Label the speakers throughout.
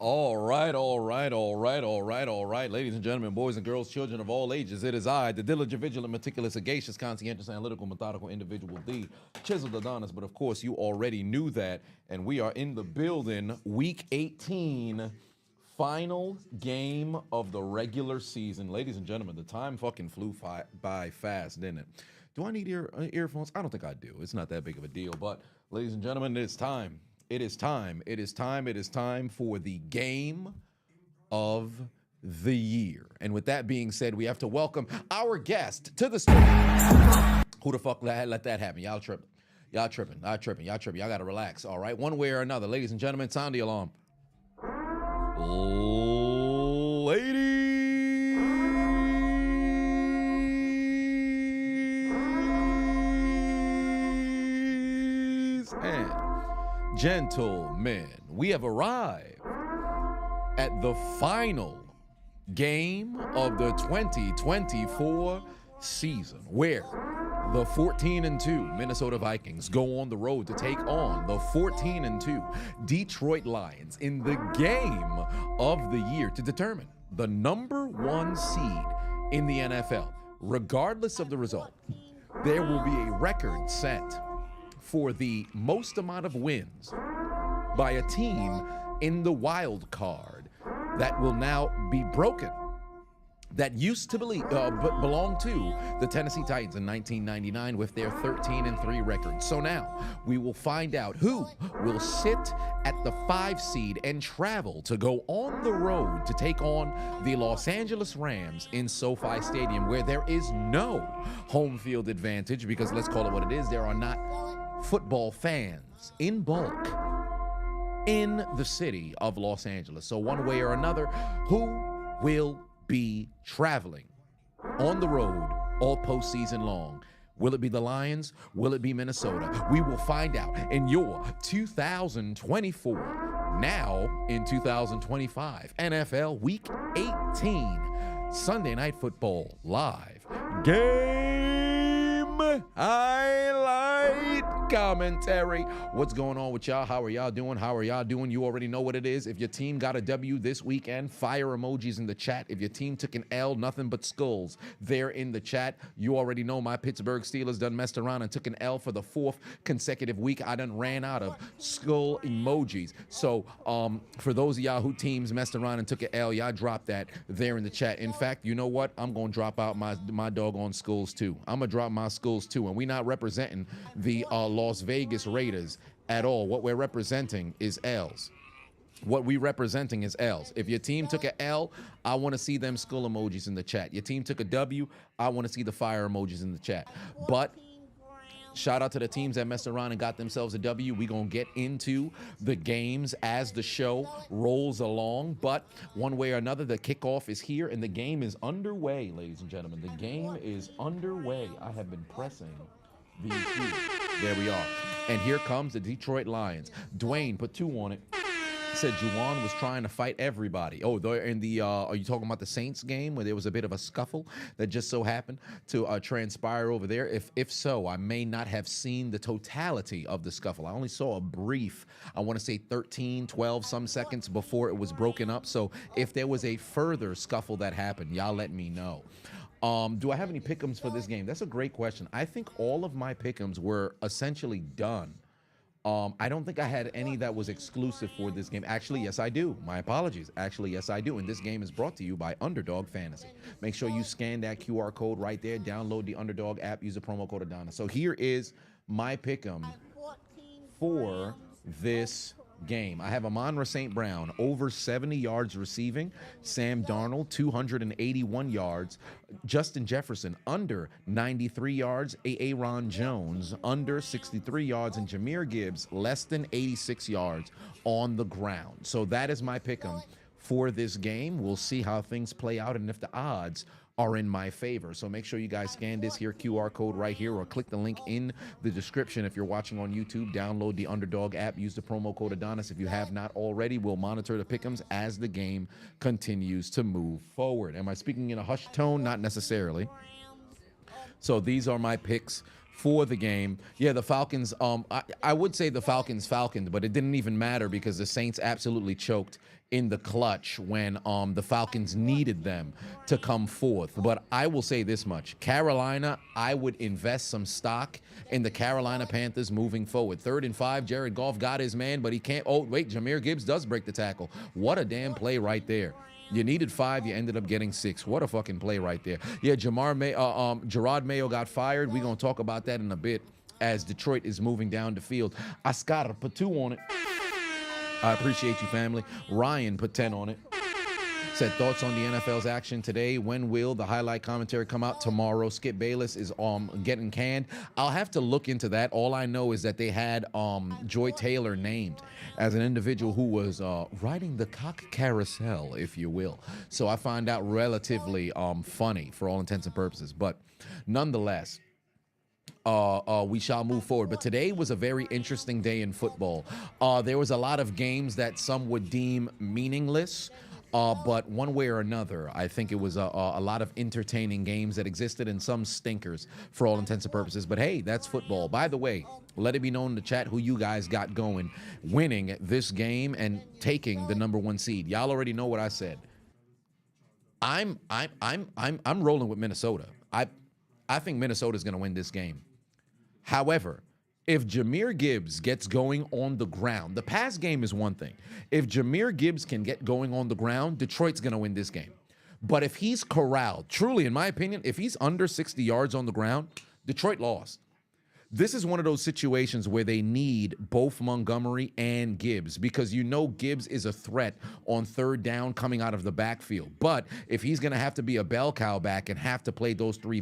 Speaker 1: All right. Ladies and gentlemen, boys and girls, children of all ages, it is I, the diligent, vigilant, meticulous, sagacious, conscientious, analytical, methodical individual, the Chiseled Adonis. But of course, you already knew that. And we are in the building, week 18, final game of the regular season. Ladies and gentlemen, the time fucking flew by fast, didn't it? Do I need earphones? I don't think I do. It's not that big of a deal. But ladies and gentlemen, it's time. It is time for the game of the year. And with that being said, we have to welcome our guest to the studio. Who the fuck let that happen? Y'all tripping. Y'all gotta relax, all right? One way or another. Ladies and gentlemen, sound the alarm. Ladies and gentlemen, we have arrived at the final game of the 2024 season, where the 14-2 Minnesota Vikings go on the road to take on the 14-2 Detroit Lions in the game of the year to determine the number one seed in the NFL. Regardless of the result, there will be a record set for the most amount of wins by a team in the wild card that will now be broken, that used to belong to the Tennessee Titans in 1999 with their 13-3 record. So now we will find out who will sit at the 5 seed and travel to go on the road to take on the Los Angeles Rams in SoFi Stadium, where there is no home field advantage, because let's call it what it is, there are not football fans in bulk in the city of Los Angeles. So one way or another, who will be traveling on the road all postseason long? Will it be the Lions? Will it be Minnesota? We will find out in your 2024, now in 2025, NFL Week 18, Sunday Night Football live game highlight commentary. What's going on with y'all? How are y'all doing? You already know what it is. If your team got a W this weekend, fire emojis in the chat. If your team took an L, nothing but skulls there in the chat. You already know my Pittsburgh Steelers done messed around and took an L for the 4th consecutive week. I done ran out of skull emojis. So for those of y'all who teams messed around and took an L, y'all drop that there in the chat. In fact, you know what? I'm going to drop out my doggone skulls too. I'm going to drop my skulls too. And we not representing the Las Vegas Raiders at all. What we're representing is L's. If your team took an L, I want to see them skull emojis in the chat. Your team took a W, I want to see the fire emojis in the chat. But shout out to the teams that messed around and got themselves a W. We're going to get into the games as the show rolls along. But one way or another, the kickoff is here and the game is underway, ladies and gentlemen. The game is underway. I have been pressing these keys. There we are. And here comes the Detroit Lions. Dwayne put 2 on it. Said Juwan was trying to fight everybody. Oh, they're in the, are you talking about the Saints game where there was a bit of a scuffle that just so happened to transpire over there? If so, I may not have seen the totality of the scuffle. I only saw a brief, I want to say 13, 12 some seconds before it was broken up. So if there was a further scuffle that happened, y'all let me know. Do I have any pick'ems for this game? That's a great question. I think all of my pick'ems were essentially done. I don't think I had any that was exclusive for this game. Actually, yes, I do. My apologies. Actually, yes, I do. And this game is brought to you by Underdog Fantasy. Make sure you scan that QR code right there. Download the Underdog app. Use the promo code Adonis. So here is my pick'em for this game. I have Amon-Ra St. Brown over 70 yards receiving, Sam Darnold 281 yards, Justin Jefferson under 93 yards, Aaron Jones under 63 yards, and Jahmyr Gibbs less than 86 yards on the ground. So that is my pick'em for this game. We'll see how things play out and if the odds are in my favor. So make sure you guys scan this here QR code right here or click the link in the description. If you're watching on YouTube, download the Underdog app. Use the promo code Adonis. If you have not already, we'll monitor the pick'ems as the game continues to move forward. Am I speaking in a hushed tone? Not necessarily. So these are my picks for the game. Yeah, the Falcons, I would say the Falcons falconed, but it didn't even matter because the Saints absolutely choked in the clutch when the Falcons needed them to come forth. But I will say this much. Carolina, I would invest some stock in the Carolina Panthers moving forward. 3rd and 5, Jared Goff got his man, but he can't. Oh, wait, Jahmyr Gibbs does break the tackle. What a damn play right there. You needed 5, you ended up getting 6. What a fucking play right there. Yeah, Gerard Mayo got fired. We're going to talk about that in a bit as Detroit is moving down the field. Ascar put 2 on it. I appreciate you, family. Ryan put 10 on it. Said thoughts on the NFL's action today. When will the highlight commentary come out? Tomorrow. Skip Bayless is getting canned. I'll have to look into that. All I know is that they had Joy Taylor named as an individual who was riding the cock carousel, if you will. So I find out relatively funny for all intents and purposes. But nonetheless, we shall move forward. But today was a very interesting day in football. There was a lot of games that some would deem meaningless. But one way or another, I think it was a lot of entertaining games that existed and some stinkers for all intents and purposes. But hey, that's football. By the way, let it be known in the chat who you guys got going, winning this game and taking the #1 seed. Y'all already know what I said. I'm rolling with Minnesota. I think Minnesota's going to win this game. However, if Jahmyr Gibbs gets going on the ground, the pass game is one thing. If Jahmyr Gibbs can get going on the ground, Detroit's going to win this game. But if he's corralled, truly, in my opinion, if he's under 60 yards on the ground, Detroit lost. This is one of those situations where they need both Montgomery and Gibbs because you know Gibbs is a threat on 3rd down coming out of the backfield. But if he's going to have to be a bell cow back and have to play those three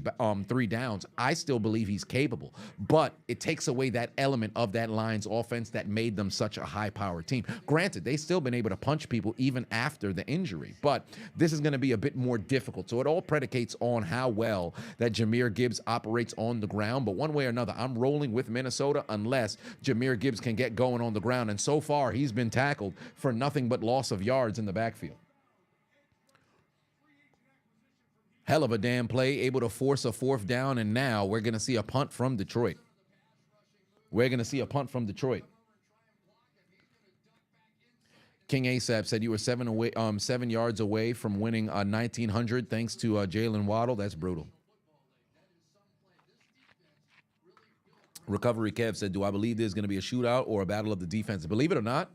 Speaker 1: downs, I still believe he's capable. But it takes away that element of that Lions offense that made them such a high-powered team. Granted, they've still been able to punch people even after the injury. But this is going to be a bit more difficult. So it all predicates on how well that Jahmyr Gibbs operates on the ground. But one way or another, I'm rolling with Minnesota unless Jahmyr Gibbs can get going on the ground. And so far, he's been tackled for nothing but loss of yards in the backfield. Hell of a damn play, able to force a 4th down, and now we're going to see a punt from Detroit. We're going to see a punt from Detroit. King ASAP said you were 7 yards away from winning 1,900 thanks to Jalen Waddle. That's brutal. Recovery Kev said, do I believe there's going to be a shootout or a battle of the defense? Believe it or not,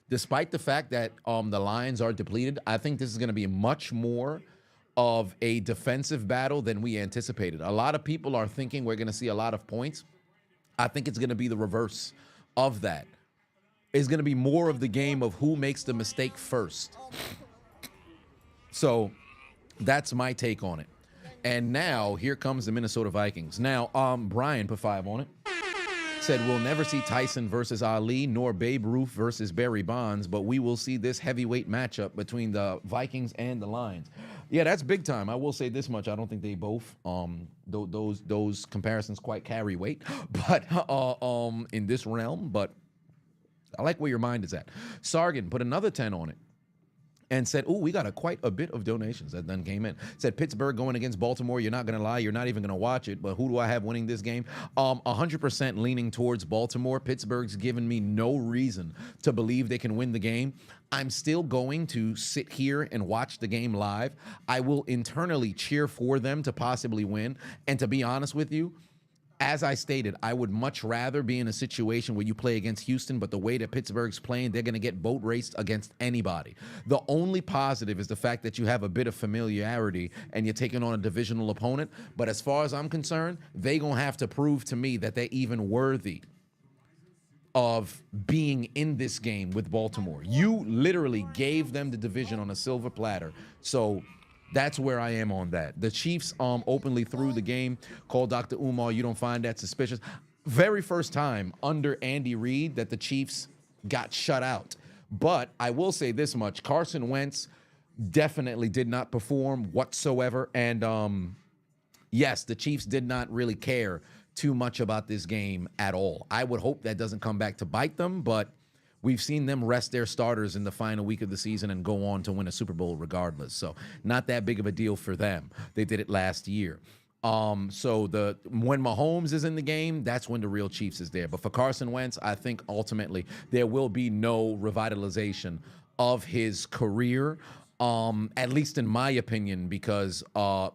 Speaker 1: despite the fact that the Lions are depleted, I think this is going to be much more of a defensive battle than we anticipated. A lot of people are thinking we're going to see a lot of points. I think it's going to be the reverse of that. It's going to be more of the game of who makes the mistake first. So that's my take on it. And now, here comes the Minnesota Vikings. Now, Brian put 5 on it. Said, we'll never see Tyson versus Ali, nor Babe Ruth versus Barry Bonds, but we will see this heavyweight matchup between the Vikings and the Lions. Yeah, that's big time. I will say this much. I don't think they both, those comparisons quite carry weight, but in this realm, but I like where your mind is at. Sargon put another 10 on it. And said, oh, we got quite a bit of donations that then came in. Said, Pittsburgh going against Baltimore. You're not going to lie. You're not even going to watch it. But who do I have winning this game? 100% leaning towards Baltimore. Pittsburgh's given me no reason to believe they can win the game. I'm still going to sit here and watch the game live. I will internally cheer for them to possibly win. And to be honest with you, as I stated, I would much rather be in a situation where you play against Houston, but the way that Pittsburgh's playing, they're going to get boat raced against anybody. The only positive is the fact that you have a bit of familiarity and you're taking on a divisional opponent. But as far as I'm concerned, they're going to have to prove to me that they're even worthy of being in this game with Baltimore. You literally gave them the division on a silver platter. So that's where I am on that. The Chiefs openly threw the game. Call Dr. Umar. You don't find that suspicious? Very first time under Andy Reid that the Chiefs got shut out. But I will say this much. Carson Wentz definitely did not perform whatsoever. And yes, the Chiefs did not really care too much about this game at all. I would hope that doesn't come back to bite them, but we've seen them rest their starters in the final week of the season and go on to win a Super Bowl regardless. So not that big of a deal for them. They did it last year. So when Mahomes is in the game, that's when the real Chiefs is there. But for Carson Wentz, I think ultimately there will be no revitalization of his career. At least in my opinion, because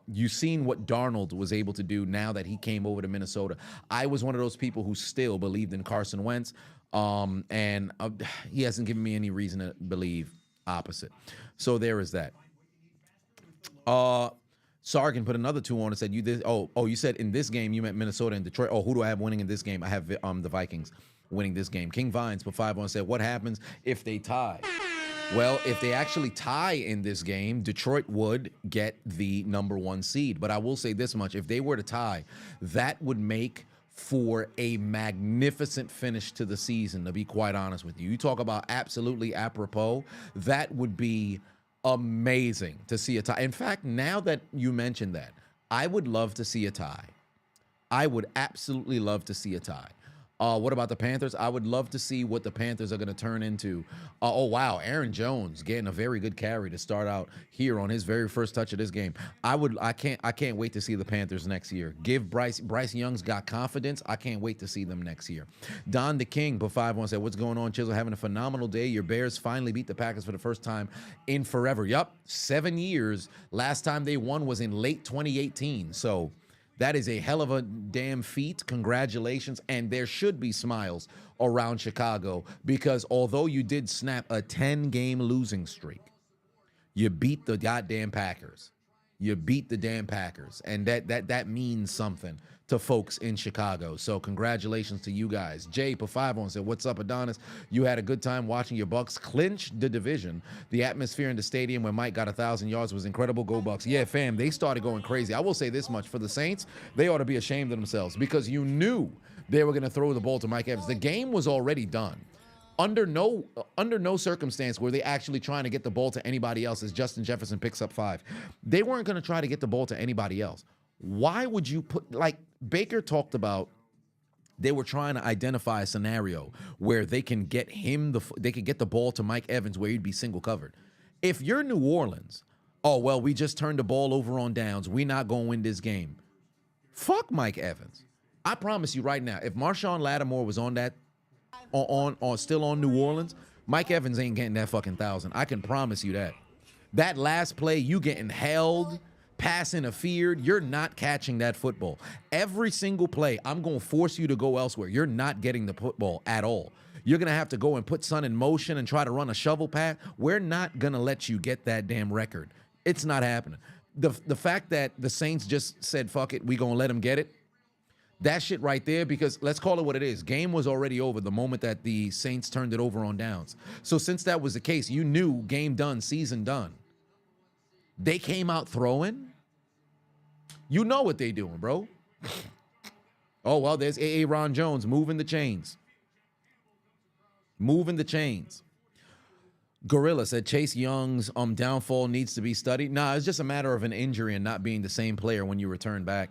Speaker 1: you've seen what Darnold was able to do now that he came over to Minnesota. I was one of those people who still believed in Carson Wentz, and he hasn't given me any reason to believe opposite. So there is that. Sargent put another two on and said, you said in this game you meant Minnesota and Detroit. Oh, who do I have winning in this game? I have the Vikings winning this game. King Vines put 5 on and said, what happens if they tie? Well, if they actually tie in this game, Detroit would get the #1 seed. But I will say this much. If they were to tie, that would make for a magnificent finish to the season, to be quite honest with you. You talk about absolutely apropos. That would be amazing to see a tie. In fact, now that you mentioned that, I would love to see a tie. I would absolutely love to see a tie. What about the Panthers? I would love to see what the Panthers are going to turn into. Oh, wow. Aaron Jones getting a very good carry to start out here on his very first touch of this game. I can't wait to see the Panthers next year. Give Bryce Young's got confidence. I can't wait to see them next year. Don the King, put 5 on, said, what's going on, Chiseled? Having a phenomenal day. Your Bears finally beat the Packers for the first time in forever. Yup, 7 years. Last time they won was in late 2018. So that is a hell of a damn feat. Congratulations. And there should be smiles around Chicago because although you did snap a 10-game losing streak, you beat the goddamn Packers. You beat the damn Packers. And that means something to folks in Chicago. So congratulations to you guys. Jay put 5 on, said, what's up, Adonis? You had a good time watching your Bucks clinch the division. The atmosphere in the stadium when Mike got 1,000 yards was incredible. Go Bucks. Yeah, fam, they started going crazy. I will say this much. For the Saints, they ought to be ashamed of themselves because you knew they were going to throw the ball to Mike Evans. The game was already done. Under no circumstance were they actually trying to get the ball to anybody else as Justin Jefferson picks up 5. They weren't going to try to get the ball to anybody else. Why would you put, like Baker talked about, they were trying to identify a scenario where they can get they could get the ball to Mike Evans where he'd be single covered. If you're New Orleans, oh, well, we just turned the ball over on downs. We're not going to win this game. Fuck Mike Evans. I promise you right now, if Marshawn Lattimore was on that, still on New Orleans, Mike Evans ain't getting that fucking 1,000. I can promise you that. That last play, you getting held, pass interfered, you're not catching that football. Every single play, I'm going to force you to go elsewhere. You're not getting the football at all. You're going to have to go and put Son in motion and try to run a shovel pass. We're not going to let you get that damn record. It's not happening. The fact that the Saints just said, fuck it, we going to let them get it, that shit right there, because let's call it what it is. Game was already over the moment that the Saints turned it over on downs. So since that was the case, you knew game done, season done. They came out throwing. You know what they doing, bro. Oh, well, there's Ron Jones moving the chains. Moving the chains. Gorilla said Chase Young's downfall needs to be studied. Nah, it's just a matter of an injury and not being the same player when you return back.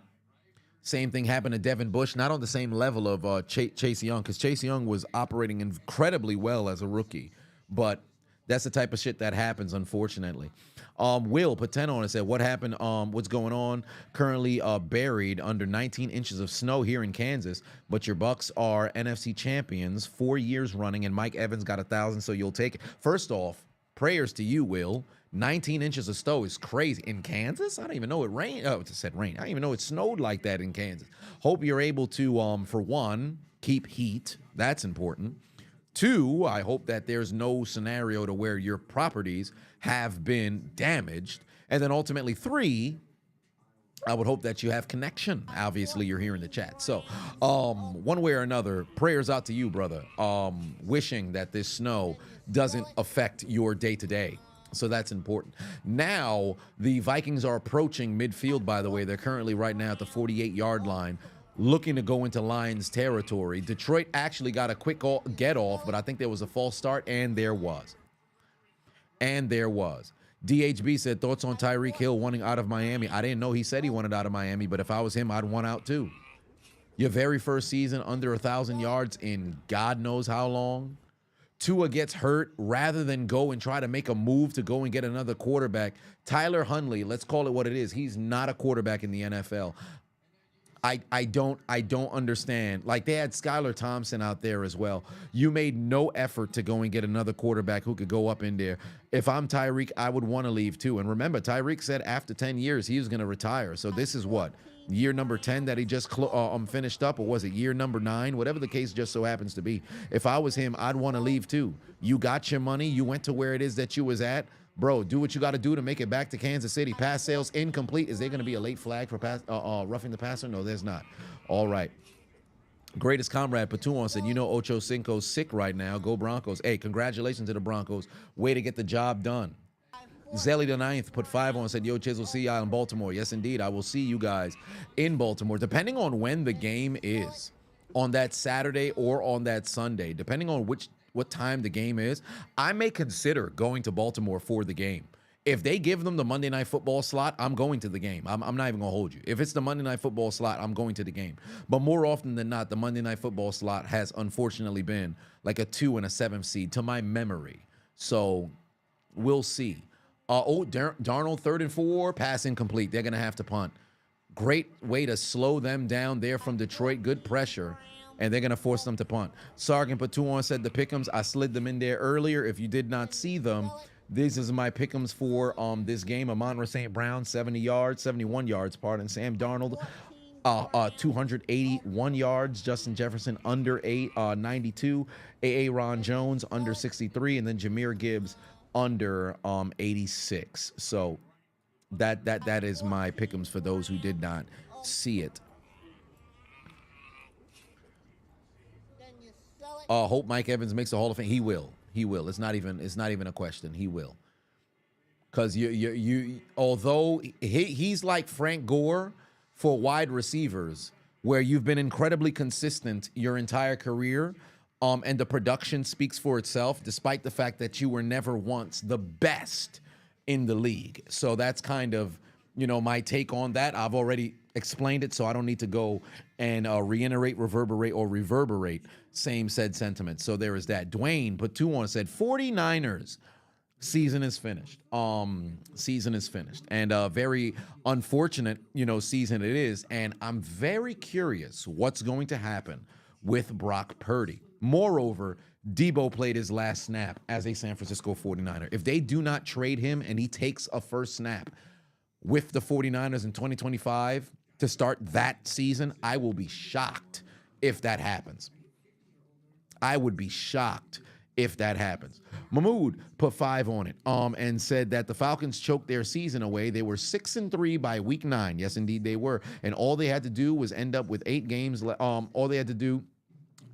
Speaker 1: Same thing happened to Devin Bush, not on the same level of Chase Young, because Chase Young was operating incredibly well as a rookie. But that's the type of shit that happens, unfortunately. Will put 10 on and said, what happened? What's going on? Currently buried under 19 inches of snow here in Kansas, but your Bucks are NFC champions 4 years running, and Mike Evans got 1,000, so you'll take it. First off, prayers to you, Will. 19 inches of snow is crazy. In Kansas? I don't even know it rained. Oh, it said rain. I didn't even know it snowed like that in Kansas. Hope you're able to, for one, keep heat. That's important. 2, I hope that there's no scenario to where your properties have been damaged. And then ultimately 3, I would hope that you have connection. Obviously, you're here in the chat. So one way or another, prayers out to you, brother. Wishing that this snow doesn't affect your day-to-day. So that's important. Now, the Vikings are approaching midfield, by the way. They're currently right now at the 48-yard line, looking to go into Lions territory. Detroit actually got a quick get off, but I think there was a false start, and there was. And there was. DHB said, thoughts on Tyreek Hill wanting out of Miami? I didn't know he said he wanted out of Miami, but if I was him, I'd want out too. Your very first season under 1,000 yards in God knows how long. Tua gets hurt rather than go and try to make a move to go and get another quarterback. Tyler Huntley, let's call it what it is. He's not a quarterback in the NFL. I don't understand. Like they had Skylar Thompson out there as well. You made no effort to go and get another quarterback who could go up in there. If I'm Tyreek, I would want to leave too. And remember, Tyreek said after 10 years he was going to retire. So this is what, year number 10 that he just finished up, or was it year number 9? Whatever the case just so happens to be. If I was him, I'd want to leave too. You got your money. You went to where it is that you was at. Bro, do what you got to do to make it back to Kansas City. Pass sales incomplete. Is there going to be a late flag for roughing the passer? No, there's not. All right. Greatest comrade Patuan said, you know Ocho Cinco's sick right now. Go Broncos. Hey, congratulations to the Broncos. Way to get the job done. Zelly the Ninth put 5 on, said, yo, Chisel, see y'all in Baltimore. Yes, indeed. I will see you guys in Baltimore. Depending on when the game is, on that Saturday or on that Sunday, depending on what time the game is, I may consider going to Baltimore for the game. If they give them the Monday Night Football slot, I'm going to the game. I'm not even going to hold you. If it's the Monday Night Football slot, I'm going to the game. But more often than not, the Monday Night Football slot has unfortunately been like a 2 and a 7 seed to my memory. So we'll see. Darnold, 3rd and 4, pass incomplete. They're going to have to punt. Great way to slow them down there from Detroit. Good pressure. And they're going to force them to punt. Sergeant Patuan said the pick'ems. I slid them in there earlier. If you did not see them, this is my pick'ems for this game. Amon-Ra St. Brown, 71 yards, pardon. Sam Darnold, 281 yards. Justin Jefferson, under 92. A.A. Ron Jones, under 63. And then Jahmyr Gibbs, under 86. So that is my pick'ems for those who did not see it. Hope Mike Evans makes the Hall of Fame. He will. He will. It's not even a question. He will. Because although he's like Frank Gore for wide receivers, where you've been incredibly consistent your entire career, and the production speaks for itself, despite the fact that you were never once the best in the league. So that's kind of, my take on that. I've already explained it, so I don't need to go and reiterate, reverberate same said sentiment. So there is that. Dwayne put 2 on, said 49ers season is finished. Season is finished. And a very unfortunate, season it is. And I'm very curious what's going to happen with Brock Purdy. Moreover, Debo played his last snap as a San Francisco 49er. If they do not trade him and he takes a first snap with the 49ers in 2025 to start that season, I will be shocked if that happens. I would be shocked if that happens. Mahmoud put 5 on it and said that the Falcons choked their season away. They were 6-3 by week 9. Yes, indeed they were. And all they had to do was end up with 8 games. All they had to do,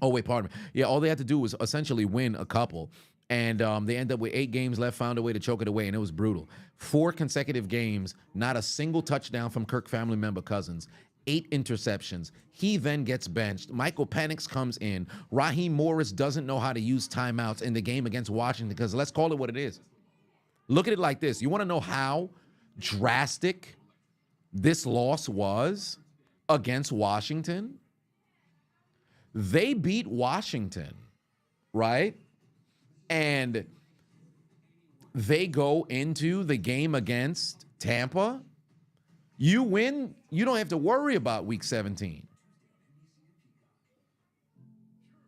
Speaker 1: all they had to do was essentially win a couple. And they end up with 8 games left, found a way to choke it away, and it was brutal. 4 consecutive games, not a single touchdown from Kirk family member Cousins, 8 interceptions. He then gets benched. Michael Penix comes in. Raheem Morris doesn't know how to use timeouts in the game against Washington, because let's call it what it is. Look at it like this. You want to know how drastic this loss was against Washington? They beat Washington, right? And they go into the game against Tampa. You win, you don't have to worry about week 17.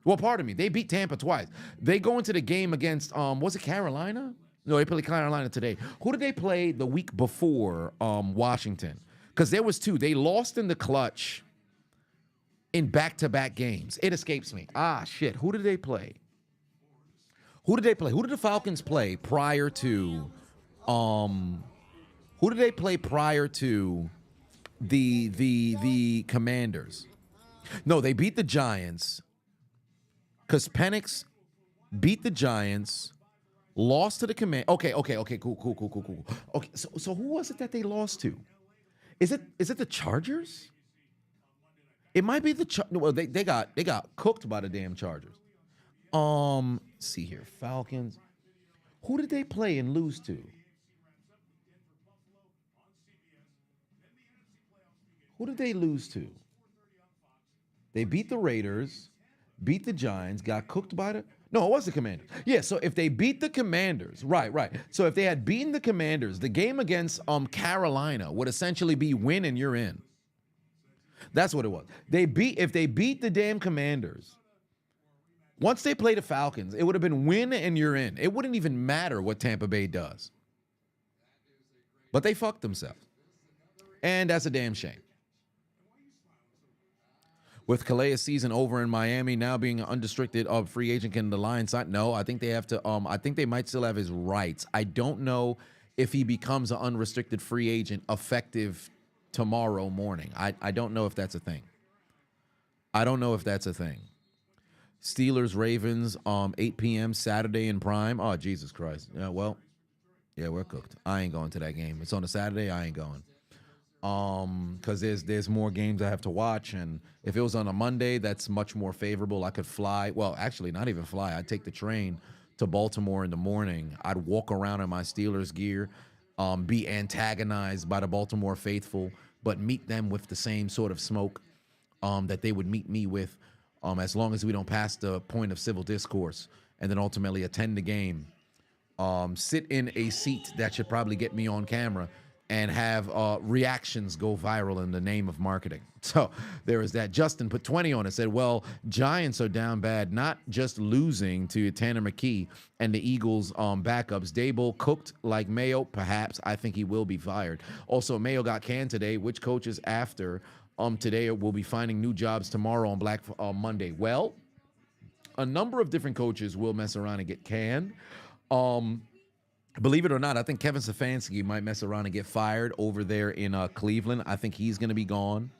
Speaker 1: Well, pardon me, they beat Tampa twice. They go into the game against, was it Carolina? No, they played Carolina today. Who did they play the week before Washington? Because there was 2. They lost in the clutch in back-to-back games. It escapes me. Shit. Who did they play? Who did the Falcons play prior to who did they play prior to the Commanders? No, they beat the Giants, because Penix beat the Giants, lost to the Command. Okay, cool. Okay, so who was it that they lost to? Is it the Chargers? It might be the well, they got cooked by the damn Chargers. See here, Falcons. Who did they play and lose to? Who did they lose to? They beat the Raiders, beat the Giants, got cooked by the... No, it was the Commanders. Yeah, so if they beat the Commanders, right. So if they had beaten the Commanders, the game against Carolina would essentially be win and you're in. That's what it was. If they beat the damn Commanders, once they play the Falcons, it would have been win and you're in. It wouldn't even matter what Tampa Bay does. But they fucked themselves. And that's a damn shame. With Calais' season over in Miami, now being an unrestricted free agent, can the Lions sign? No, I think they have to. I think they might still have his rights. I don't know if he becomes an unrestricted free agent effective tomorrow morning. I don't know if that's a thing. I don't know if that's a thing. Steelers, Ravens, 8 p.m. Saturday in prime. Oh, Jesus Christ. Yeah, well, yeah, we're cooked. I ain't going to that game. It's on a Saturday. I ain't going. Because there's more games I have to watch, and if it was on a Monday, that's much more favorable. I could fly. Well, actually, not even fly. I'd take the train to Baltimore in the morning. I'd walk around in my Steelers gear, be antagonized by the Baltimore faithful, but meet them with the same sort of smoke that they would meet me with, as long as we don't pass the point of civil discourse, and then ultimately attend the game, sit in a seat that should probably get me on camera, and have reactions go viral in the name of marketing. So there is that. Justin put 20 on it, said, well, Giants are down bad, not just losing to Tanner McKee and the Eagles backups. Dable cooked like Mayo, perhaps. I think he will be fired. Also, Mayo got canned today. Which coaches after today will be finding new jobs tomorrow on Black Monday? Well, a number of different coaches will mess around and get canned. Believe it or not, I think Kevin Stefanski might mess around and get fired over there in Cleveland. I think he's going to be gone.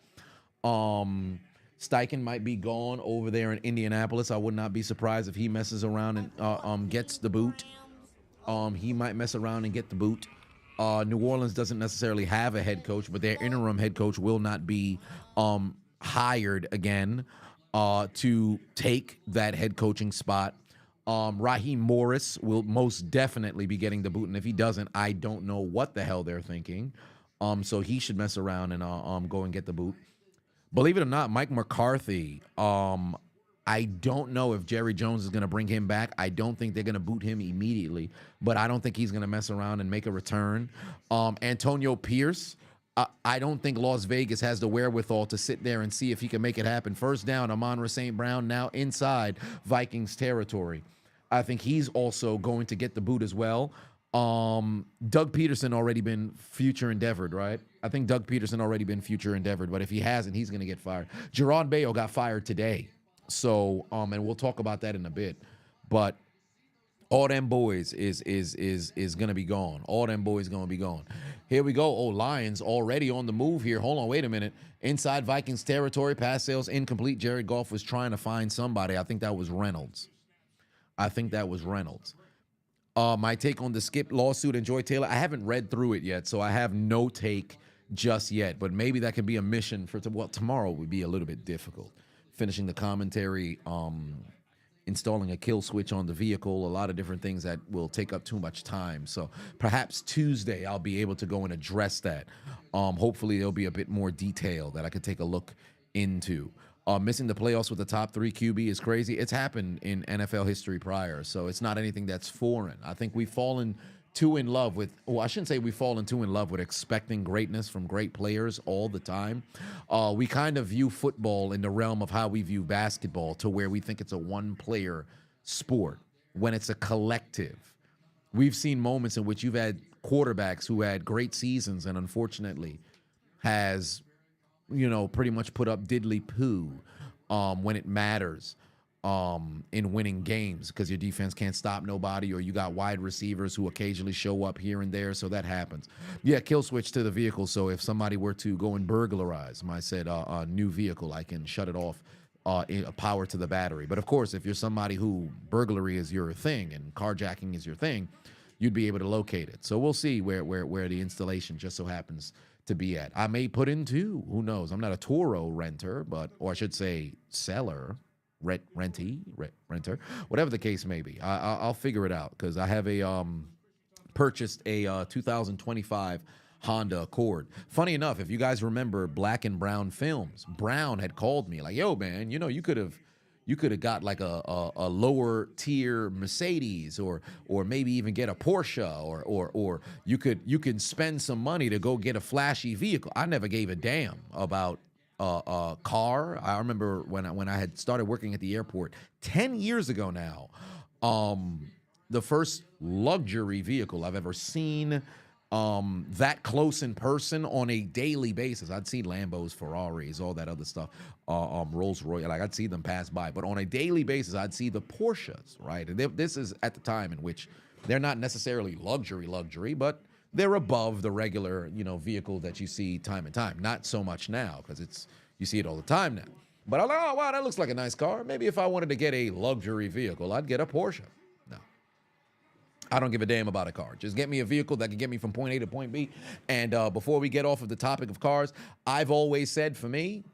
Speaker 1: Steichen might be gone over there in Indianapolis. I would not be surprised if he messes around and gets the boot. He might mess around and get the boot. New Orleans doesn't necessarily have a head coach, but their interim head coach will not be hired again to take that head coaching spot. Raheem Morris will most definitely be getting the boot, and if he doesn't, I don't know what the hell they're thinking. So he should mess around and go and get the boot. Believe it or not, Mike McCarthy, I don't know if Jerry Jones is going to bring him back. I don't think they're going to boot him immediately, but I don't think he's going to mess around and make a return. Antonio Pierce, I don't think Las Vegas has the wherewithal to sit there and see if he can make it happen. First down, Amon-Ra St. Brown now inside Vikings territory. I think he's also going to get the boot as well. Doug Peterson already been future endeavored, right? I think Doug Peterson already been future endeavored, but if he hasn't, he's going to get fired. Jerron Bayo got fired today. So, and we'll talk about that in a bit. But all them boys is going to be gone. All them boys going to be gone. Here we go. Oh, Lions already on the move here. Hold on, wait a minute. Inside Vikings territory, pass sales incomplete. Jared Goff was trying to find somebody. I think that was Reynolds. My take on the Skip lawsuit and Joy Taylor, I haven't read through it yet, so I have no take just yet. But maybe that could be a mission for tomorrow would be a little bit difficult. Finishing the commentary, installing a kill switch on the vehicle, a lot of different things that will take up too much time. So perhaps Tuesday I'll be able to go and address that. Hopefully there'll be a bit more detail that I could take a look into. Missing the playoffs with the top 3 QB is crazy. It's happened in NFL history prior, so it's not anything that's foreign. I think we've fallen too in love with, well, I shouldn't say we've fallen too in love with expecting greatness from great players all the time. We kind of view football in the realm of how we view basketball, to where we think it's a one-player sport when it's a collective. We've seen moments in which you've had quarterbacks who had great seasons and unfortunately has, pretty much put up diddly poo when it matters in winning games, because your defense can't stop nobody, or you got wide receivers who occasionally show up here and there, so that happens. Yeah, kill switch to the vehicle, so if somebody were to go and burglarize my said new vehicle, I can shut it off, power to the battery. But of course, if you're somebody who burglary is your thing and carjacking is your thing, you'd be able to locate it. So we'll see where the installation just so happens to be at. I may put in 2. Who knows? I'm not a Toro renter, or I should say seller, renter, whatever the case may be. I'll figure it out, because I have purchased a 2025 Honda Accord. Funny enough, if you guys remember Black and Brown Films, Brown had called me like, yo, man, you could have got like a lower tier Mercedes, or maybe even get a Porsche, or you can spend some money to go get a flashy vehicle. I never gave a damn about car. I remember when I had started working at the airport 10 years ago now. The first luxury vehicle I've ever seen that close in person on a daily basis. I'd see Lambos, Ferraris, all that other stuff, Rolls Royce. Like I'd see them pass by, but on a daily basis, I'd see the Porsches, right? And this is at the time in which they're not necessarily luxury, but they're above the regular, vehicle that you see time and time. Not so much now because you see it all the time now. But I'm like, oh wow, that looks like a nice car. Maybe if I wanted to get a luxury vehicle, I'd get a Porsche. No, I don't give a damn about a car. Just get me a vehicle that can get me from point A to point B. And before we get off of the topic of cars, I've always said for me,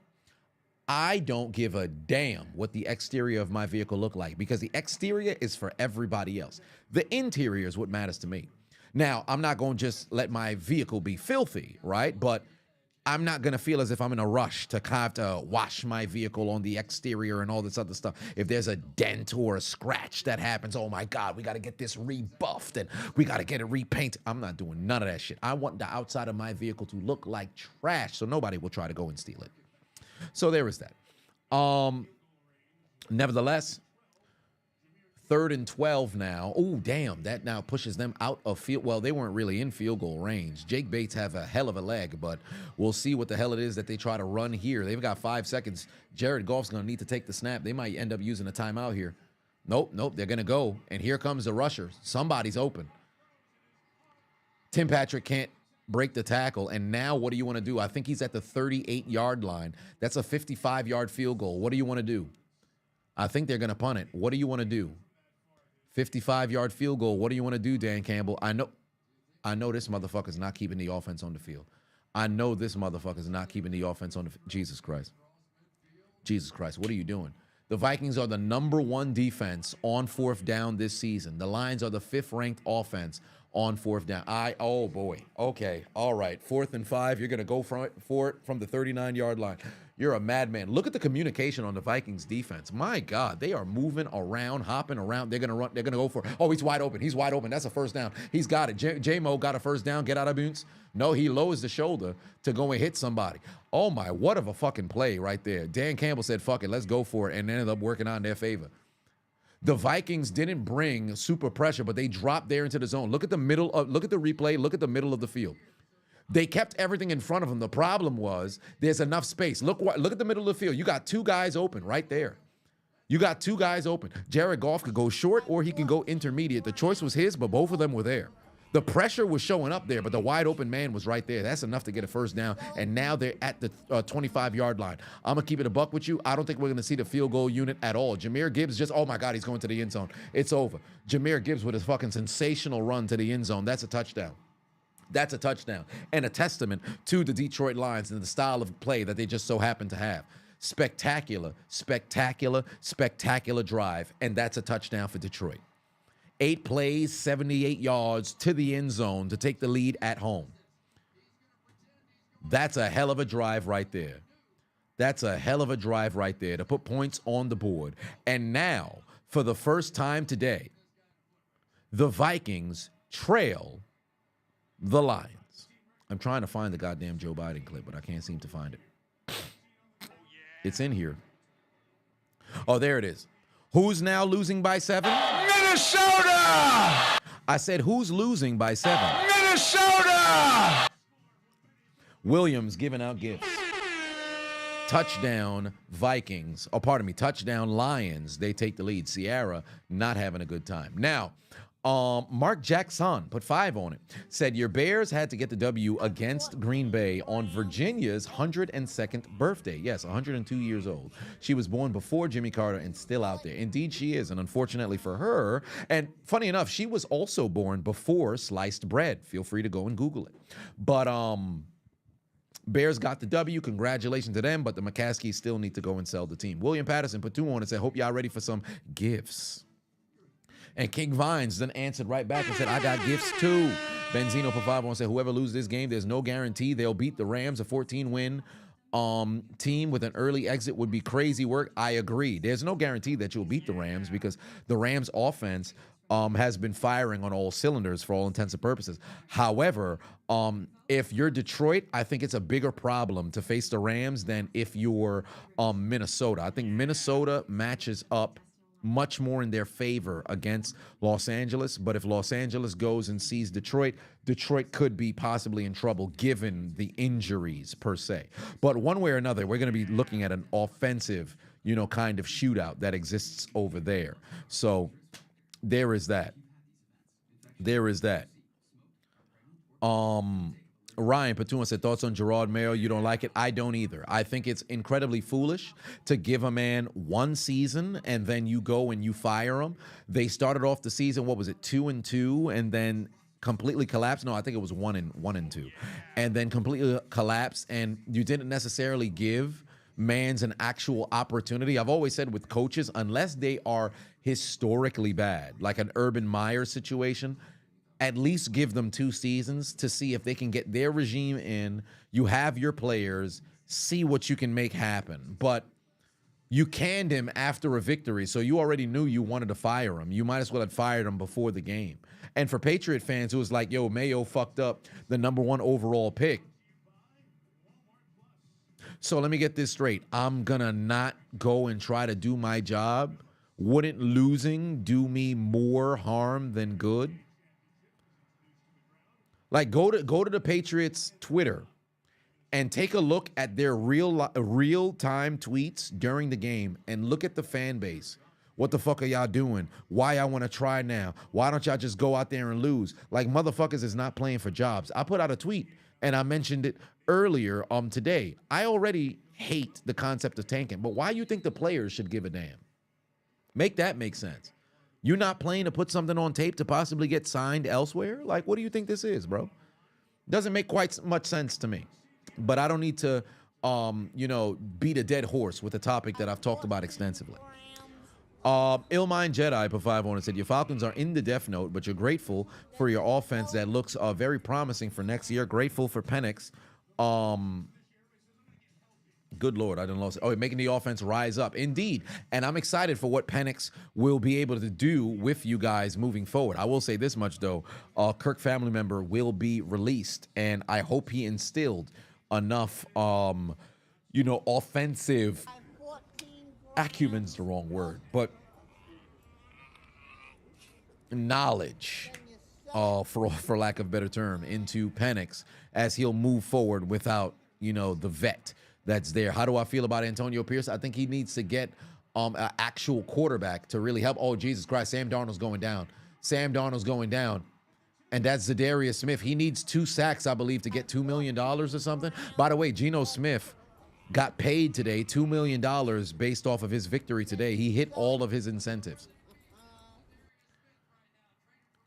Speaker 1: I don't give a damn what the exterior of my vehicle look like because the exterior is for everybody else. The interior is what matters to me. Now, I'm not going to just let my vehicle be filthy, right? But I'm not going to feel as if I'm in a rush to have to wash my vehicle on the exterior and all this other stuff. If there's a dent or a scratch that happens, oh my God, we got to get this rebuffed and we got to get it repainted. I'm not doing none of that shit. I want the outside of my vehicle to look like trash so nobody will try to go and steal it. So there is that. Nevertheless, 3rd and 12 now. Oh, damn. That now pushes them out of field. Well, they weren't really in field goal range. Jake Bates have a hell of a leg, but we'll see what the hell it is that they try to run here. They've got 5 seconds. Jared Goff's going to need to take the snap. They might end up using a timeout here. Nope. They're going to go. And here comes the rusher. Somebody's open. Tim Patrick can't break the tackle. And now what do you want to do? I think he's at the 38-yard line. That's a 55-yard field goal. What do you want to do? I think they're going to punt it. What do you want to do? 55-yard field goal. What do you want to do, Dan Campbell? I know this motherfucker's not keeping the offense on the field. I know this motherfucker's not keeping the offense on the field. Jesus Christ. What are you doing? The Vikings are the #1 defense on 4th down this season. The Lions are the 5th-ranked offense on 4th down. Oh, boy. Okay. All right. 4th and 5. You're going to go for it from the 39-yard line. You're a madman. Look at the communication on the Vikings defense. My God, they are moving around, hopping around. They're going to run. They're going to go for it. Oh, he's wide open. That's a first down. He's got it. J-Mo got a first down. Get out of bounds. No, he lowers the shoulder to go and hit somebody. Oh, my. What of a fucking play right there. Dan Campbell said, fuck it. Let's go for it, and ended up working out in their favor. The Vikings didn't bring super pressure, but they dropped there into the zone. Look at the replay. Look at the middle of the field. They kept everything in front of them. The problem was there's enough space. Look at the middle of the field. You got 2 guys open right there. Jared Goff could go short or he can go intermediate. The choice was his, but both of them were there. The pressure was showing up there, but the wide open man was right there. That's enough to get a first down, and now they're at the 25-yard line. I'm going to keep it a buck with you. I don't think we're going to see the field goal unit at all. Jahmyr Gibbs oh, my God, he's going to the end zone. It's over. Jahmyr Gibbs with his fucking sensational run to the end zone. That's a touchdown. That's a touchdown and a testament to the Detroit Lions and the style of play that they just so happen to have. Spectacular drive, and that's a touchdown for Detroit. 8 plays, 78 yards to the end zone to take the lead at home. That's a hell of a drive right there. To put points on the board. And now, for the first time today, the Vikings trail the Lions. I'm trying to find the goddamn Joe Biden clip, but I can't seem to find it. It's in here. Oh, there it is. Who's now losing by 7? Minnesota! I said, who's losing by 7? Minnesota! Williams giving out gifts. Touchdown Vikings. Oh, pardon me. Touchdown Lions. They take the lead. Sierra not having a good time. Now, Mark Jackson put 5 on it. Said your Bears had to get the W against Green Bay on Virginia's 102nd birthday. Yes, 102 years old. She was born before Jimmy Carter and still out there. Indeed, she is. And unfortunately for her, and funny enough, she was also born before sliced bread. Feel free to go and Google it. But Bears got the W. Congratulations to them. But the McCaskies still need to go and sell the team. William Patterson put 2 on and said, hope y'all ready for some gifts. And King Vines then answered right back and said, I got gifts too. Benzino put 5 on and said, whoever loses this game, there's no guarantee they'll beat the Rams. A 14-win team with an early exit would be crazy work. I agree. There's no guarantee that you'll beat the Rams because the Rams offense has been firing on all cylinders for all intents and purposes. However, if you're Detroit, I think it's a bigger problem to face the Rams than if you're Minnesota. I think Minnesota matches up much more in their favor against Los Angeles. But if Los Angeles goes and sees Detroit, Detroit could be possibly in trouble given the injuries per se. But one way or another, we're going to be looking at an offensive, kind of shootout that exists over there. So there is that. There is that. Ryan Patuna said, thoughts on Gerard Mayo? You don't like it? I don't either. I think it's incredibly foolish to give a man one season and then you go and you fire him. They started off the season, 2-2, and then completely collapsed. No, I think it was 1-2, and then completely collapsed. And you didn't necessarily give Mans an actual opportunity. I've always said with coaches, unless they are historically bad, like an Urban Meyer situation, at least give them 2 seasons to see if they can get their regime in. You have your players, see what you can make happen. But you canned him after a victory, so you already knew you wanted to fire him. You might as well have fired him before the game. And for Patriot fans, it was like, yo, Mayo fucked up the #1 overall pick. So let me get this straight. I'm going to not go and try to do my job. Wouldn't losing do me more harm than good? Like, go to the Patriots Twitter and take a look at their real-time tweets during the game and look at the fan base. What the fuck are y'all doing? Why I want to try now? Why don't y'all just go out there and lose? Like, motherfuckers is not playing for jobs. I put out a tweet, and I mentioned it earlier today. I already hate the concept of tanking, but why you think the players should give a damn? Make that make sense. You're not playing to put something on tape to possibly get signed elsewhere? Like, what do you think this is, bro? Doesn't make quite much sense to me. But I don't need to, beat a dead horse with a topic that I've talked about extensively. Illmind Jedi for 500 said, your Falcons are in the death note, but you're grateful for your offense that looks very promising for next year. Grateful for Penix. Good Lord, I didn't lose it. Oh, making the offense rise up. Indeed. And I'm excited for what Penix will be able to do with you guys moving forward. I will say this much, though. Kirk family member will be released, and I hope he instilled enough, offensive acumen's the wrong word, but knowledge, for lack of a better term, into Penix as he'll move forward without, the vet that's there. How do I feel about Antonio Pierce? I think he needs to get an actual quarterback to really help. Oh, Jesus Christ, Sam Darnold's going down. And that's Zadarius Smith. He needs 2 sacks, I believe, to get $2 million or something. By the way, Geno Smith got paid today $2 million based off of his victory today. He hit all of his incentives.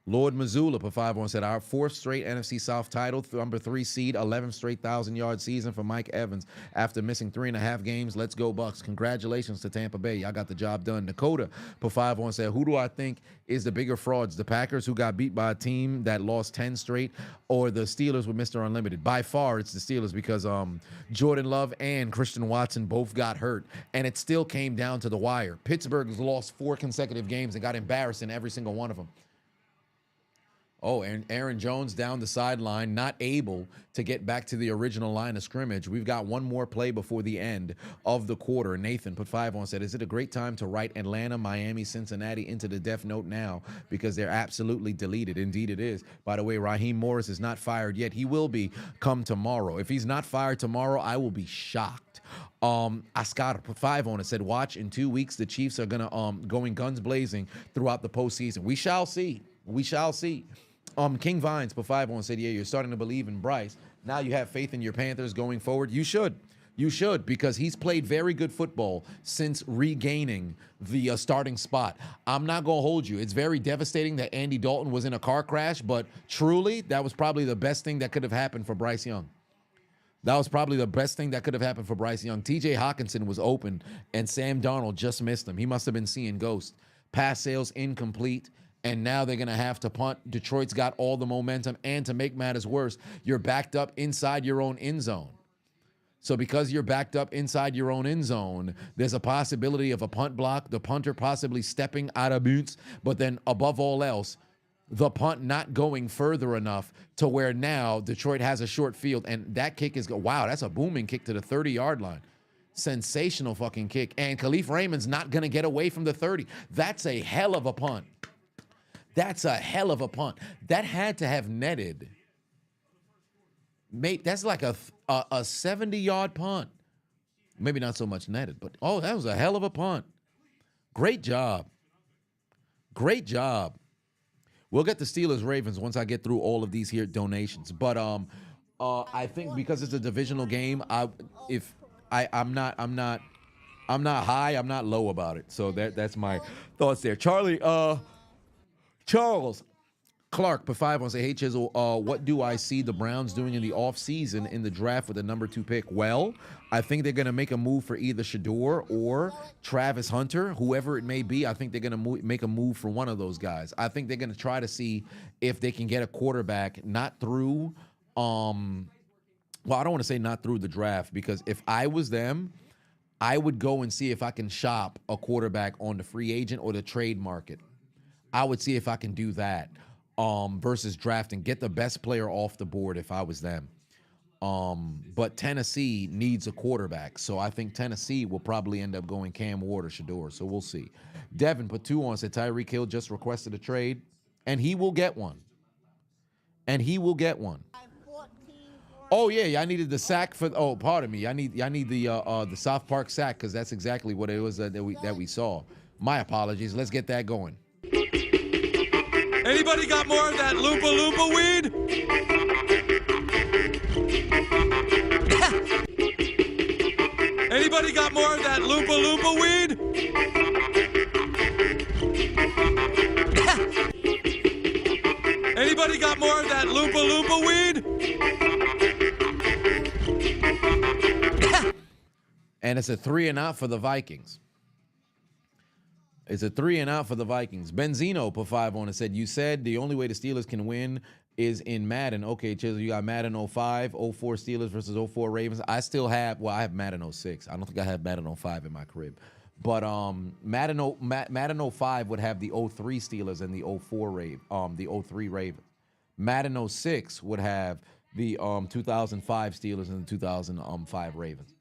Speaker 1: Lord Missoula for 5-1 said, our 4th straight NFC South title, number 3 seed, 11th straight 1,000-yard season for Mike Evans after missing 3.5 games. Let's go, Bucks. Congratulations to Tampa Bay. Y'all got the job done. Dakota for 5-1 said, who do I think is the bigger frauds, the Packers, who got beat by a team that lost 10 straight, or the Steelers with Mr. Unlimited? By far, it's the Steelers because Jordan Love and Christian Watson both got hurt, and it still came down to the wire. Pittsburgh has lost 4 consecutive games and got embarrassed in every single one of them. Oh, and Aaron Jones down the sideline, not able to get back to the original line of scrimmage. We've got one more play before the end of the quarter. Nathan put 5 on, said, is it a great time to write Atlanta, Miami, Cincinnati into the death note now because they're absolutely deleted? Indeed it is. By the way, Raheem Morris is not fired yet. He will be come tomorrow. If he's not fired tomorrow, I will be shocked. Ascar put 5 on it, said, watch, in 2 weeks the Chiefs are gonna going guns blazing throughout the postseason. We shall see. We shall see. King Vines for 5 on said, yeah, you're starting to believe in Bryce. Now you have faith in your Panthers going forward. You should. You should, because he's played very good football since regaining the starting spot. I'm not going to hold you. It's very devastating that Andy Dalton was in a car crash, but truly, that was probably the best thing that could have happened for Bryce Young. That was probably the best thing that could have happened for Bryce Young. TJ Hawkinson was open, and Sam Darnold just missed him. He must have been seeing ghosts. Pass sales incomplete. And now they're going to have to punt. Detroit's got all the momentum. And to make matters worse, you're backed up inside your own end zone. So because you're backed up inside your own end zone, there's a possibility of a punt block, the punter possibly stepping out of bounds, but then above all else, the punt not going further enough to where now Detroit has a short field, and that kick is, wow, that's a booming kick to the 30-yard line. Sensational fucking kick. And Khalif Raymond's not going to get away from the 30. That's a hell of a punt. That's a hell of a punt. That had to have netted. Mate, that's like a 70-yard punt. Maybe not so much netted, but oh, that was a hell of a punt. Great job. Great job. We'll get the Steelers Ravens once I get through all of these here donations. But I think because it's a divisional game, I'm not high, I'm not low about it. So that's my thoughts there. Charles Clark, per 5 wants to say, hey, Chisel, what do I see the Browns doing in the offseason in the draft with the number 2 pick? Well, I think they're going to make a move for either Shador or Travis Hunter, whoever it may be. I think they're going to make a move for one of those guys. I think they're going to try to see if they can get a quarterback, not through, well, I don't want to say not through the draft, because if I was them, I would go and see if I can shop a quarterback on the free agent or the trade market. I would see if I can do that. Versus drafting, get the best player off the board if I was them. But Tennessee needs a quarterback, so I think Tennessee will probably end up going Cam Ward or Shador, so we'll see. Devin put 2 on, said Tyreek Hill just requested a trade, and he will get one. And he will get one. Oh yeah, I needed the sack for. Oh, pardon me. I need the South Park sack, because that's exactly what it was that we saw. My apologies. Let's get that going.
Speaker 2: Anybody got more of that Loompa Loompa weed? Anybody got more of that Loompa Loompa weed? Anybody got more of that Loompa Loompa weed?
Speaker 1: And it's a 3 and out for the Vikings. It's a 3 and out for the Vikings. Benzino put 5 on and said, you said the only way the Steelers can win is in Madden. Okay, Chisel, you got Madden 05, 04 Steelers versus 04 Ravens. I still have, well, I have Madden 06. I don't think I have Madden 05 in my crib. But Madden 05 would have the 03 Steelers and the 03 Ravens. Madden 06 would have the 2005 Steelers and the 2005 Ravens.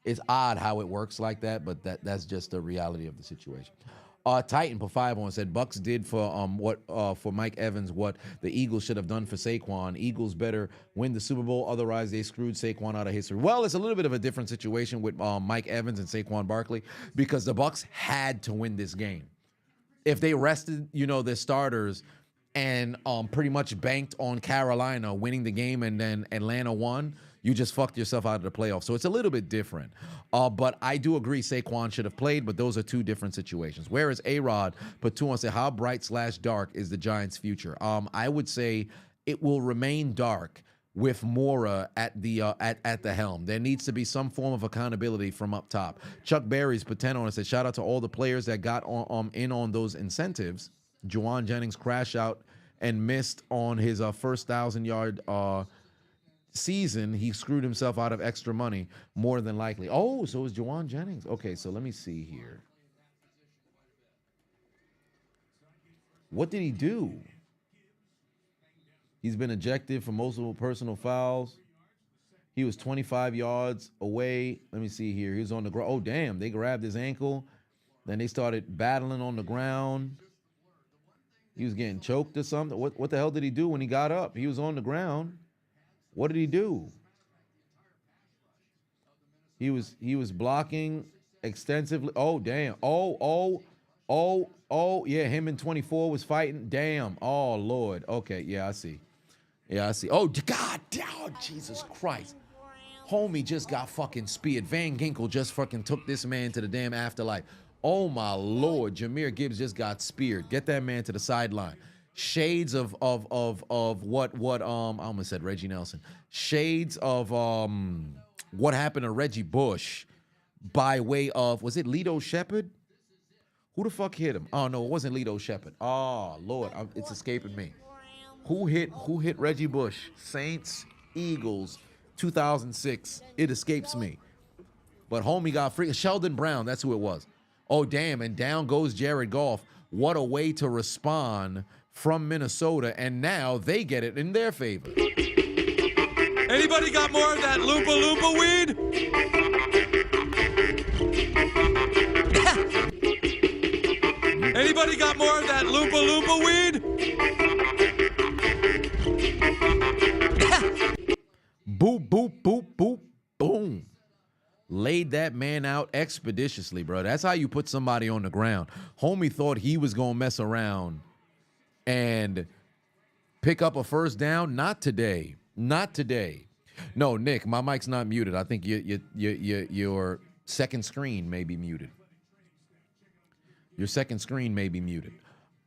Speaker 1: It's odd how it works like that, but that's just the reality of the situation. Titan put 5 on, said Bucks did for Mike Evans what the Eagles should have done for Saquon. Eagles better win the Super Bowl, otherwise they screwed Saquon out of history. Well, it's a little bit of a different situation with Mike Evans and Saquon Barkley, because the Bucks had to win this game. If they rested, their starters and pretty much banked on Carolina winning the game and then Atlanta won, you just fucked yourself out of the playoffs. So it's a little bit different. But I do agree Saquon should have played, but those are two different situations. Whereas A-Rod put 2 on, say, how bright/dark is the Giants' future? I would say it will remain dark with Mora at the helm. There needs to be some form of accountability from up top. Chuck Berry's put 10 on and said, shout out to all the players that got in on those incentives. Juwan Jennings crashed out and missed on his first 1,000-yard season. He screwed himself out of extra money, more than likely. Oh, so it was Juwan Jennings. Okay, so let me see here. What did he do? He's been ejected for multiple personal fouls. He was 25 yards away. Let me see here. He was on the ground. Oh, damn. They grabbed his ankle. Then they started battling on the ground. He was getting choked or something. What the hell did he do when he got up? He was on the ground. What did he do? He was blocking extensively. Oh, damn. Oh, yeah, him in 24 was fighting. Damn. Oh, Lord. Okay, yeah, I see. Oh, God, oh, Jesus Christ. Homie just got fucking speared. Van Ginkel just fucking took this man to the damn afterlife. Oh, my Lord. Jahmyr Gibbs just got speared. Get that man to the sideline. Shades of what I almost said Reggie Nelson. Shades of what happened to Reggie Bush by way of, was it Lito Shepherd? Who the fuck hit him? Oh no, it wasn't Lito Shepherd. Oh Lord, it's escaping me. Who hit Reggie Bush? Saints, Eagles, 2006. It escapes me. But homie got free. Sheldon Brown, that's who it was. Oh, damn, and down goes Jared Goff. What a way to respond from Minnesota, and now they get it in their favor.
Speaker 2: Anybody got more of that Loompa Loompa weed? Anybody got more of that Loompa Loompa weed?
Speaker 1: Boop, boop, boop, boop, boom. Laid that man out expeditiously, bro. That's how you put somebody on the ground. Homie thought he was going to mess around and pick up a first down. Not today. Not today. No, Nick, my mic's not muted. I think your second screen may be muted. Your second screen may be muted.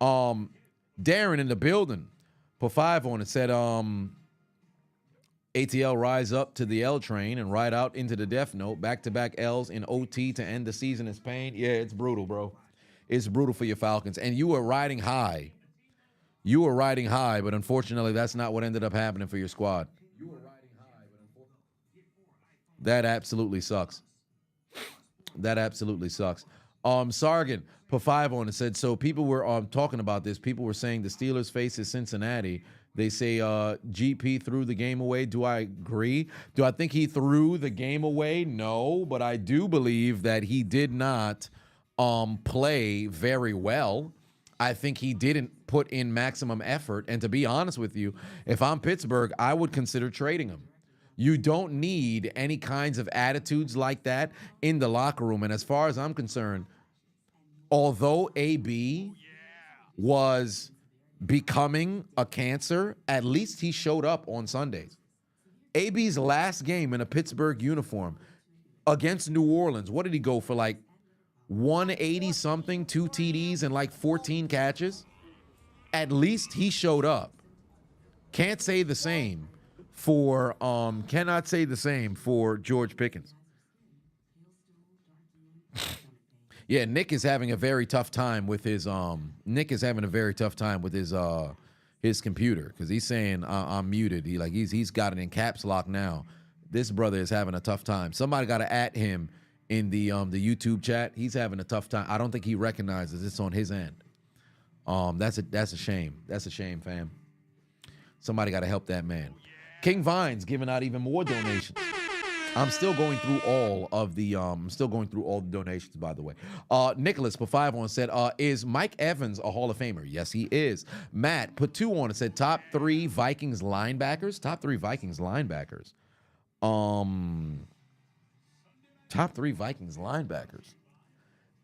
Speaker 1: Darren in the building. Put 5 on it. Said, ATL rise up to the L train and ride out into the death note. Back-to-back L's in OT to end the season is pain. Yeah, it's brutal, bro. It's brutal for your Falcons. And you were riding high. You were riding high, but unfortunately, that's not what ended up happening for your squad. You were riding high, but unfortunately, that absolutely sucks. That absolutely sucks. Sargon put 5 on and said, so people were talking about this. People were saying the Steelers faces Cincinnati. They say GP threw the game away. Do I agree? Do I think he threw the game away? No, but I do believe that he did not play very well. I think he didn't put in maximum effort. And to be honest with you, if I'm Pittsburgh, I would consider trading him. You don't need any kinds of attitudes like that in the locker room. And as far as I'm concerned, although AB was becoming a cancer, at least he showed up on Sundays. AB's last game in a Pittsburgh uniform against New Orleans, what did he go for, like 180 something, 2 TDs and like 14 catches? At least he showed up. Can't say the same for cannot say the same for George Pickens. Yeah, Nick is having a very tough time with his his computer because he's saying I'm muted. He's got it in caps lock now. This brother is having a tough time. Somebody got to at him in the YouTube chat. He's having a tough time. I don't think he recognizes it's on his end. That's a shame. That's a shame, fam. Somebody got to help that man. King Vines giving out even more donations. I'm still going through all the donations, by the way. Nicholas put 5 on and said, is Mike Evans a Hall of Famer? Yes, he is. Matt put 2 on and said top 3 Vikings linebackers. Top 3 Vikings linebackers. Top 3 Vikings linebackers.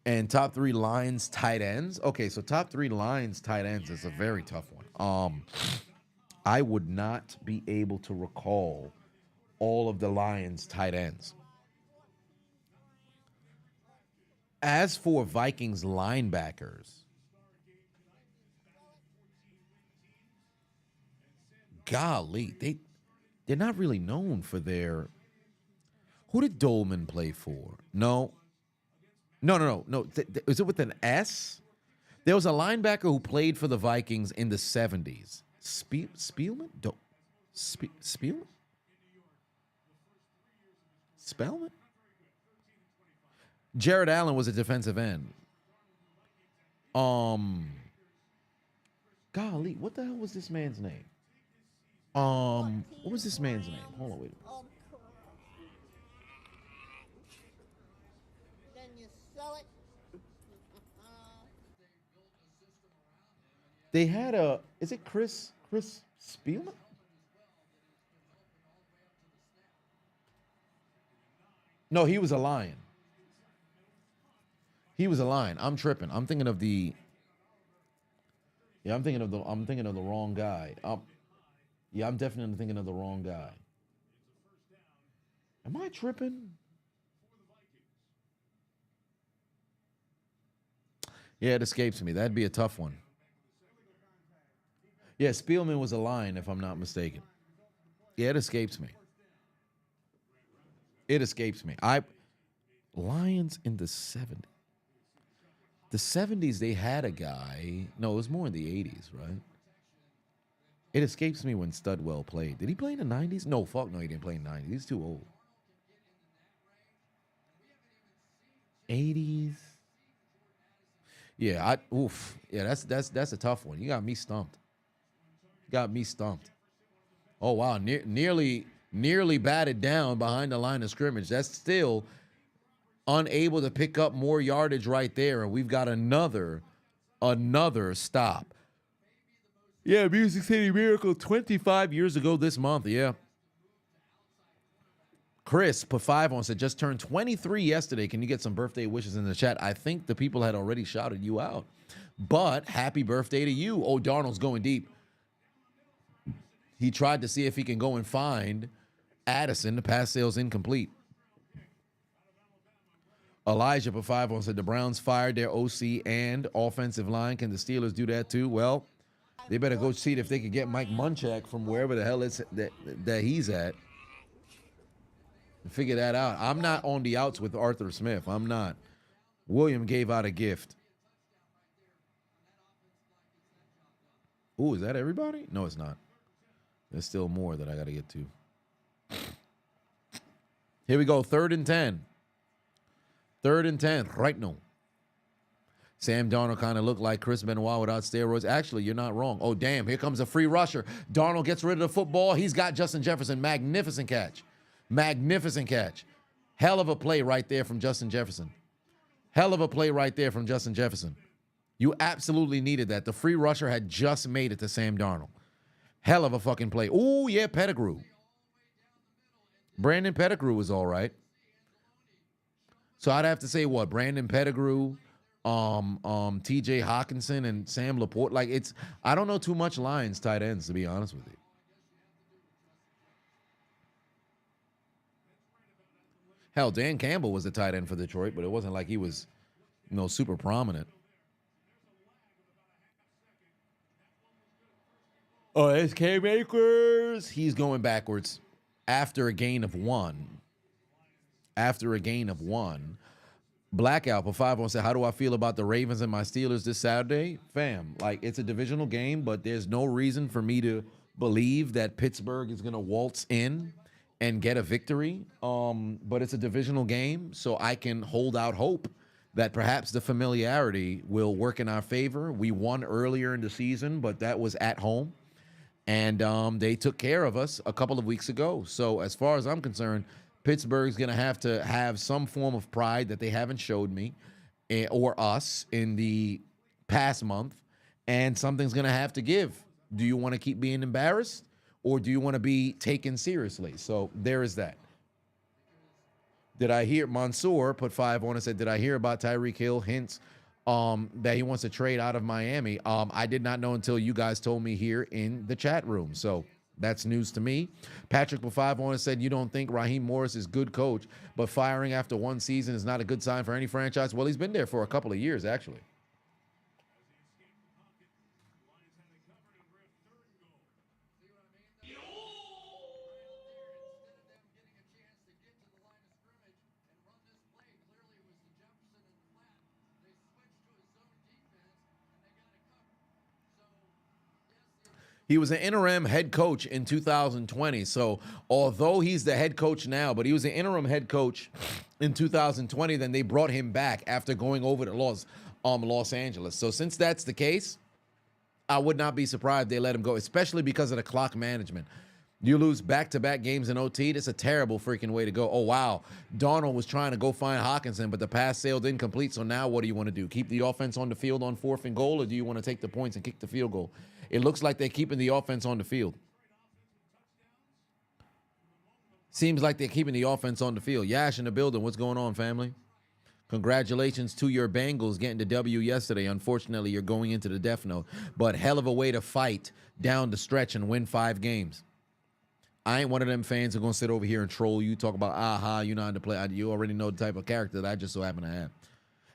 Speaker 1: And top 3 Lions tight ends. Okay, so top 3 Lions tight ends is a very tough one. I would not be able to recall all of the Lions tight ends. As for Vikings linebackers, golly, they're not really known for their. Who did Dolman play for? No. Is it with an S? There was a linebacker who played for the Vikings in the 70s. Spielman? Spielman? Spellman? Jared Allen was a defensive end. Golly, what the hell was this man's name? What was this man's name? Hold on, wait.
Speaker 3: Then you sell it.
Speaker 1: They had is it Chris Spielman? No, he was a Lion. He was a Lion. I'm tripping. I'm thinking of the. Yeah, I'm thinking of the wrong guy. Yeah, I'm definitely thinking of the wrong guy. Am I tripping? Yeah, it escapes me. That'd be a tough one. Yeah, Spielman was a Lion, if I'm not mistaken. Yeah, it escapes me. It escapes me. Lions in the 70s. The 70s, they had a guy. No, it was more in the 80s, right? It escapes me when Studwell played. Did he play in the 90s? No, fuck no, he didn't play in the 90s. He's too old. 80s. Yeah, Yeah, that's a tough one. You got me stumped. Got me stumped. Oh wow, nearly batted down behind the line of scrimmage. That's still unable to pick up more yardage right there, and we've got another stop. Yeah, Music City Miracle 25 years ago this month. Yeah. Chris put 5 on, said just turned 23 yesterday. Can you get some birthday wishes in the chat? I think the people had already shouted you out. But happy birthday to you. Oh, Darnold's going deep. He tried to see if he can go and find Addison. The pass sale's incomplete. Elijah put 5 on, said the Browns fired their OC and offensive line. Can the Steelers do that too? Well, they better go see if they can get Mike Munchak from wherever the hell it's that he's at. Figure that out. I'm not on the outs with Arthur Smith. I'm not. William gave out a gift. Ooh, is that everybody? No, it's not. There's still more that I got to get to. Here we go. 3rd and 10. 3rd and 10. Right now. Sam Darnold kind of looked like Chris Benoit without steroids. Actually, you're not wrong. Oh, damn. Here comes a free rusher. Darnold gets rid of the football. He's got Justin Jefferson. Magnificent catch. Magnificent catch. Hell of a play right there from Justin Jefferson. Hell of a play right there from Justin Jefferson. You absolutely needed that. The free rusher had just made it to Sam Darnold. Hell of a fucking play. Ooh, yeah, Pettigrew. Brandon Pettigrew was all right. So I'd have to say what? Brandon Pettigrew, TJ Hawkinson, and Sam Laporte. Like, I don't know too much Lions tight ends, to be honest with you. Hell, Dan Campbell was a tight end for Detroit, but it wasn't like he was, super prominent. Oh, it's K-Makers. He's going backwards after a gain of 1. After a gain of 1. Blackout for 5 on said, how do I feel about the Ravens and my Steelers this Saturday? Fam, like, it's a divisional game, but there's no reason for me to believe that Pittsburgh is going to waltz in and get a victory. But it's a divisional game, so I can hold out hope that perhaps the familiarity will work in our favor. We won earlier in the season, but that was at home. And they took care of us a couple of weeks ago. So as far as I'm concerned, Pittsburgh's going to have some form of pride that they haven't showed me or us in the past month, and something's going to have to give. Do you want to keep being embarrassed, or do you want to be taken seriously? So there is that. Did I hear Mansoor put 5 on and said, did I hear about Tyreek Hill hints that he wants to trade out of Miami? I did not know until you guys told me here in the chat room. So that's news to me. Patrick put 5 on and said, you don't think Raheem Morris is good coach, but firing after 1 season is not a good sign for any franchise? Well, he's been there for a couple of years, actually. He was an interim head coach in 2020. So although he's the head coach now, but he was an interim head coach in 2020, then they brought him back after going over to Los Angeles. So since that's the case, I would not be surprised they let him go, especially because of the clock management. You lose back-to-back games in OT, that's a terrible freaking way to go. Oh, wow. Darnold was trying to go find Hawkinson, but the pass sailed incomplete. So now what do you want to do? Keep the offense on the field on 4th and goal, or do you want to take the points and kick the field goal? It looks like they're keeping the offense on the field. Seems like they're keeping the offense on the field. Yash in the building. What's going on, family? Congratulations to your Bengals getting the W yesterday. Unfortunately, you're going into the death note. But hell of a way to fight down the stretch and win 5 games. I ain't one of them fans who are going to sit over here and troll you, talk about, you know how to play. You already know the type of character that I just so happen to have.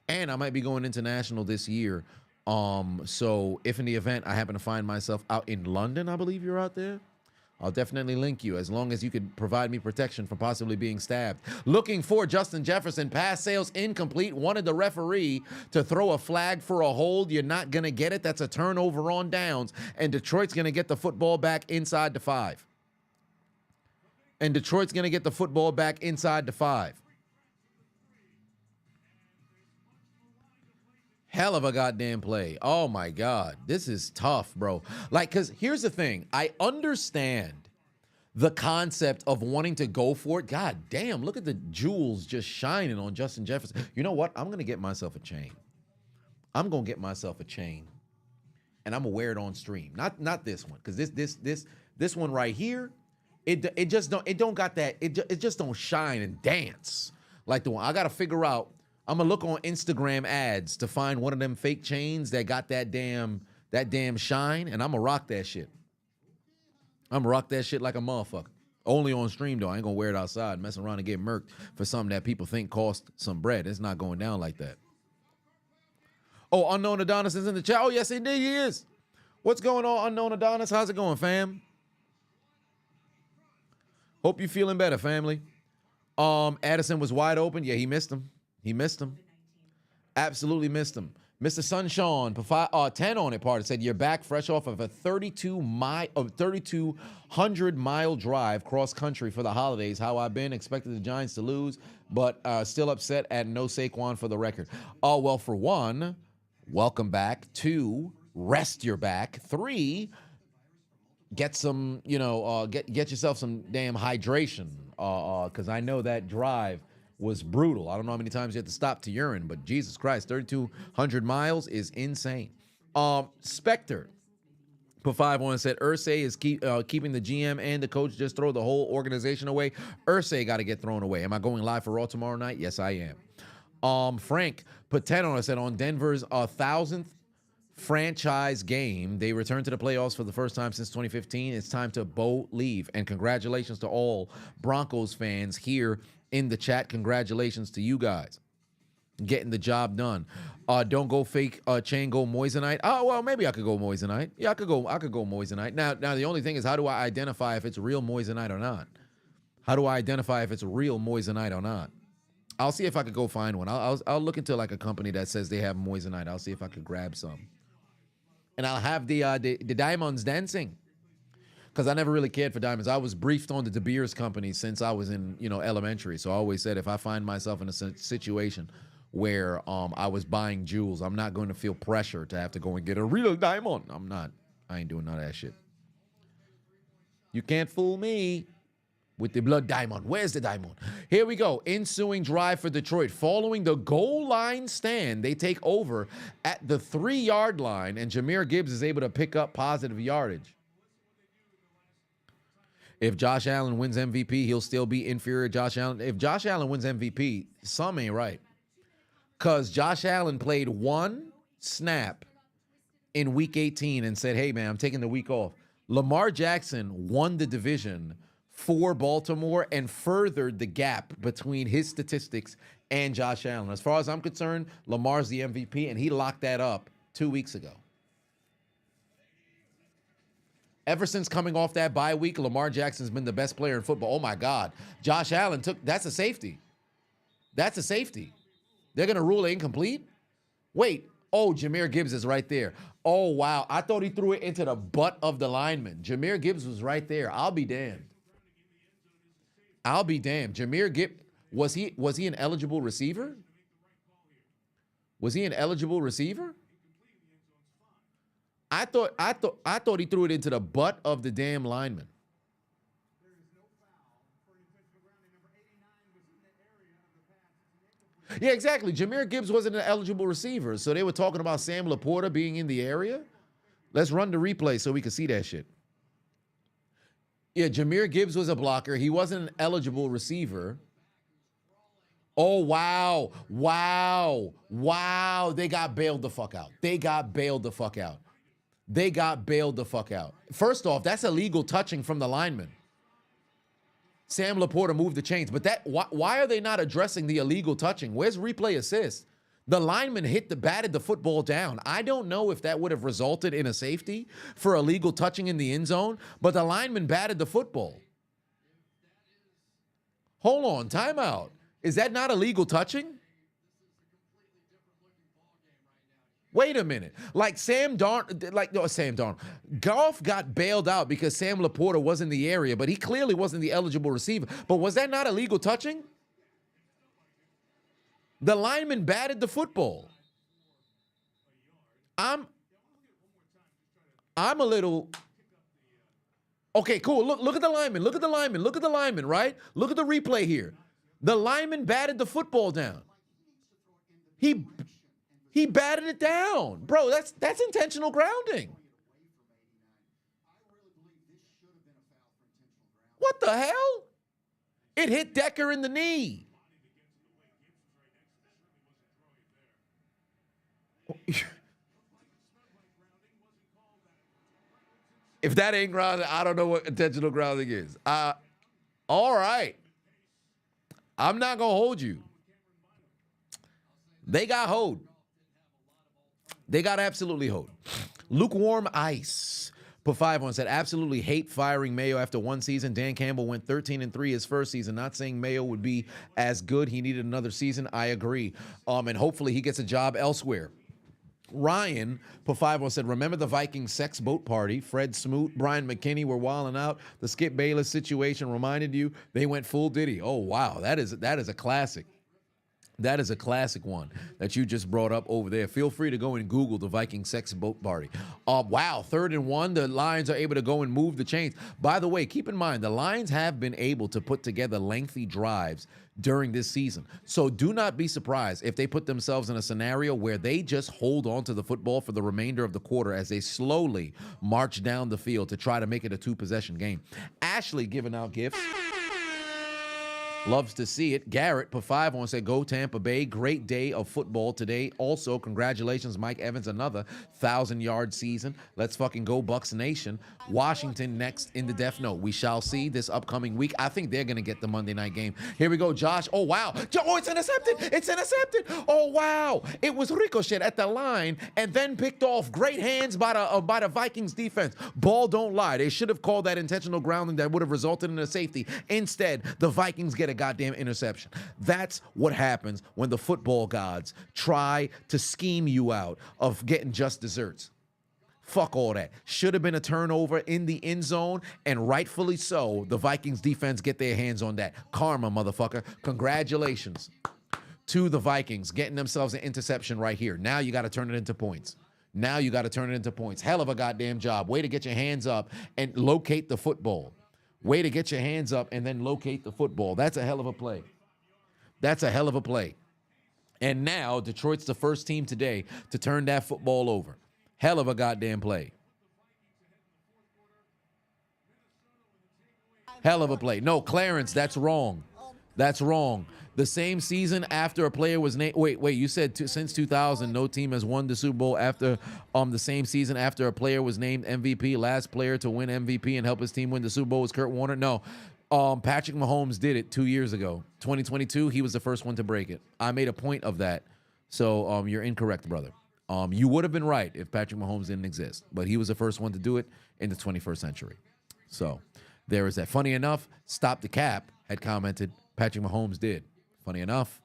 Speaker 1: And I might be going international this year. So if in the event I happen to find myself out in London, I believe you're out there. I'll definitely link you as long as you could provide me protection from possibly being stabbed. Looking for Justin Jefferson. Pass sales incomplete. Wanted the referee to throw a flag for a hold. You're not going to get it. That's a turnover on downs. And Detroit's going to get the football back inside the 5. And Detroit's going to get the football back inside the 5. Hell of a goddamn play. Oh, my God. This is tough, bro. Like, because here's the thing. I understand the concept of wanting to go for it. God damn, look at the jewels just shining on Justin Jefferson. You know what? I'm going to get myself a chain. I'm going to get myself a chain. And I'm going to wear it on stream. Not this one. Because this one right here, it just don't got that. It just don't shine and dance like the one. I got to figure out. I'm gonna look on Instagram ads to find one of them fake chains that got that damn shine, and I'm gonna rock that shit. I'm gonna rock that shit like a motherfucker. Only on stream though. I ain't gonna wear it outside, messing around and get murked for something that people think cost some bread. It's not going down like that. Oh, Unknown Adonis is in the chat. Oh yes, indeed he is. What's going on, Unknown Adonis? How's it going, fam? Hope you feeling better, family. Addison was wide open. Yeah, he missed him. He missed him. Absolutely missed him. Mr. Sunshine, 10 on it part. It said, you're back fresh off of a 3,200-mile drive cross-country for the holidays. How I've been. Expected the Giants to lose, but still upset at no Saquon for the record. Oh, well, for one, welcome back. 2, rest your back. 3, get some, get yourself some damn hydration, because I know that drive was brutal. I don't know how many times you had to stop to urine, but Jesus Christ, 3,200 miles is insane. Spectre put 5 on and said, Irsay is keeping the GM and the coach just throw the whole organization away. Irsay got to get thrown away. Am I going live for Raw tomorrow night? Yes, I am. Frank put 10 on and said, on Denver's 1,000th franchise game, they returned to the playoffs for the first time since 2015. It's time to leave. And congratulations to all Broncos fans here in the chat. Congratulations to you guys getting the job done. Don't go fake chain, go Moissanite. Oh, well, maybe I could go Moissanite. Yeah, I could go Moissanite. Now the only thing is, how do I identify if it's real Moissanite or not? How do I identify if it's real Moissanite or not? I'll see if I could go find one. I'll look into like a company that says they have Moissanite. I'll see if I could grab some. And I'll have the diamonds dancing. Because I never really cared for diamonds. I was briefed on the De Beers company since I was in, elementary. So I always said if I find myself in a situation where I was buying jewels, I'm not going to feel pressure to have to go and get a real diamond. I'm not. I ain't doing none of that shit. You can't fool me with the blood diamond. Where's the diamond? Here we go. Ensuing drive for Detroit. Following the goal line stand, they take over at the 3-yard line, and Jahmyr Gibbs is able to pick up positive yardage. If Josh Allen wins MVP, he'll still be inferior to Josh Allen. If Josh Allen wins MVP, something ain't right. Because Josh Allen played 1 snap in Week 18 and said, hey, man, I'm taking the week off. Lamar Jackson won the division for Baltimore and furthered the gap between his statistics and Josh Allen. As far as I'm concerned, Lamar's the MVP, and he locked that up 2 weeks ago. Ever since coming off that bye week, Lamar Jackson's been the best player in football. Oh, my God. Josh Allen that's a safety. That's a safety. They're going to rule it incomplete? Wait. Oh, Jahmyr Gibbs is right there. Oh, wow. I thought he threw it into the butt of the lineman. Jahmyr Gibbs was right there. I'll be damned. Jahmyr Gibbs, was he an eligible receiver? Was he an eligible receiver? I thought he threw it into the butt of the damn lineman. Yeah, exactly. Jahmyr Gibbs wasn't an eligible receiver, so they were talking about Sam Laporta being in the area. Let's run the replay so we can see that shit. Yeah, Jahmyr Gibbs was a blocker. He wasn't an eligible receiver. Oh, wow. Wow. Wow. They got bailed the fuck out. First off, that's illegal touching from the lineman. Sam Laporta moved the chains. But why are they not addressing the illegal touching? Where's replay assist? The lineman batted the football down. I don't know if that would have resulted in a safety for illegal touching in the end zone, but the lineman batted the football. Hold on, timeout. Is that not illegal touching? Wait a minute. Sam Darnold. Goff got bailed out because Sam Laporta was in the area, but he clearly wasn't the eligible receiver. But was that not illegal touching? The lineman batted the football. I'm a little... Okay, cool. Look at the lineman. Look at the lineman. Look at the lineman, right? Look at the replay here. The lineman batted the football down. He batted it down. Bro, that's intentional grounding. What the hell? It hit Decker in the knee. If that ain't grounding, I don't know what intentional grounding is. All right. I'm not going to hold you. They got hold. They got absolutely hold. Lukewarm Ice put 5 on, said, absolutely hate firing Mayo after one season. Dan Campbell went 13-3 his first season. Not saying Mayo would be as good. He needed another season. I agree. And hopefully he gets a job elsewhere. Ryan put 5 on, said, remember the Vikings sex boat party? Fred Smoot, Brian McKinney were wilding out. The Skip Bayless situation reminded you they went full Diddy. Oh, wow. That is a classic. That is a classic one that you just brought up over there. Feel free to go and Google the Viking sex boat party. Wow, 3rd and 1. The Lions are able to go and move the chains. By the way, keep in mind, the Lions have been able to put together lengthy drives during this season. So do not be surprised if they put themselves in a scenario where they just hold on to the football for the remainder of the quarter as they slowly march down the field to try to make it a 2-possession game. Ashley giving out gifts. Loves to see it. Garrett put 5 on, said, go Tampa Bay. Great day of football today. Also, congratulations, Mike Evans, another 1,000-yard season. Let's fucking go Bucks Nation. Washington next in the Death Note. We shall see this upcoming week. I think they're going to get the Monday night game. Here we go, Josh. Oh, wow. Oh, it's intercepted. It's intercepted. Oh, wow. It was ricochet at the line and then picked off. Great hands by the Vikings defense. Ball don't lie. They should have called that intentional grounding that would have resulted in a safety. Instead, the Vikings get a goddamn interception. That's what happens when the football gods try to scheme you out of getting just desserts. Fuck all that. Should have been a turnover in the end zone, and rightfully so. The Vikings defense get their hands on that. Karma, motherfucker. Congratulations to the Vikings getting themselves an interception right here. Now you got to turn it into points. Now you got to turn it into points. Hell of a goddamn job. Way to get your hands up and locate the football. Way to get your hands up and then locate the football. That's a hell of a play. That's a hell of a play. And now Detroit's the first team today to turn that football over. Hell of a goddamn play. Hell of a play. No, Clarence, that's wrong. That's wrong. The same season after a player was named. Wait. You said since 2000, no team has won the Super Bowl after the same season after a player was named MVP. Last player to win MVP and help his team win the Super Bowl was Kurt Warner. No, Patrick Mahomes did it 2 years ago. 2022, he was the first one to break it. I made a point of that. So you're incorrect, brother. You would have been right if Patrick Mahomes didn't exist, but he was the first one to do it in the 21st century. So there is that. Funny enough, Stop the Cap had commented Patrick Mahomes did. Funny enough,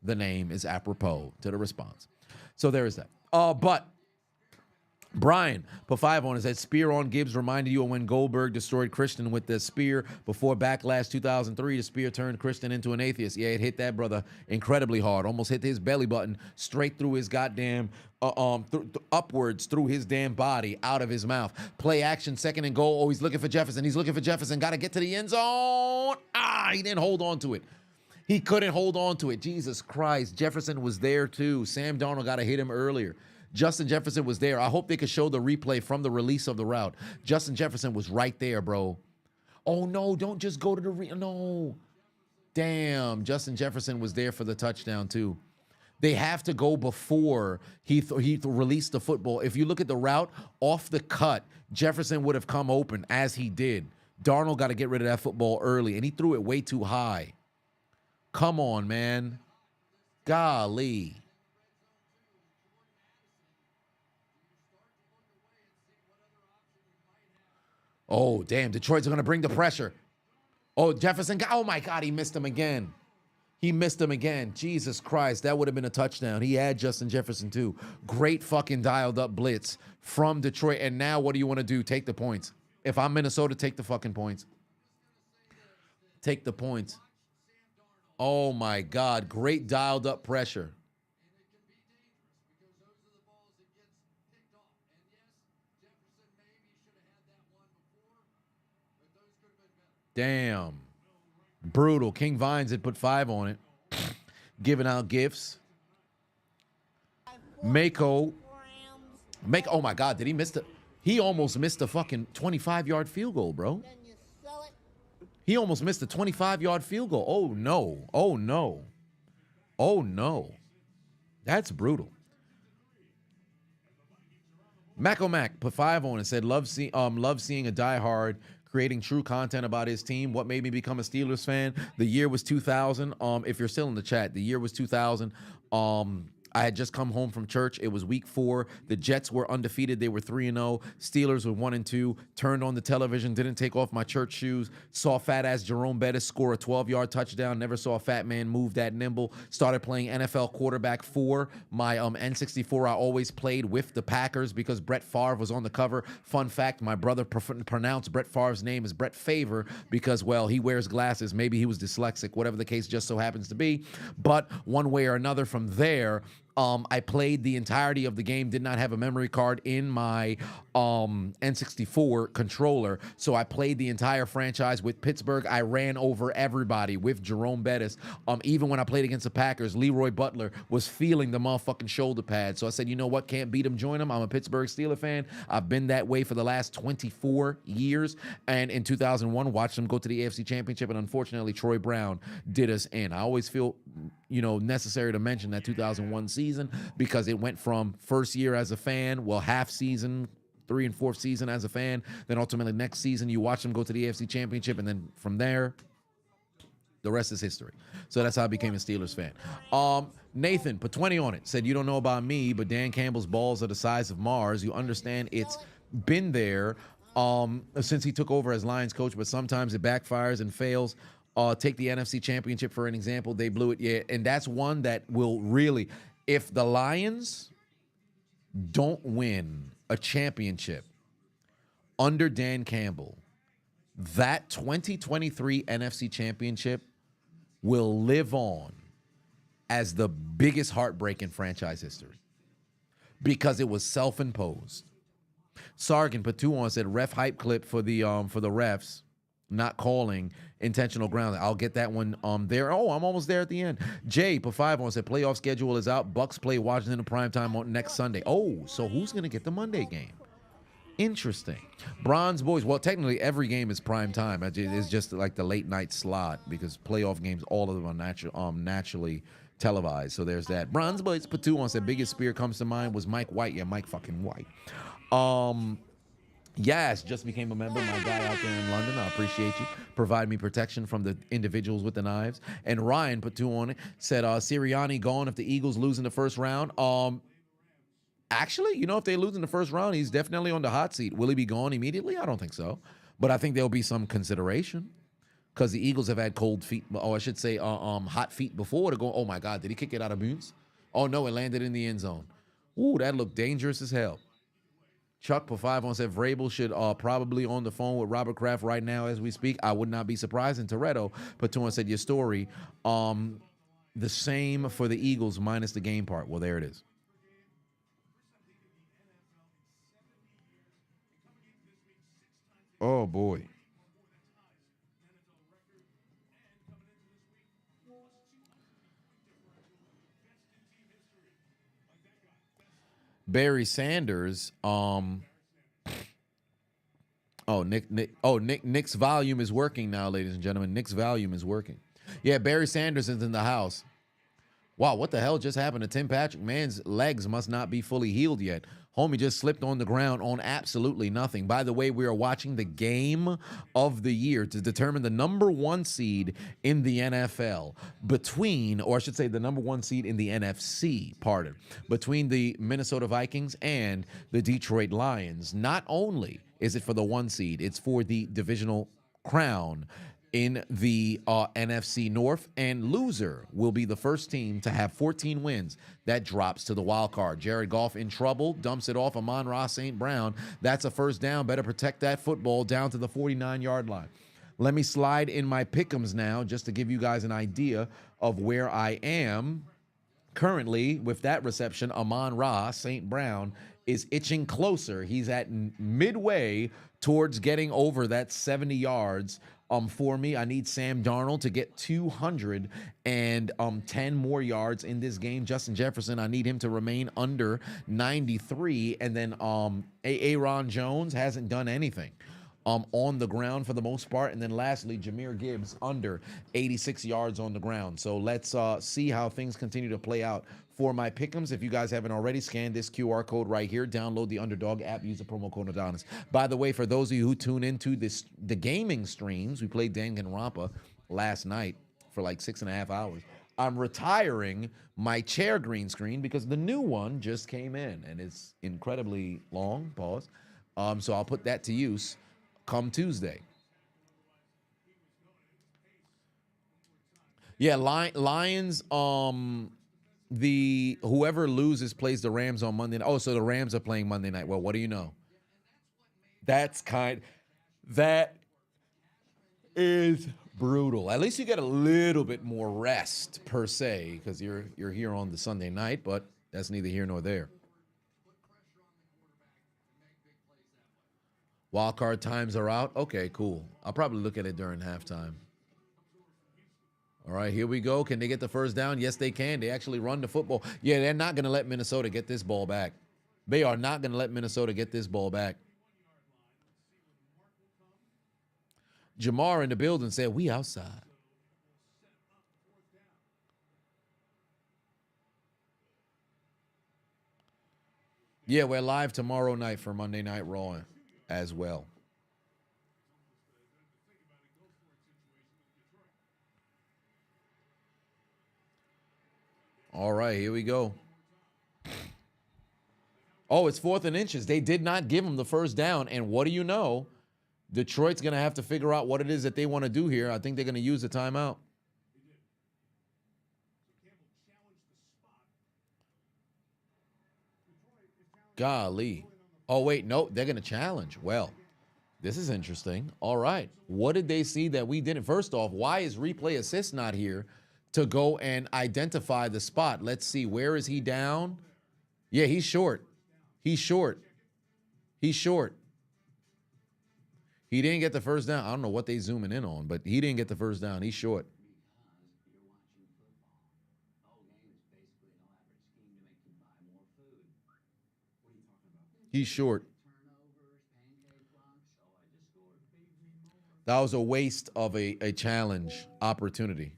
Speaker 1: the name is apropos to the response. So there is that. But Brian put 5 on it, said, spear on Gibbs reminded you of when Goldberg destroyed Christian with the spear before Backlash 2003. The spear turned Christian into an atheist. Yeah, it hit that brother incredibly hard. Almost hit his belly button straight through his goddamn, upwards through his damn body, out of his mouth. Play action, 2nd and goal. Oh, he's looking for Jefferson. He's looking for Jefferson. Got to get to the end zone. He didn't hold on to it. He couldn't hold on to it. Jesus Christ. Jefferson was there too. Sam Darnold got to hit him earlier. Justin Jefferson was there. I hope they could show the replay from the release of the route. Justin Jefferson was right there, bro. Oh, no, don't just go to the no. Damn, Justin Jefferson was there for the touchdown too. They have to go before he released the football. If you look at the route, off the cut, Jefferson would have come open as he did. Darnold got to get rid of that football early, and he threw it way too high. Come on, man. Golly. Oh, damn. Detroit's going to bring the pressure. Oh, Jefferson. Oh, my God. He missed him again. He missed him again. Jesus Christ. That would have been a touchdown. He had Justin Jefferson, too. Great fucking dialed up blitz from Detroit. And now what do you want to do? Take the points. If I'm Minnesota, take the fucking points. Take the points. Oh, my God. Great dialed up pressure. Damn. Brutal. King Vines had put 5 on it. Giving out gifts. Mako. Oh my God, did he miss the... He almost missed the fucking 25-yard field goal, bro. He almost missed the 25-yard field goal. Oh, no. Oh, no. Oh, no. That's brutal. Mako Mac put 5 on and said, love seeing a diehard creating true content about his team. What made me become a Steelers fan? The year was 2000. If you're still in the chat, the year was 2000. I had just come home from church. It was week 4. The Jets were undefeated. They were 3-0. Steelers were 1-2. Turned on the television, didn't take off my church shoes. Saw fat-ass Jerome Bettis score a 12-yard touchdown. Never saw a fat man move that nimble. Started playing NFL quarterback for my N64. I always played with the Packers because Brett Favre was on the cover. Fun fact, my brother pronounced Brett Favre's name as Brett Favor because, well, he wears glasses. Maybe he was dyslexic, whatever the case just so happens to be. But one way or another from there, I played the entirety of the game, did not have a memory card in my N64 controller, so I played the entire franchise with Pittsburgh. I ran over everybody with Jerome Bettis. Even when I played against the Packers, Leroy Butler was feeling the motherfucking shoulder pad. So I said, you know what, can't beat him, join him. I'm a Pittsburgh Steelers fan. I've been that way for the last 24 years. And in 2001, watched them go to the AFC Championship, and unfortunately, Troy Brown did us in. I always feel, necessary to mention that 2001 season because it went from first year as a fan, well, half season, 3 and 4th season as a fan, then ultimately next season you watch them go to the AFC Championship, and then from there, the rest is history. So that's how I became a Steelers fan. Nathan put 20 on it, said, you don't know about me, but Dan Campbell's balls are the size of Mars. You understand it's been there since he took over as Lions coach, but sometimes it backfires and fails. Take the NFC Championship for an example. They blew it, yeah. And that's one that will really, if the Lions don't win a championship under Dan Campbell, that 2023 NFC Championship will live on as the biggest heartbreak in franchise history because it was self-imposed. Sargent put 2 on, said ref hype clip for the refs not calling intentional ground. I'll get that one there. Oh, I'm almost there at the end. Jay put 5 on, said playoff schedule is out. Bucks play Washington in primetime on next Sunday. Oh, so who's going to get the Monday game? Interesting. Bronze Boys. Well, technically every game is prime time. It's just like the late night slot because playoff games, all of them are naturally televised. So there's that. Bronze Boys put 2 on, said biggest spear comes to mind was Mike White. Yeah, Mike fucking White. Yes, just became a member. My guy out there in London, I appreciate you. Provide me protection from the individuals with the knives. And Ryan put 2 on it, said Sirianni gone if the Eagles lose in the first round. Actually, if they lose in the first round, he's definitely on the hot seat. Will he be gone immediately? I don't think so. But I think there'll be some consideration because the Eagles have had cold feet, or I should say hot feet before to go, oh my God, did he kick it out of bounds? Oh no, it landed in the end zone. Ooh, that looked dangerous as hell. Chuck put 5 on, said Vrabel should probably on the phone with Robert Kraft right now as we speak. I would not be surprised. And Toretto put 2 on, said your story, the same for the Eagles minus the game part. Well, there it is. Oh, boy. Barry Sanders, Nick's volume is working now, ladies and gentlemen. Nick's volume is working. Yeah, Barry Sanders is in the house. Wow, what the hell just happened to Tim Patrick? Man's legs must not be fully healed yet. Homie just slipped on the ground on absolutely nothing. By the way, we are watching the game of the year to determine the number 1 seed in the NFL between, or I should say the number 1 seed in the NFC, between the Minnesota Vikings and the Detroit Lions. Not only Is it for the 1 seed? It's for the divisional crown in the NFC North, and loser will be the first team to have 14 wins. That drops to the wild card. Jared Goff in trouble, dumps it off Amon-Ra St. Brown. That's a first down. Better protect that football down to the 49-yard line. Let me slide in my pick'ems now just to give you guys an idea of where I am. Currently, with that reception, Amon-Ra St. Brown is itching closer. He's at midway towards getting over that 70 yards. For me, I need Sam Darnold to get 210 more yards in this game. Justin Jefferson, I need him to remain under 93. And then Aaron Jones hasn't done anything on the ground for the most part. And then lastly, Jahmyr Gibbs under 86 yards on the ground. So let's see how things continue to play out for my pick'ems. If you guys haven't already, scan this QR code right here. Download the Underdog app. Use the promo code Adonis. By the way, for those of you who tune into the gaming streams, we played Danganronpa last night for like 6.5 hours. I'm retiring my chair green screen because the new one just came in and it's incredibly long. Pause. So I'll put that to use come Tuesday. Yeah, Lions. The whoever loses plays the Rams on Monday night. Oh, so the Rams are playing Monday night. Well, what do you know? That is brutal. At least you get a little bit more rest per se, because you're here on the Sunday night, but that's neither here nor there. Wild card times are out. Okay, cool. I'll probably look at it during halftime. All right, here we go. Can they get the first down? Yes, they can. They actually run the football. Yeah, they're not going to let Minnesota get this ball back. They are not going to let Minnesota get this ball back. Jamar in the building said, we outside. Yeah, we're live tomorrow night for Monday Night Raw as well. All right, here we go. Oh, it's 4th and inches. They did not give him the first down. And what do you know? Detroit's going to have to figure out what it is that they want to do here. I think they're going to use the timeout. Golly. Oh, wait, no, they're going to challenge. Well, this is interesting. All right. What did they see that we didn't? First off, why is replay assist not here to go and identify the spot? Let's see. Where is he down? Yeah, he's short. He's short. He's short. He didn't get the first down. I don't know what they zooming in on, but he didn't get the first down. He's short. He's short. That was a waste of a challenge opportunity.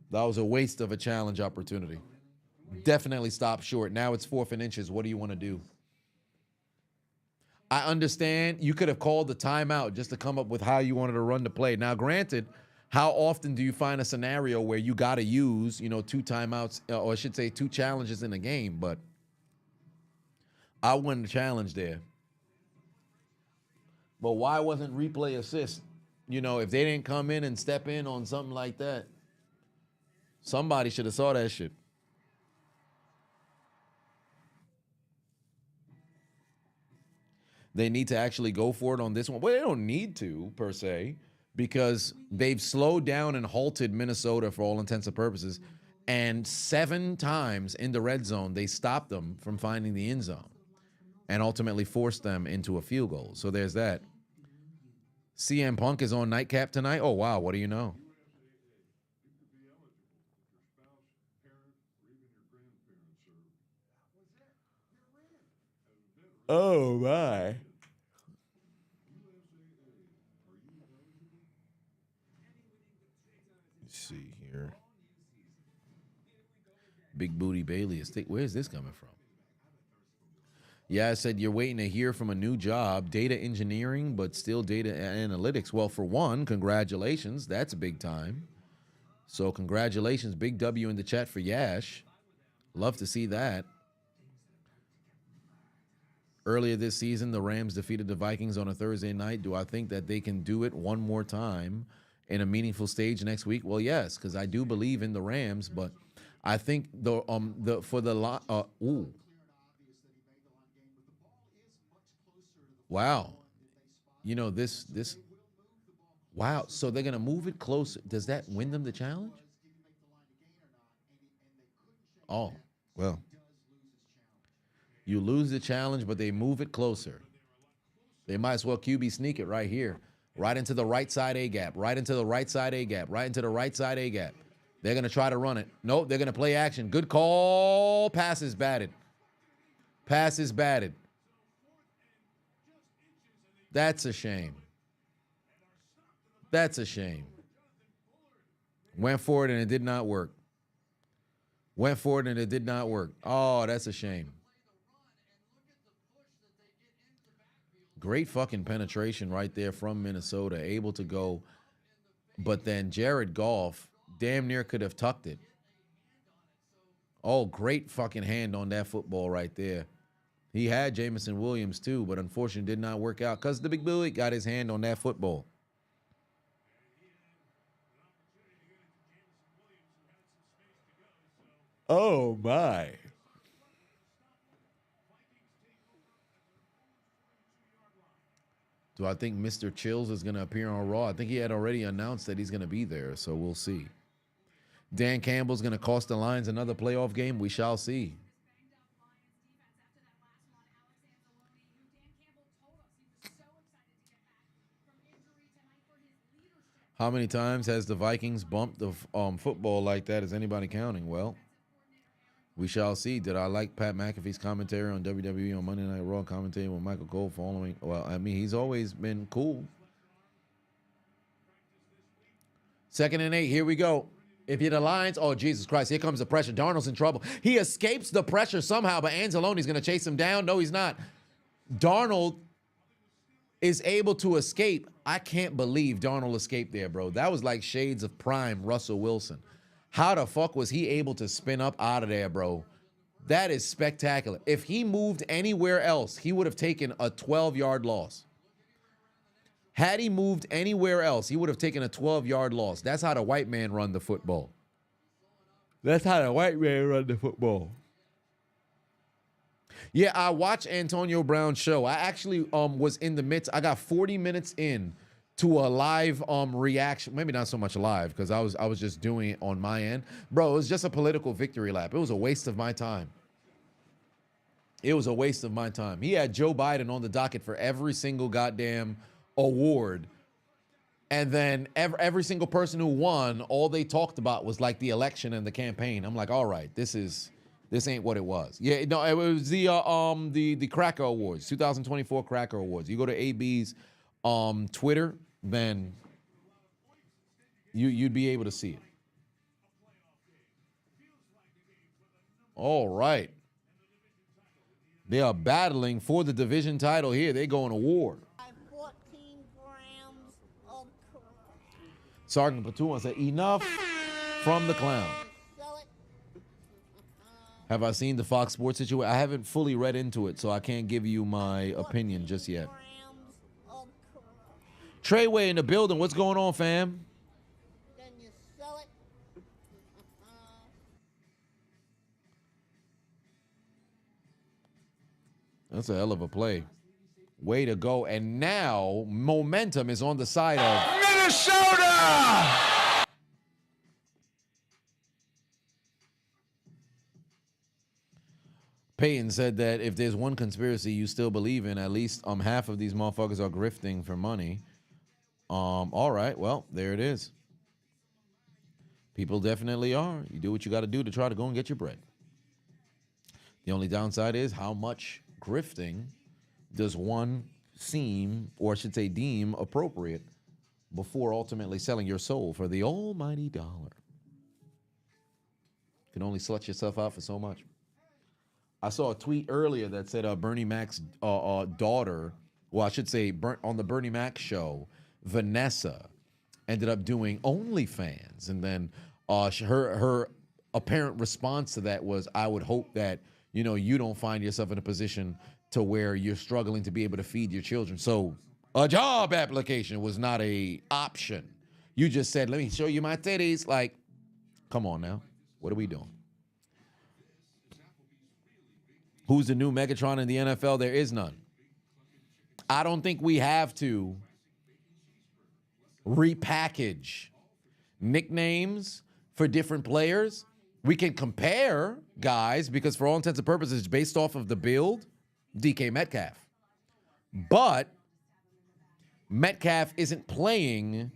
Speaker 1: That was a waste of a challenge opportunity. Definitely stop short. Now it's 4th and inches. What do you want to do? I understand you could have called the timeout just to come up with how you wanted to run the play. Now, granted, how often do you find a scenario where you got to use, 2 timeouts, or I should say 2 challenges in a game? But I won the challenge there. But why wasn't replay assist? If they didn't come in and step in on something like that, somebody should have saw that shit. They need to actually go for it on this one. Well, they don't need to, per se, because they've slowed down and halted Minnesota for all intents and purposes. And 7 times in the red zone, they stopped them from finding the end zone and ultimately forced them into a field goal. So there's that. CM Punk is on Nightcap tonight. Oh, wow. What do you know? Oh, my. Let's see here. Big Booty Bailey. Where's this coming from? Yeah, I said you're waiting to hear from a new job, data engineering, but still data analytics. Well, for one, congratulations. That's big time. So congratulations. Big W in the chat for Yash. Love to see that. earlier this season, the Rams defeated the Vikings on a Thursday night. Do I think that they can do it one more time in a meaningful stage next week? Well, yes, because I do believe in the Rams, but I think wow. You know, wow. So they're gonna move it closer. Does that win them the challenge? Oh, well. You lose the challenge, but they move it closer. They might as well QB sneak it right here. Right into the right side A gap. Right into the right side A gap. Right into the right side A gap. They're going to try to run it. Nope, they're going to play action. Good call. Pass is batted. Pass is batted. That's a shame. That's a shame. Went for it and it did not work. Went for it and it did not work. Oh, that's a shame. Great fucking penetration right there from Minnesota. Able to go. But then Jared Goff damn near could have tucked it. Oh, great fucking hand on that football right there. He had Jamison Williams too, but unfortunately did not work out because the big boy got his hand on that football. Oh, my. Do I think Mr. Chills is going to appear on Raw? I think he had already announced that he's going to be there, so we'll see. Dan Campbell's going to cost the Lions another playoff game. We shall see. How many times has the Vikings bumped the football like that? Is anybody counting? Well, we shall see. Did I like Pat McAfee's commentary on WWE on Monday Night Raw, commentating with Michael Cole following? Well, I mean, he's always been cool. 2nd and 8. Here we go. If you're the Lions, oh, Jesus Christ, here comes the pressure. Darnold's in trouble. He escapes the pressure somehow, but Anzalone's going to chase him down. No, he's not. Darnold is able to escape. I can't believe Darnold escaped there, bro. That was like shades of prime Russell Wilson. How the fuck was he able to spin up out of there, bro? That is spectacular. If he moved anywhere else, he would have taken a 12-yard loss. Had he moved anywhere else, he would have taken a 12-yard loss. That's how the white man run the football. That's how the white man run the football. Yeah, I watched Antonio Brown's show. I actually was in the midst. I got 40 minutes in to a live reaction. Maybe not so much live because I was just doing it on my end. Bro, it was just a political victory lap. It was a waste of my time. It was a waste of my time. He had Joe Biden on the docket for every single goddamn award. And then every single person who won, all they talked about was like the election and the campaign. I'm like, all right, this ain't what it was. Yeah, no, it was the Cracker Awards, 2024 Cracker Awards. You go to AB's Twitter, then you'd be able to see it. All right. They are battling for the division title here. They going to war.
Speaker 3: 14 grams of crap.
Speaker 1: Sergeant Platoon said, enough from the clown.
Speaker 3: Sell it.
Speaker 1: Have I seen the Fox Sports situation? I haven't fully read into it, so I can't give you my opinion just yet.
Speaker 3: Grams of crap.
Speaker 1: Treyway in the building. What's going on, fam?
Speaker 3: Then you sell it.
Speaker 1: That's a hell of a play. Way to go. And now momentum is on the side of
Speaker 2: Minnesota!
Speaker 1: Peyton said that if there's one conspiracy you still believe in, at least half of these motherfuckers are grifting for money. All right, well, there it is. People definitely are. You do what you got to do to try to go and get your bread. The only downside is how much grifting does one seem, or I should say deem, appropriate before ultimately selling your soul for the almighty dollar. You can only slut yourself out for so much. I saw a tweet earlier that said Bernie Mac's daughter, well, I should say on the Bernie Mac show, Vanessa ended up doing OnlyFans. And then her apparent response to that was, I would hope that, you don't find yourself in a position to where you're struggling to be able to feed your children. So a job application was not a option. You just said, let me show you my titties. Like, come on now. What are we doing? Who's the new Megatron in the NFL? There is none. I don't think we have to repackage nicknames for different players. We can compare guys because for all intents and purposes, based off of the build, DK Metcalf. But Metcalf isn't playing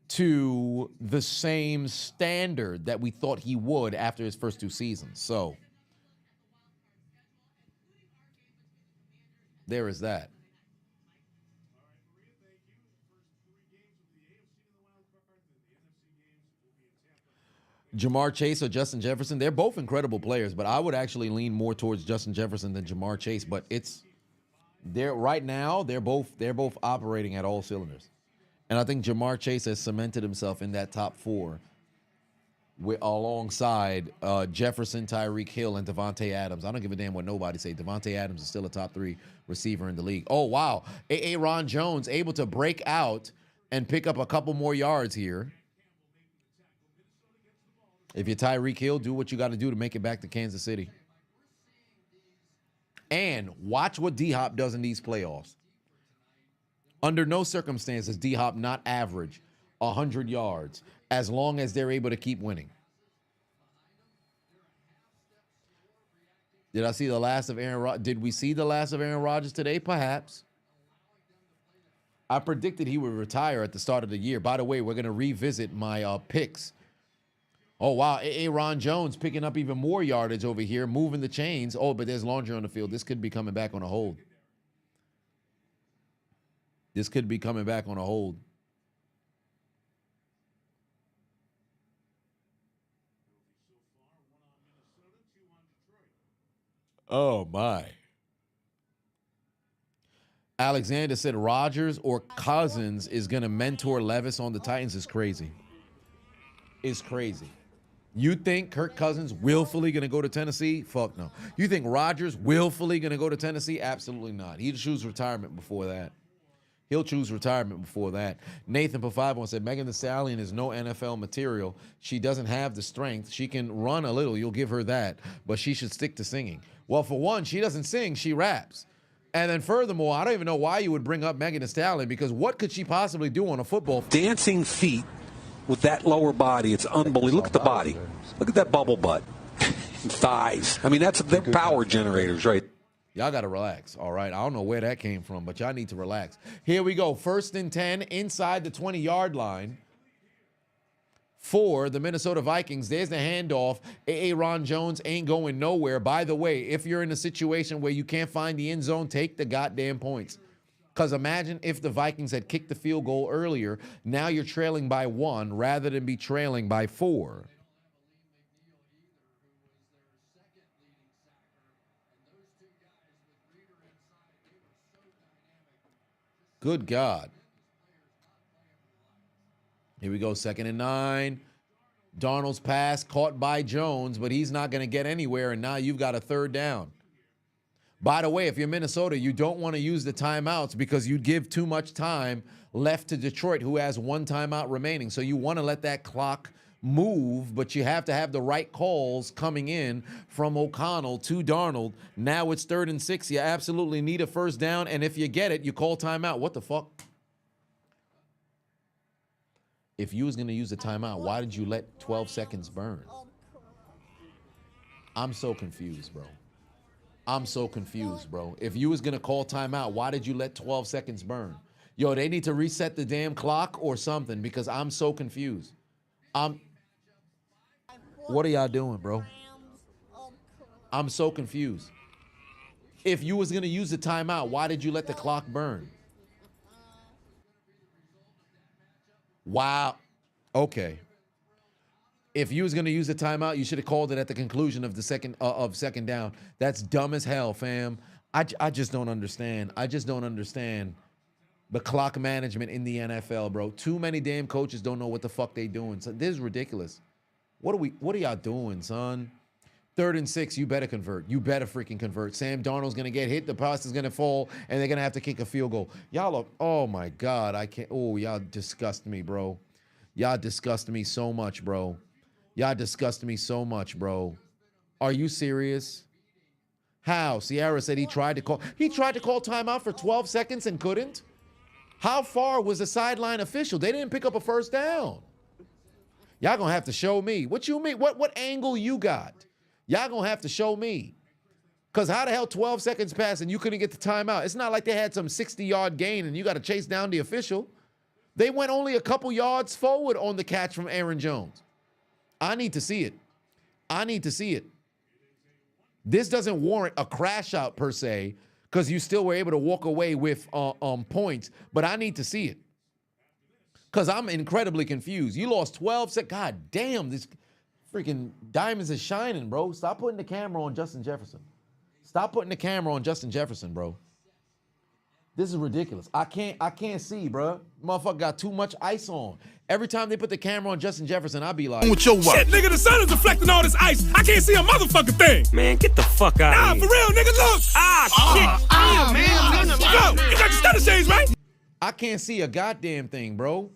Speaker 1: to the same standard that we thought he would after his first 2 seasons. So there is that. Jamar Chase or Justin Jefferson, they're both incredible players, but I would actually lean more towards Justin Jefferson than Jamar Chase. But they're right now, they're both operating at all cylinders. And I think Jamar Chase has cemented himself in that top 4 alongside Jefferson, Tyreek Hill, and Devontae Adams. I don't give a damn what nobody say. Devontae Adams is still a top 3 receiver in the league. Oh, wow. Aaron Jones able to break out and pick up a couple more yards here. If you're Tyreek Hill, do what you got to do to make it back to Kansas City. And watch what D-Hop does in these playoffs. Under no circumstances, D-Hop not average 100 yards as long as they're able to keep winning. Did I see the last of Aaron Rodgers? Did we see the last of Aaron Rodgers today? Perhaps. I predicted he would retire at the start of the year. By the way, we're going to revisit my picks. Oh, wow. Aaron Jones picking up even more yardage over here, moving the chains. Oh, but there's laundry on the field. This could be coming back on a hold. This could be coming back on a hold. Oh, my. Alexander said Rodgers or Cousins is going to mentor Levis on the Titans is crazy. It's crazy. You think Kirk Cousins willfully going to go to Tennessee? Fuck no. You think Rodgers willfully going to go to Tennessee? Absolutely not. He'd choose retirement before that. He'll choose retirement before that. Nathan P51 said, Megan Thee Stallion is no NFL material. She doesn't have the strength. She can run a little. You'll give her that. But she should stick to singing. Well, for one, she doesn't sing. She raps. And then furthermore, I don't even know why you would bring up Megan Thee Stallion because what could she possibly do on a football field?
Speaker 4: Dancing feet with that lower body. It's unbelievable. Look at the body. Look at that bubble butt. Thighs. I mean, they're power generators, right?
Speaker 1: Y'all got to relax, all right? I don't know where that came from, but y'all need to relax. Here we go. 1st and 10 inside the 20-yard line for the Minnesota Vikings. There's the handoff. Aaron Jones ain't going nowhere. By the way, if you're in a situation where you can't find the end zone, take the goddamn points. Because imagine if the Vikings had kicked the field goal earlier. Now you're trailing by 1 rather than be trailing by 4. Good God. Here we go, 2nd and 9. Darnold's pass caught by Jones, but he's not going to get anywhere, and now you've got a 3rd down. By the way, if you're Minnesota, you don't want to use the timeouts because you'd give too much time left to Detroit, who has 1 timeout remaining. So you want to let that clock move, but you have to have the right calls coming in from O'Connell to Darnold. Now it's 3rd and 6. You absolutely need a 1st down, and if you get it, you call timeout. What the fuck? If you was going to use a timeout, why did you let 12 seconds burn? I'm so confused, bro. I'm so confused, bro. If you was going to call timeout, why did you let 12 seconds burn? Yo, they need to reset the damn clock or something because I'm so confused. What are y'all doing, bro? I'm so confused. If you was going to use the timeout, why did you let the clock burn? Wow. Okay. If you was going to use the timeout, you should have called it at the conclusion of the second down. That's dumb as hell, fam. I just don't understand. I just don't understand the clock management in the NFL, bro. Too many damn coaches don't know what the fuck they doing. So this is ridiculous. What are y'all doing, son? 3rd and 6, you better convert. You better freaking convert. Sam Darnold's going to get hit. The pass is going to fall, and they're going to have to kick a field goal. Y'all are, oh, my God. I can't. Oh, y'all disgust me, bro. Y'all disgust me so much, bro. Y'all disgust me so much, bro. Are you serious? How? Sierra said he tried to call timeout for 12 seconds and couldn't? How far was the sideline official? They didn't pick up a first down. Y'all going to have to show me. What you mean? What angle you got? Y'all gonna have to show me. Because how the hell 12 seconds passed and you couldn't get the timeout? It's not like they had some 60-yard gain and you got to chase down the official. They went only a couple yards forward on the catch from Aaron Jones. I need to see it. I need to see it. This doesn't warrant a crash out per se because you still were able to walk away with points, but I need to see it. Because I'm incredibly confused. You lost 12 seconds. God damn, this freaking diamonds is shining, bro. Stop putting the camera on Justin Jefferson. Stop putting the camera on Justin Jefferson, bro. This is ridiculous. I can't see, bro. Motherfucker got too much ice on. Every time they put the camera on Justin Jefferson, I be like,
Speaker 2: with your shit, nigga, the sun is deflecting all this ice. I can't see a motherfucking thing.
Speaker 5: Man, get the fuck out of here.
Speaker 2: Nah, for real, nigga, look.
Speaker 5: Shit. Man.
Speaker 2: Yo, you got your stutter shades, right?
Speaker 1: I can't see a goddamn thing, bro.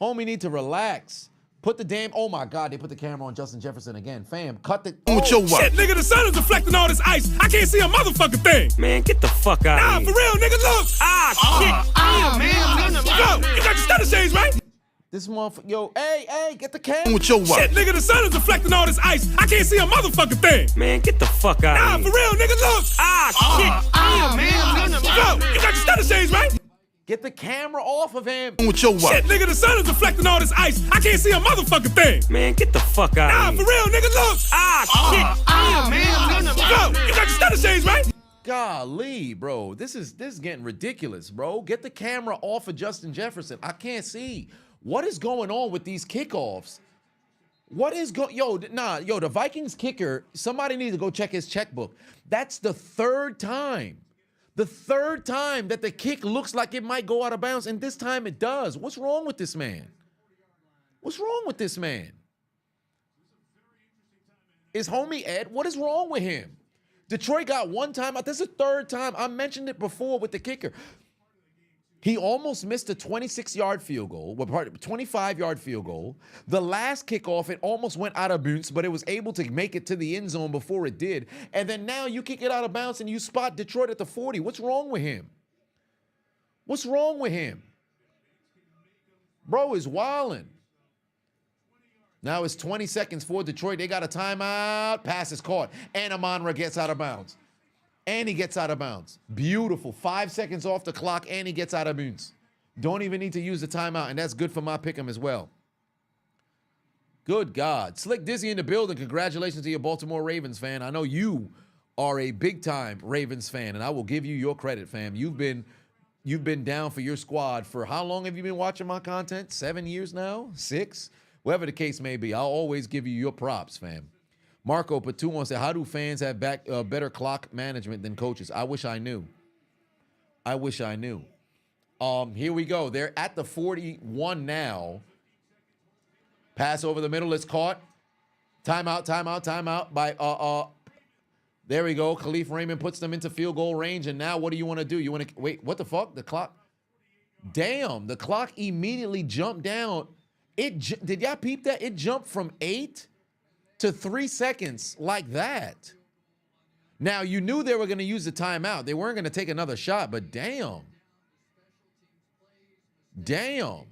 Speaker 1: Homie need to relax. Put the damn, oh my God, they put the camera on Justin Jefferson again. Fam, cut the,
Speaker 2: with your shit, nigga, the sun is deflecting all this ice. I can't see a motherfucking thing.
Speaker 5: Man, get the fuck out
Speaker 2: Nah,
Speaker 5: of here.
Speaker 2: for real, nigga, look.
Speaker 5: Shit. Man.
Speaker 2: Yo, you got your stutter shades, right?
Speaker 1: This motherfucker, yo, hey, get the camera.
Speaker 2: With your shit, nigga, the sun is deflecting all this ice. I can't see a motherfucking thing.
Speaker 5: Man, get the fuck out
Speaker 2: Nah,
Speaker 5: of
Speaker 2: for
Speaker 5: here.
Speaker 2: real, nigga, look.
Speaker 5: Man.
Speaker 2: Yo, you got your stutter shades, right?
Speaker 1: Get the camera off of him.
Speaker 2: With your shit, nigga, the sun is deflecting all this ice. I can't see a motherfucking thing.
Speaker 5: Man, get the fuck out
Speaker 2: Nah,
Speaker 5: of
Speaker 2: for
Speaker 5: here.
Speaker 2: real, nigga, look.
Speaker 5: Man.
Speaker 2: Yo, you got your stutter shades, right?
Speaker 1: Golly, bro, this is getting ridiculous, bro. Get the camera off of Justin Jefferson. I can't see. What is going on with these kickoffs? What is the Vikings kicker, somebody needs to go check his checkbook. That's the third time. The third time that the kick looks like it might go out of bounds, and this time it does. What's wrong with this man? What's wrong with this man? Is homie Ed, what is wrong with him? Detroit got one timeout. This is the third time. I mentioned it before with the kicker. He almost missed a 26-yard field goal, 25-yard field goal. The last kickoff, it almost went out of bounds, but it was able to make it to the end zone before it did. And then now you kick it out of bounds and you spot Detroit at the 40. What's wrong with him? What's wrong with him? Bro is wildin'. Now it's 20 seconds for Detroit. They got a timeout. Pass is caught. And Amon-Ra gets out of bounds. And he gets out of bounds. Beautiful. 5 seconds off the clock, and he gets out of bounds. Don't even need to use the timeout, and that's good for my pick'em as well. Good God. Slick Dizzy in the building. Congratulations to your Baltimore Ravens fan. I know you are a big-time Ravens fan, and I will give you your credit, fam. You've been down for your squad for how long have you been watching my content? 7 years now? 6? Whatever the case may be, I'll always give you your props, fam. Marco Patuon said, how do fans have better clock management than coaches? I wish I knew. I wish I knew. Here we go. They're at the 41 now. Pass over the middle is caught. Timeout by there we go. Khalif Raymond puts them into field goal range. And now what do you want to do? You want to wait, what the fuck? The clock. Damn, the clock immediately jumped down. Did y'all peep that? It jumped from 8 to 3 seconds like that. Now, you knew they were going to use the timeout. They weren't going to take another shot, but damn. Damn.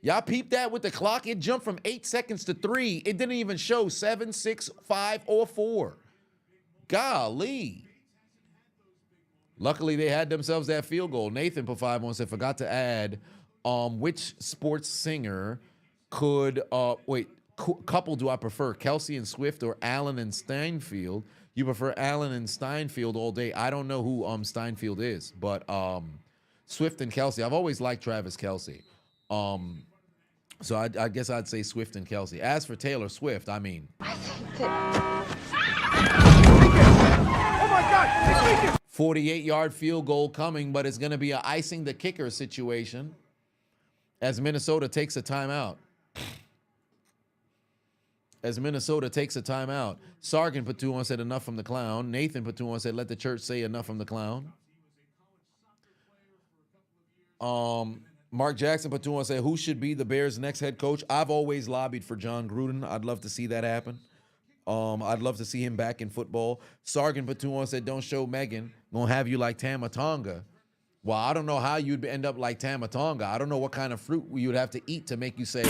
Speaker 1: Y'all peeped that with the clock? It jumped from 8 seconds to 3. It didn't even show 7, 6, 5, or 4. Golly. Luckily, they had themselves that field goal. Nathan put 5 on, said, forgot to add which sports singer could, couple do I prefer, Kelsey and Swift or Allen and Steinfeld? You prefer Allen and Steinfeld all day. I don't know who Steinfeld is, but Swift and Kelsey. I've always liked Travis Kelsey. So I guess I'd say Swift and Kelsey. As for Taylor Swift, I mean. Oh my God! 48-yard field goal coming, but it's going to be an icing the kicker situation as Minnesota takes a timeout. as Minnesota takes a timeout. Sargent put 2 on, said enough from the clown. Nathan put 2 on, said let the church say enough from the clown. Mark Jackson put 2 on, said who should be the Bears' next head coach? I've always lobbied for John Gruden. I'd love to see that happen. I'd love to see him back in football. Sargent put 2 on, said don't show Megan. Gonna have you like Tama Tonga. Well, I don't know how you'd end up like Tama Tonga. I don't know what kind of fruit you'd have to eat to make you say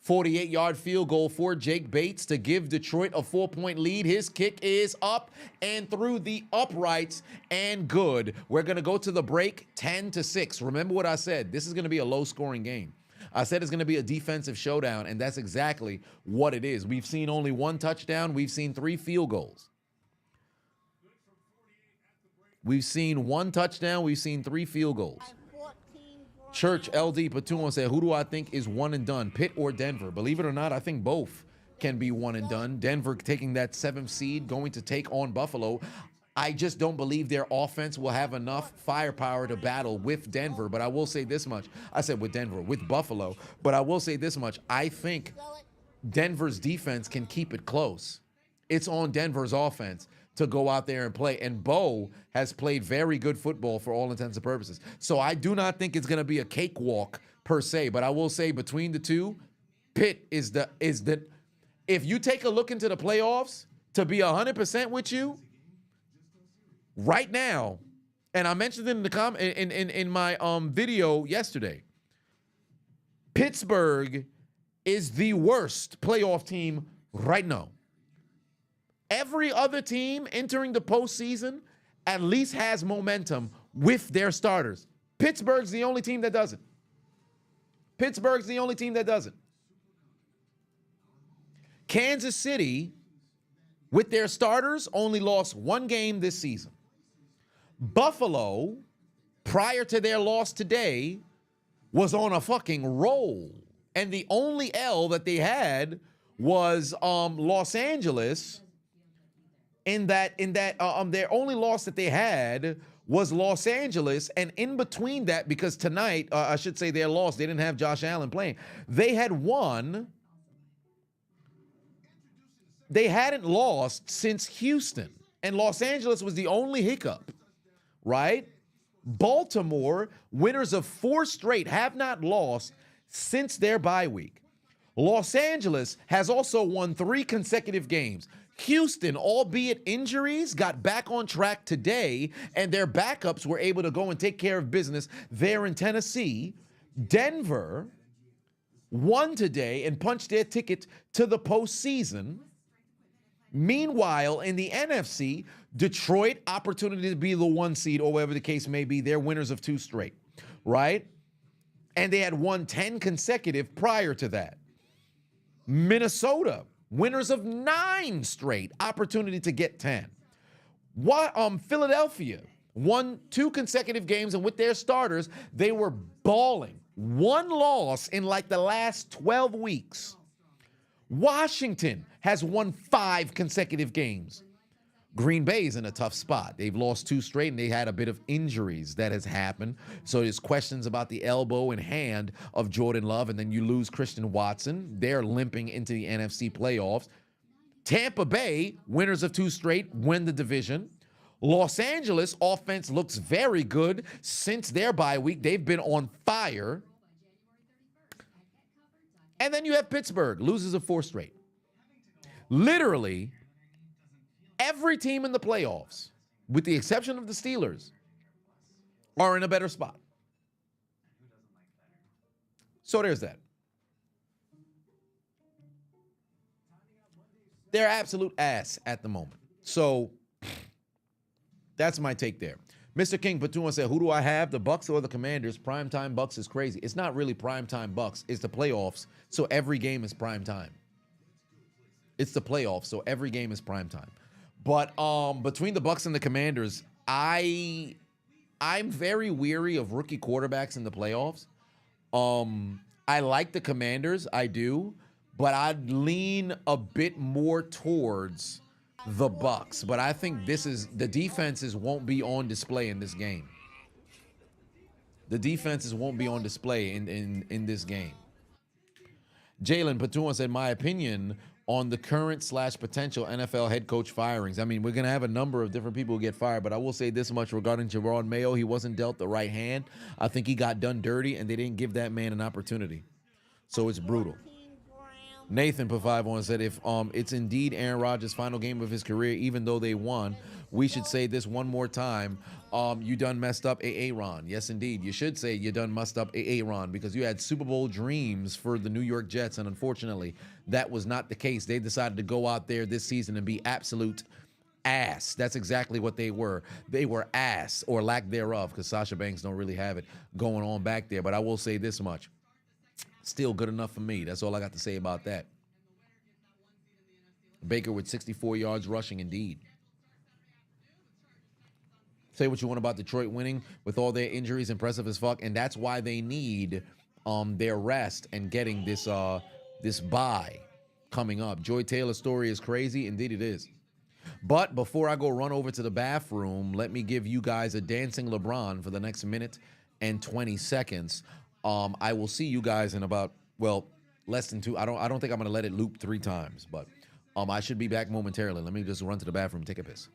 Speaker 1: 48-yard field goal for Jake Bates to give Detroit a 4-point lead. His kick is up and through the uprights and good. We're going to go to the break 10-6. Remember what I said. This is going to be a low-scoring game. I said it's going to be a defensive showdown, and that's exactly what it is. We've seen only 1 touchdown. We've seen 3 field goals. We've seen 1 touchdown. We've seen 3 field goals. Church LD Patuan said, who do I think is one and done, Pitt or Denver? Believe it or not, I think both can be one and done. Denver taking that 7th seed, going to take on Buffalo. I just don't believe their offense will have enough firepower to battle with Denver. But I will say this much. I said with Denver, with Buffalo. But I will say this much. I think Denver's defense can keep it close. It's on Denver's offense to go out there and play. And Bo has played very good football for all intents and purposes. So I do not think it's going to be a cakewalk per se. But I will say between the two, Pitt is the if you take a look into the playoffs, to be 100% with you, right now, and I mentioned it in the in my video yesterday, Pittsburgh is the worst playoff team right now. Every other team entering the postseason at least has momentum with their starters. Pittsburgh's the only team that doesn't. Pittsburgh's the only team that doesn't. Kansas City, with their starters, only lost 1 game this season. Buffalo, prior to their loss today, was on a fucking roll. And the only L that they had was Los Angeles. Their only loss that they had was Los Angeles. And in between that, because tonight, I should say their loss, they didn't have Josh Allen playing. They had won. They hadn't lost since Houston. And Los Angeles was the only hiccup. Right? Baltimore, winners of 4 straight, have not lost since their bye week. Los Angeles has also won 3 consecutive games. Houston, albeit injuries, got back on track today, and their backups were able to go and take care of business there in Tennessee. Denver won today and punched their ticket to the postseason. Meanwhile, in the NFC, Detroit, opportunity to be the 1 seed or whatever the case may be, they're winners of 2 straight, right? And they had won 10 consecutive prior to that. Minnesota, winners of 9 straight, opportunity to get 10. Philadelphia won 2 consecutive games, and with their starters, they were balling. 1 loss in like the last 12 weeks. Washington has won 5 consecutive games. Green Bay is in a tough spot. They've lost 2 straight, and they had a bit of injuries that has happened. So there's questions about the elbow and hand of Jordan Love, and then you lose Christian Watson. They're limping into the NFC playoffs. Tampa Bay, winners of 2 straight, win the division. Los Angeles offense looks very good since their bye week. They've been on fire. And then you have Pittsburgh, loses of 4 straight. Literally, every team in the playoffs, with the exception of the Steelers, are in a better spot. So there's that. They're absolute ass at the moment. So that's my take there. Mr. King Patuna said, who do I have, the Bucks or the Commanders? Primetime Bucks is crazy. It's not really primetime Bucks. It's the playoffs, so every game is primetime. It's the playoffs, so every game is primetime. But between the Bucks and the Commanders, I'm very weary of rookie quarterbacks in the playoffs. I like the Commanders, I do, but I'd lean a bit more towards the Bucks. But I think the defenses won't be on display in this game. The defenses won't be on display in this game. Jalen Patuan said, my opinion on the current / potential NFL head coach firings. I mean, we're going to have a number of different people who get fired, but I will say this much regarding Jerron Mayo. He wasn't dealt the right hand. I think he got done dirty, and they didn't give that man an opportunity. So it's brutal. Nathan put 5 on and said, if it's indeed Aaron Rodgers' final game of his career, even though they won, we should say this one more time. You done messed up Aaron. Yes, indeed. You should say you done messed up Aaron, because you had Super Bowl dreams for the New York Jets, and unfortunately, that was not the case. They decided to go out there this season and be absolute ass. That's exactly what they were. They were ass, or lack thereof, because Sasha Banks don't really have it going on back there. But I will say this much. Still good enough for me. That's all I got to say about that. Baker with 64 yards rushing, indeed. Say what you want about Detroit winning with all their injuries, impressive as fuck, and that's why they need their rest and getting this this bye coming up. Joy Taylor's story is crazy, indeed it is. But before I go run over to the bathroom, let me give you guys a dancing LeBron for the next minute and 20 seconds. I will see you guys in about, well, less than 2. I don't think I'm gonna let it loop 3 times, but I should be back momentarily. Let me just run to the bathroom, take a piss.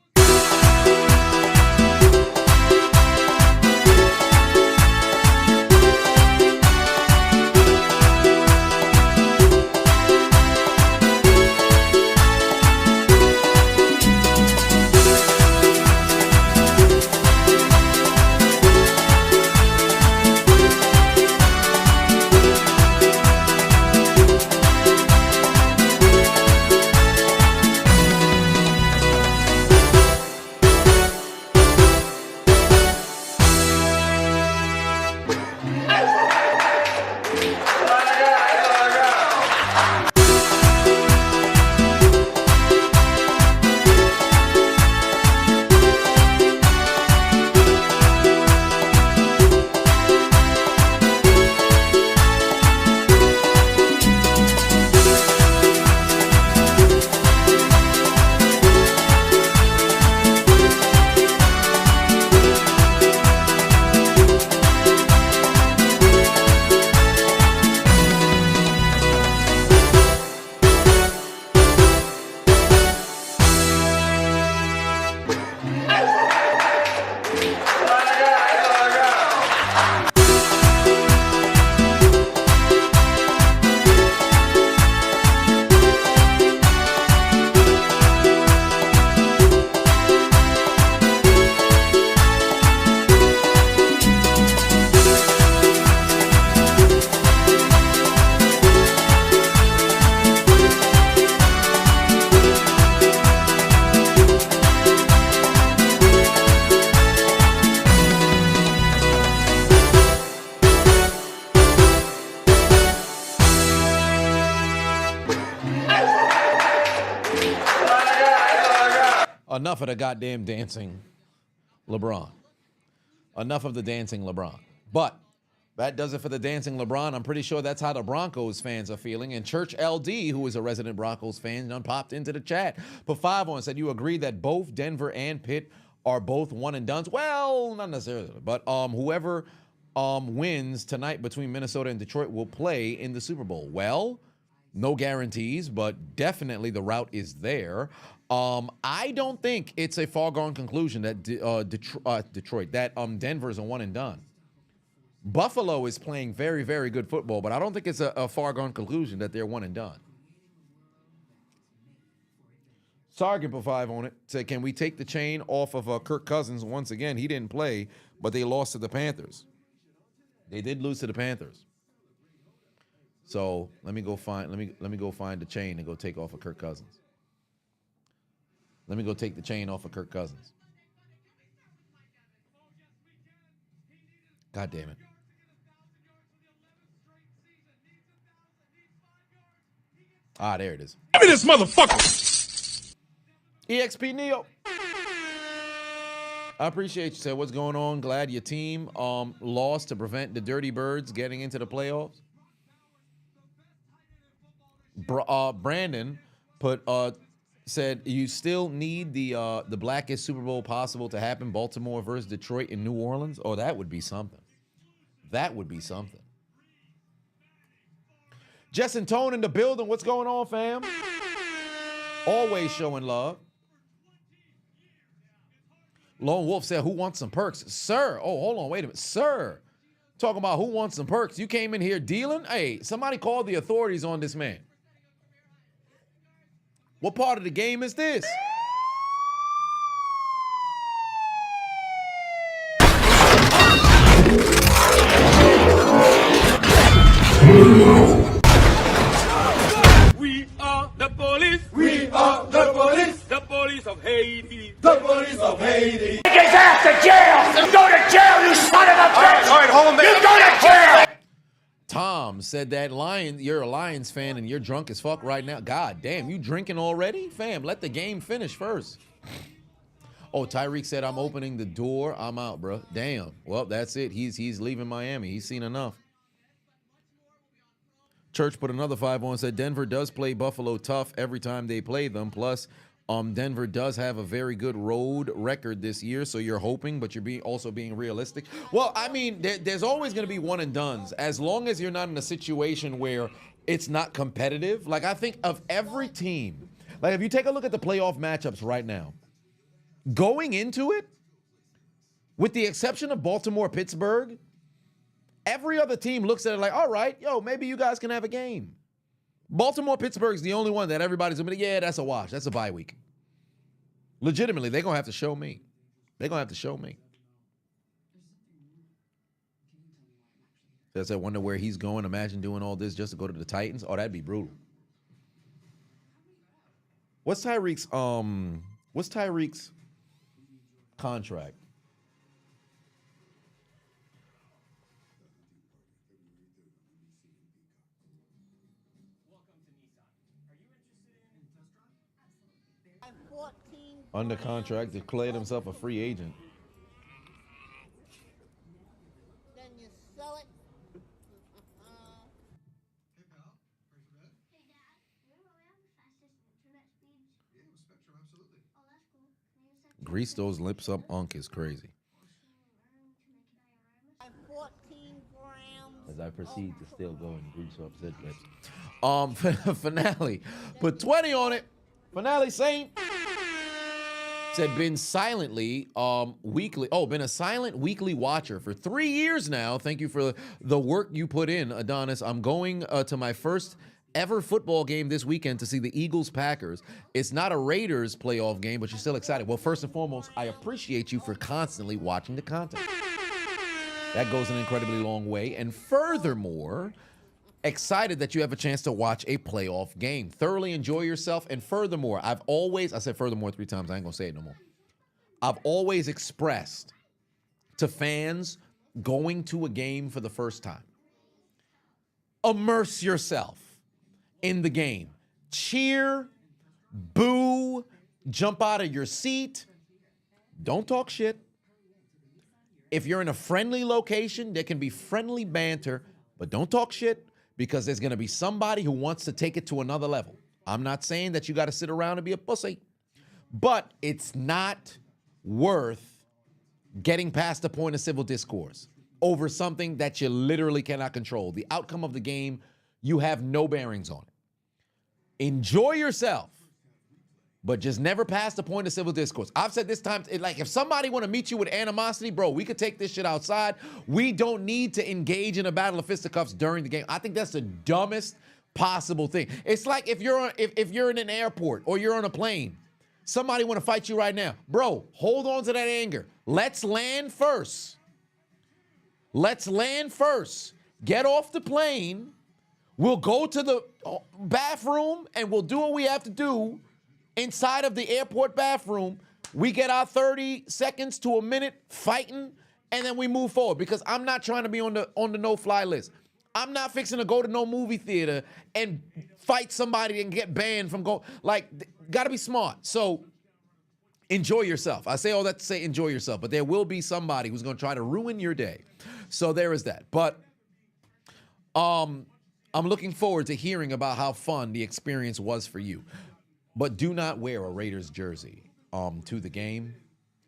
Speaker 1: Enough of the goddamn dancing LeBron. Enough of the dancing LeBron. But that does it for the dancing LeBron. I'm pretty sure that's how the Broncos fans are feeling. And Church LD, who is a resident Broncos fan, done popped into the chat. Put 5 on and said, you agree that both Denver and Pitt are both one and dones? Well, not necessarily. But whoever wins tonight between Minnesota and Detroit will play in the Super Bowl. Well, no guarantees, but definitely the route is there. I don't think it's a foregone conclusion that Detroit, that Denver is a one and done. Buffalo is playing very, very good football, but I don't think it's a foregone conclusion that they're one and done. Sargent put 5 on it. Said, can we take the chain off of Kirk Cousins once again? He didn't play, but they lost to the Panthers. They did lose to the Panthers. So let me go find the chain and go take off of Kirk Cousins. Let me go take the chain off of Kirk Cousins. God damn it. Ah, there it is.
Speaker 2: Give me this motherfucker.
Speaker 1: EXP Neo. I appreciate you. Said, what's going on? Glad your team lost to prevent the Dirty Birds getting into the playoffs. Brandon put said you still need the blackest Super Bowl possible to happen, Baltimore versus Detroit in New Orleans. Oh, that would be something. That would be something. Jess and Tone in the building. What's going on, fam? Always showing love. Lone Wolf said, who wants some perks? Sir. Oh, hold on. Wait a minute. Sir. Talking about who wants some perks. You came in here dealing? Hey, somebody called the authorities on this man. What part of the game is this?
Speaker 2: We are the police. We are the police. The police of Haiti. The police of Haiti.
Speaker 6: Take his ass to jail! You go to jail, you son of a bitch!
Speaker 2: All right, hold him there.
Speaker 6: You go to jail!
Speaker 1: Tom said that you're a Lions fan and you're drunk as fuck right now. God damn, you drinking already? Fam, let the game finish first. Oh, Tyreek said, I'm opening the door. I'm out, bro. Damn. Well, that's it. He's leaving Miami. He's seen enough. Church put another 5 on, said Denver does play Buffalo tough every time they play them. Plus, Denver does have a very good road record this year, so you're hoping, but you're also being realistic. Well, I mean, there's always going to be one and dones, as long as you're not in a situation where it's not competitive. Like, I think of every team, like if you take a look at the playoff matchups right now, going into it, with the exception of Baltimore, Pittsburgh, every other team looks at it like, all right, yo, maybe you guys can have a game. Baltimore, Pittsburgh's the only one that everybody's going to be, yeah, that's a wash. That's a bye week. Legitimately, they're going to have to show me. They're going to have to show me. Says I wonder where he's going. Imagine doing all this just to go to the Titans. Oh, that'd be brutal. What's Tyreek's contract? Under contract, declared himself a free agent.
Speaker 3: Then you sell it.
Speaker 1: Grease those lips up, Unk is crazy.
Speaker 3: 14 grams.
Speaker 1: As I proceed to still go and grease up said lips. Finale. Put 20 on it. Finale Saint. Said been silently been a silent weekly watcher for 3 years now. Thank you for the work you put in, Adonis. I'm going to my first ever football game this weekend to see the Eagles-Packers. It's not a Raiders playoff game, but you're still excited. Well, first and foremost, I appreciate you for constantly watching the content. That goes an incredibly long way. And furthermore, excited that you have a chance to watch a playoff game. Thoroughly enjoy yourself. And furthermore, I said furthermore 3 times. I ain't gonna say it no more. I've always expressed to fans going to a game for the first time, immerse yourself in the game. Cheer, boo, jump out of your seat. Don't talk shit. If you're in a friendly location, there can be friendly banter, but don't talk shit, because there's going to be somebody who wants to take it to another level. I'm not saying that you got to sit around and be a pussy, but it's not worth getting past the point of civil discourse over something that you literally cannot control. The outcome of the game, you have no bearings on it. Enjoy yourself, but just never pass the point of civil discourse. I've said this time, like, if somebody want to meet you with animosity, bro, we could take this shit outside. We don't need to engage in a battle of fisticuffs during the game. I think that's the dumbest possible thing. It's like if you're in an airport or you're on a plane, somebody want to fight you right now. Bro, hold on to that anger. Let's land first. Let's land first. Get off the plane. We'll go to the bathroom and we'll do what we have to do inside of the airport bathroom. We get our 30 seconds to a minute fighting, and then we move forward, because I'm not trying to be on the no-fly list. I'm not fixing to go to no movie theater and fight somebody and get banned from going. Like, gotta be smart. So enjoy yourself. I say all that to say enjoy yourself, but there will be somebody who's gonna try to ruin your day. So there is that. But I'm looking forward to hearing about how fun the experience was for you. But do not wear a Raiders jersey to the game.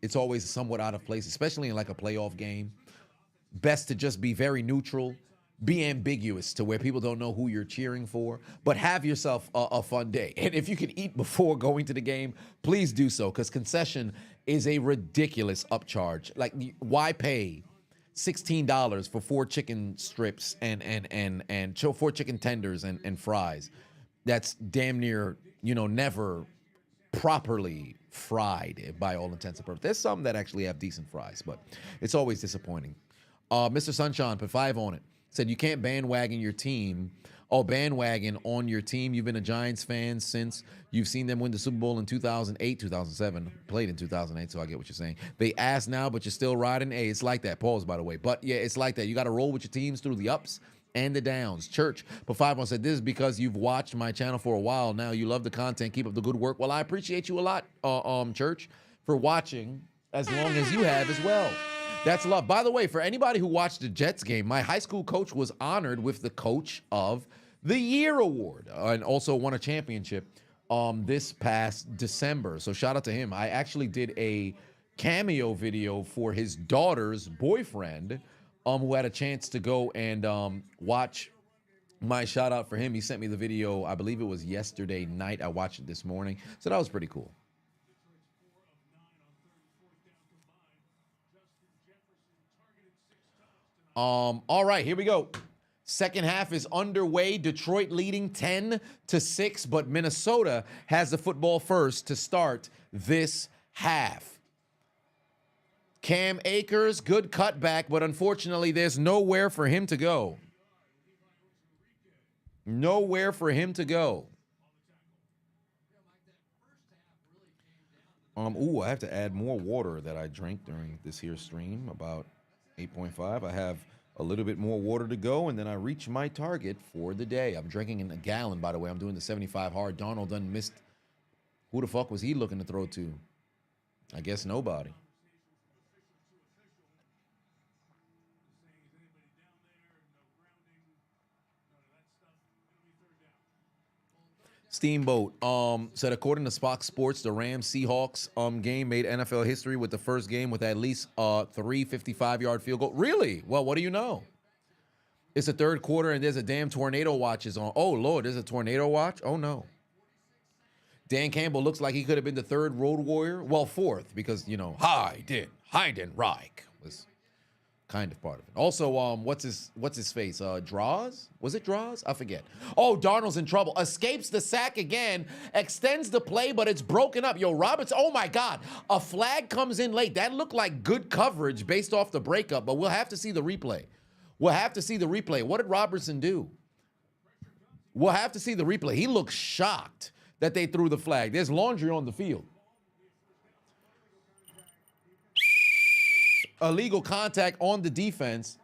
Speaker 1: It's always somewhat out of place, especially in like a playoff game. Best to just be very neutral. be ambiguous to where people don't know who you're cheering for, but have yourself a fun day. And if you can eat before going to the game, please do so, because concession is a ridiculous upcharge. Like, why pay $16 for 4 chicken strips and 4 chicken tenders and fries? That's damn near, never properly fried by all intents and purposes. There's some that actually have decent fries, but it's always disappointing. Mr. Sunshine put 5 on it. Said you can't bandwagon your team. Oh, bandwagon on your team. You've been a Giants fan since you've seen them win the Super Bowl in 2008, 2007. Played in 2008, so I get what you're saying. They asked now, but you're still riding. Hey, it's like that. Pause, by the way. But yeah, it's like that. You got to roll with your teams through the ups and the downs. Church, but 5 on said, this is because you've watched my channel for a while now. You love the content. Keep up the good work. Well, I appreciate you a lot, Church, for watching as long as you have as well. That's love. By the way, for anybody who watched the Jets game, my high school coach was honored with the Coach of the Year award and also won a championship this past December. So shout out to him. I actually did a cameo video for his daughter's boyfriend who had a chance to go and watch my shout out for him. He sent me the video, I believe it was yesterday night. I watched it this morning. So that was pretty cool. All right, here we go. Second half is underway. Detroit leading 10-6, but Minnesota has the football first to start this half. Cam Akers, good cutback, but unfortunately there's nowhere for him to go. Nowhere for him to go. I have to add more water that I drank during this here stream, about 8.5. I have a little bit more water to go, and then I reach my target for the day. I'm drinking in a gallon, by the way. I'm doing the 75 hard. Darnold done missed. Who the fuck was he looking to throw to? I guess nobody. Steamboat said, according to Fox Sports, the Rams-Seahawks game made NFL history with the first game with at least 3 55-yard field goal. Really? Well, what do you know? It's the third quarter and there's a damn tornado watch is on. Oh, Lord, there's a tornado watch? Oh, no. Dan Campbell looks like he could have been the third Road Warrior. Well, fourth, because, Heidenreich was kind of part of it. Also, what's his face? Draws? Was it Draws? I forget. Oh, Darnold's in trouble. Escapes the sack again. Extends the play, but it's broken up. Yo, Roberts, oh my God. A flag comes in late. That looked like good coverage based off the breakup, but we'll have to see the replay. We'll have to see the replay. What did Robertson do? We'll have to see the replay. He looks shocked that they threw the flag. There's laundry on the field. Illegal contact on the defense.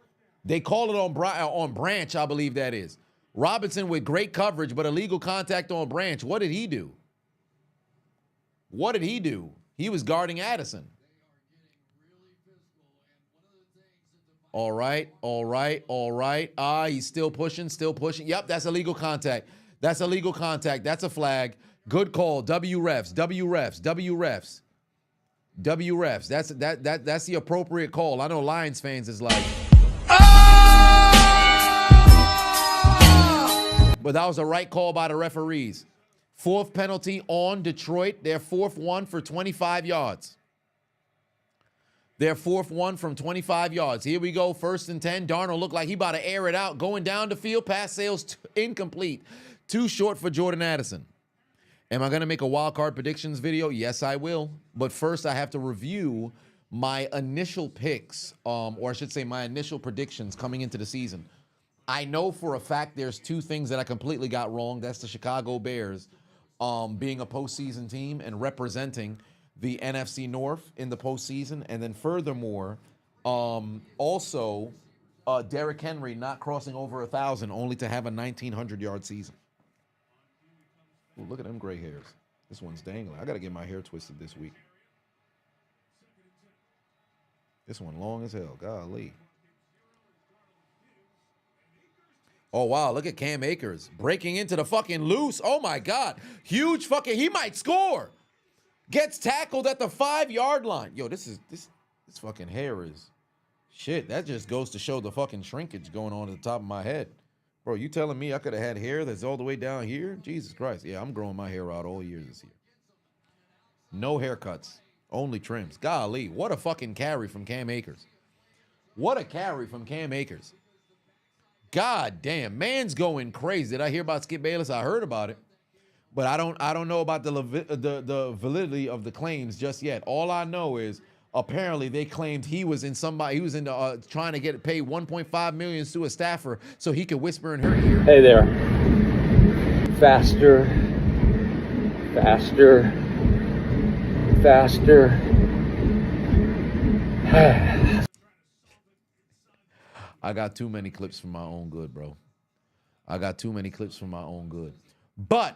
Speaker 1: They call it on Branch, I believe that is. Robinson with great coverage, but illegal contact on Branch. What did he do? What did he do? He was guarding Addison. All right. He's still pushing. Yep, that's illegal contact. That's a flag. Good call. W refs. That's the appropriate call. I know Lions fans is like, but that was the right call by the referees. Fourth penalty on Detroit. Their fourth one for 25 yards. Their fourth one from 25 yards. Here we go. 1st and 10. Darnold looked like he about to air it out. Going down the field. Pass sails incomplete. Too short for Jordan Addison. Am I going to make a wild card predictions video? Yes, I will. But first, I have to review my initial picks, or I should say my initial predictions coming into the season. I know for a fact there's 2 things that I completely got wrong. That's the Chicago Bears being a postseason team and representing the NFC North in the postseason. And then furthermore, also Derrick Henry not crossing over 1,000, only to have a 1,900-yard season. Ooh, look at them gray hairs. This one's dangling. I got to get my hair twisted this week. This one long as hell. Golly. Oh, wow. Look at Cam Akers breaking into the fucking loose. Oh, my God. Huge fucking. He might score. Gets tackled at the 5-yard line. Yo, this fucking hair is Shit, that just goes to show the fucking shrinkage going on at the top of my head. Bro, you telling me I could have had hair that's all the way down here? Jesus Christ. Yeah, I'm growing my hair out all year this year. No haircuts, only trims. Golly, what a fucking carry from Cam Akers. What a carry from Cam Akers. God damn, man's going crazy. Did I hear about Skip Bayless? I heard about it. But I don't know about the validity of the claims just yet. All I know is apparently they claimed he was in trying to get paid $1.5 million to a staffer so he could whisper in her ear.
Speaker 7: Hey there. Faster. Faster. Faster.
Speaker 1: I got too many clips for my own good, bro. I got too many clips for my own good. But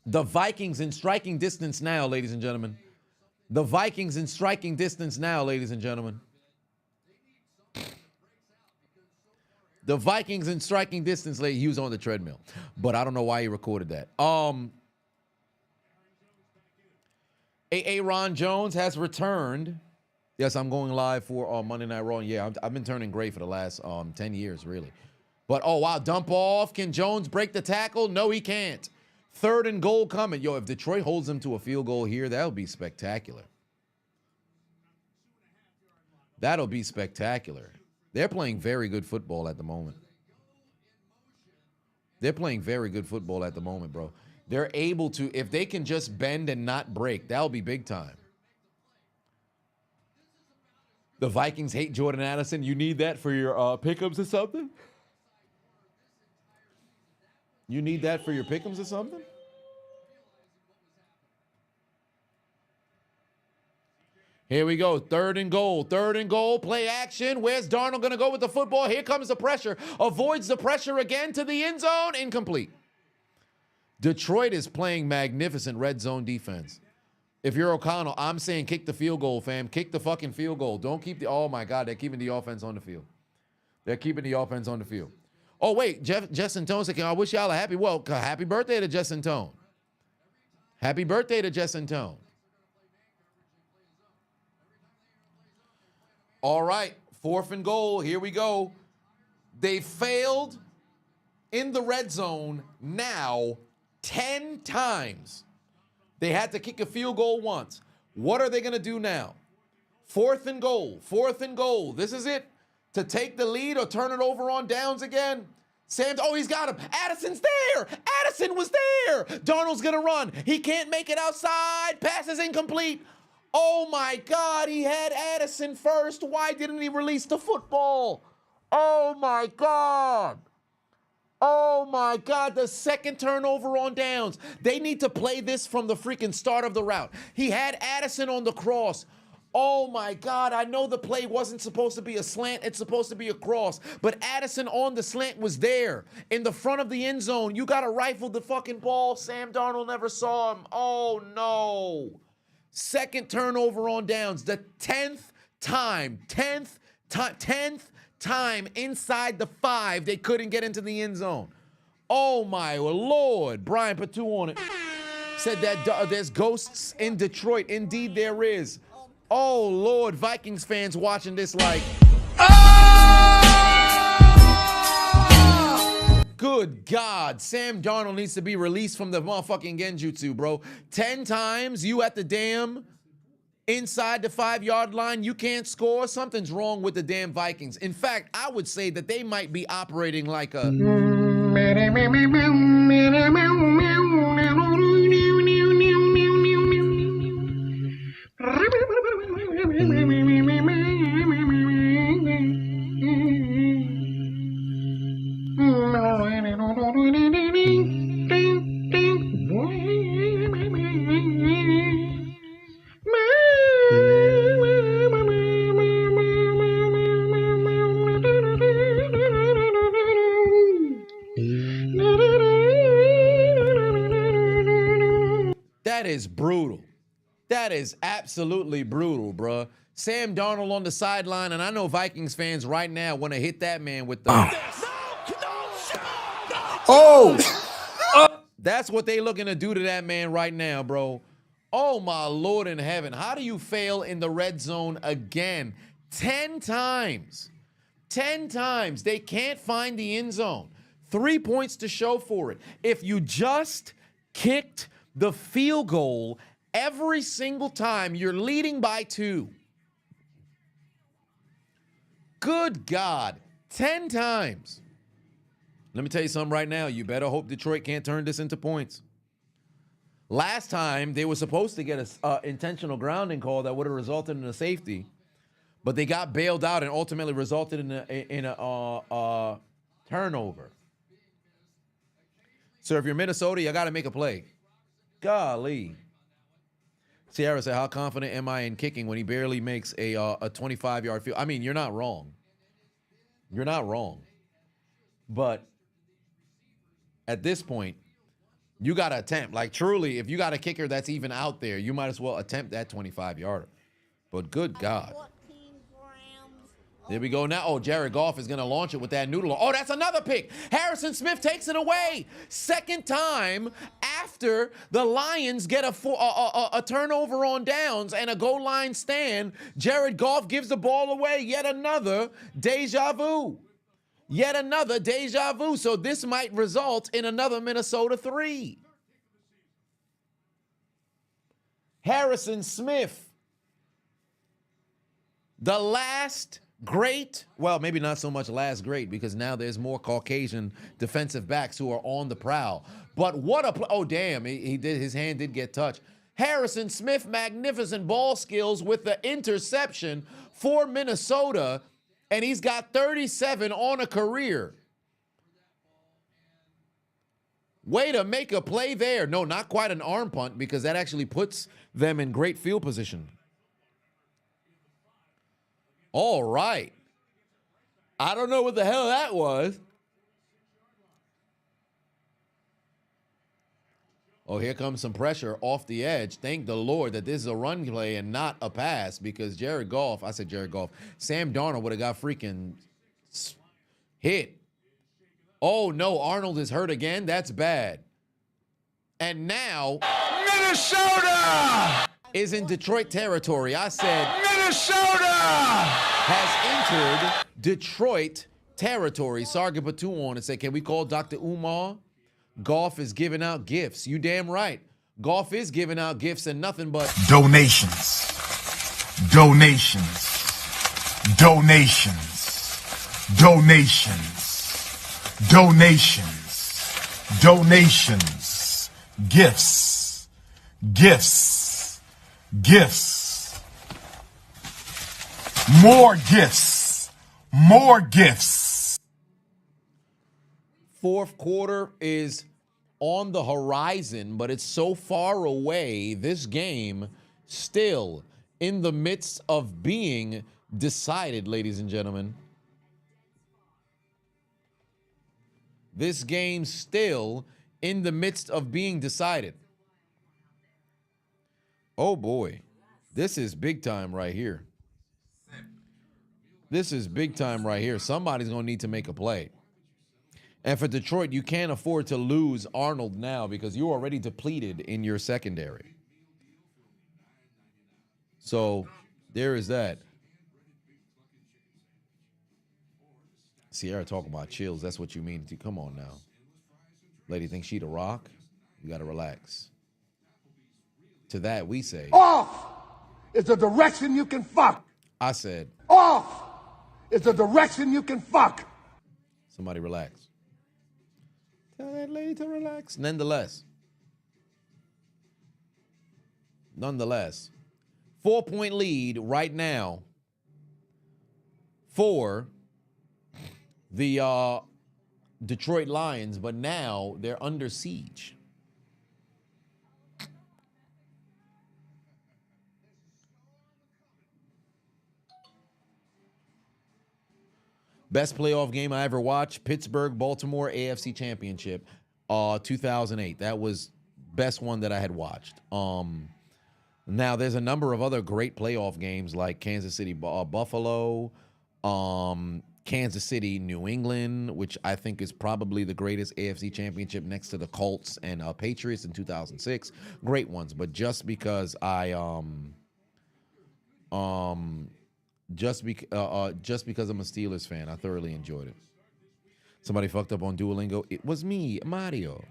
Speaker 1: the Vikings in striking distance now, ladies and gentlemen. The Vikings in striking distance now, ladies and gentlemen. The Vikings in striking distance, he was on the treadmill. But I don't know why he recorded that. Aaron Jones has returned. Yes, I'm going live for Monday Night Raw. Yeah, I've been turning gray for the last 10 years, really. But, oh, wow, dump off. Can Jones break the tackle? No, he can't. 3rd and goal coming. Yo, if Detroit holds them to a field goal here, that'll be spectacular. That'll be spectacular. They're playing very good football at the moment. They're playing very good football at the moment, bro. They're able to, if they can just bend and not break, that'll be big time. The Vikings hate Jordan Addison. You need that for your pickups or something? You need that for your pick'ems or something? Here we go. 3rd and goal. 3rd and goal. Play action. Where's Darnold going to go with the football? Here comes the pressure. Avoids the pressure again to the end zone. Incomplete. Detroit is playing magnificent red zone defense. If you're O'Connell, I'm saying kick the field goal, fam. Kick the fucking field goal. Don't keep the... Oh, my God. They're keeping the offense on the field. They're keeping the offense on the field. Oh, wait, Justin Tone said, I wish y'all a happy birthday to Justin Tone. Happy birthday to Justin Tone. All right, 4th and goal. Here we go. They failed in the red zone now 10 times. They had to kick a field goal once. What are they going to do now? 4th and goal. 4th and goal. This is it. To take the lead or turn it over on downs again. He's got him. Addison's there. Addison was there. Darnold's going to run. He can't make it outside. Pass is incomplete. Oh, my God. He had Addison first. Why didn't he release the football? Oh, my God. Oh, my God. The second turnover on downs. They need to play this from the freaking start of the route. He had Addison on the cross. Oh, my God. I know the play wasn't supposed to be a slant. It's supposed to be a cross. But Addison on the slant was there in the front of the end zone. You got to rifle the fucking ball. Sam Darnold never saw him. Oh, no. Second turnover on downs. The 10th time inside the 5 they couldn't get into the end zone. Oh, my Lord. Brian Patu on it. Said that there's ghosts in Detroit. Indeed, there is. Oh, Lord, Vikings fans watching this like, good God, Sam Darnold needs to be released from the motherfucking genjutsu, bro. 10 times, you at the damn inside the 5-yard line, you can't score. Something's wrong with the damn Vikings. In fact, I would say that they might be operating like a... That is brutal. That is absolutely brutal, bruh. Sam Darnold on the sideline, and I know Vikings fans right now want to hit that man with the...
Speaker 8: Oh!
Speaker 1: That's what they looking to do to that man right now, bro. Oh, my Lord in heaven. How do you fail in the red zone again? 10 times. 10 times. They can't find the end zone. 3 points to show for it. If you just kicked the field goal every single time, you're leading by 2. Good God. 10 times. Let me tell you something right now. You better hope Detroit can't turn this into points. Last time, they were supposed to get an intentional grounding call that would have resulted in a safety, but they got bailed out and ultimately resulted in a turnover. So if you're Minnesota, you got to make a play. Golly. Sierra said, how confident am I in kicking when he barely makes a 25-yard field? I mean, you're not wrong. You're not wrong. But at this point, you got to attempt. Like, truly, if you got a kicker that's even out there, you might as well attempt that 25-yarder. But good God.
Speaker 3: 14 grams.
Speaker 1: There we go now. Oh, Jared Goff is going to launch it with that noodle. Oh, that's another pick. Harrison Smith takes it away. Second time after the Lions get a turnover on downs and a goal line stand, Jared Goff gives the ball away. Yet another deja vu. Yet another deja vu. So this might result in another Minnesota 3. Harrison Smith. The last great, well, maybe not so much last great, because now there's more Caucasian defensive backs who are on the prowl. But what a play. Oh, damn, he did, his hand did get touched. Harrison Smith, magnificent ball skills with the interception for Minnesota, and he's got 37 on a career. Way to make a play there. No, not quite an arm punt, because that actually puts them in great field position. All right. I don't know what the hell that was. Oh, here comes some pressure off the edge. Thank the Lord that this is a run play and not a pass, because Jared Goff, Sam Darnold would have got freaking hit. Oh, no, Arnold is hurt again. That's bad. And now
Speaker 6: Minnesota
Speaker 1: is in Detroit territory. I said
Speaker 6: Minnesota
Speaker 1: has entered Detroit territory. Sarga Batu on and said, can we call Dr. Umar? Goff is giving out gifts. You damn right. Goff is giving out gifts and nothing but
Speaker 7: donations. Donations. Donations. Donations. Donations. Donations. Gifts. Gifts. Gifts. More gifts. More gifts.
Speaker 1: Fourth quarter is on the horizon, but it's so far away. This game still in the midst of being decided, ladies and gentlemen. This game still in the midst of being decided. Oh boy, this is big time right here. This is big time right here. Somebody's going to need to make a play. And for Detroit, you can't afford to lose Arnold now because you're already depleted in your secondary. So there is that. Sierra talking about chills. That's what you mean. Come on now. Lady thinks she the Rock. You got to relax. To that we say.
Speaker 6: Off is the direction you can fuck.
Speaker 1: I said.
Speaker 6: Off is the direction you can fuck.
Speaker 1: Somebody relax. Tell that lady to relax. Nonetheless, 4-point lead right now for the Detroit Lions, but now they're under siege. Best playoff game I ever watched, Pittsburgh, Baltimore, AFC Championship, 2008. That was best one that I had watched. Now, there's a number of other great playoff games like Kansas City, Buffalo, Kansas City, New England, which I think is probably the greatest AFC Championship next to the Colts and Patriots in 2006. Great ones, but just because I just because I'm a Steelers fan. I thoroughly enjoyed it. Somebody fucked up on Duolingo. It was me, Mario.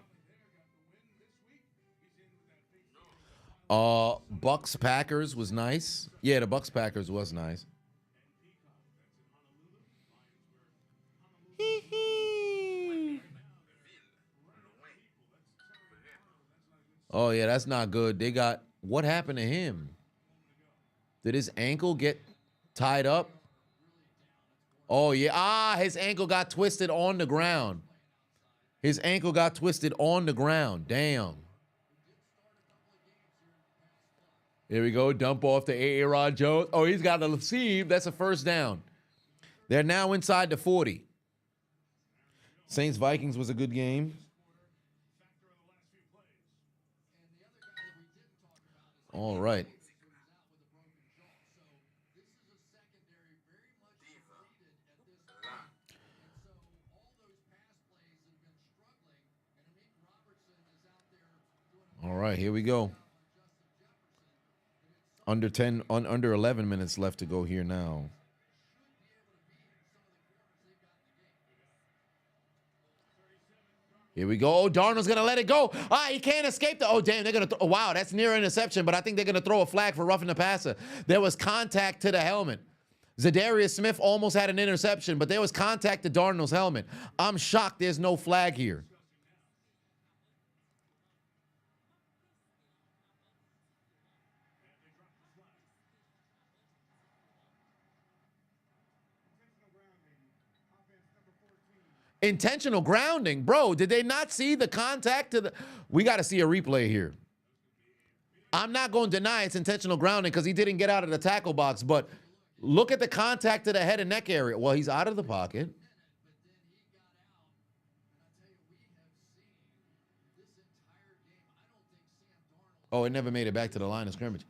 Speaker 1: Bucks Packers was nice. Yeah, the Bucks Packers was nice. Oh yeah, that's not good. They got, what happened to him? Did his ankle get tied up? Oh yeah, his ankle got twisted on the ground. His ankle got twisted on the ground. Damn. Here we go, dump off to Aaron Jones. Oh, he's got the receive. That's a first down. They're now inside the 40. Saints Vikings was a good game. All right. All right, here we go. Under 11 minutes left to go here now. Here we go. Oh, Darnold's going to let it go. He can't escape the... Oh, damn, they're going to... Wow, that's near interception, but I think they're going to throw a flag for roughing the passer. There was contact to the helmet. Zadarius Smith almost had an interception, but there was contact to Darnold's helmet. I'm shocked there's no flag here. Intentional grounding. Bro, did they not see the contact to the... We got to see a replay here. I'm not going to deny it's intentional grounding because he didn't get out of the tackle box, but look at the contact to the head and neck area. Well, he's out of the pocket. Oh, it never made it back to the line of scrimmage.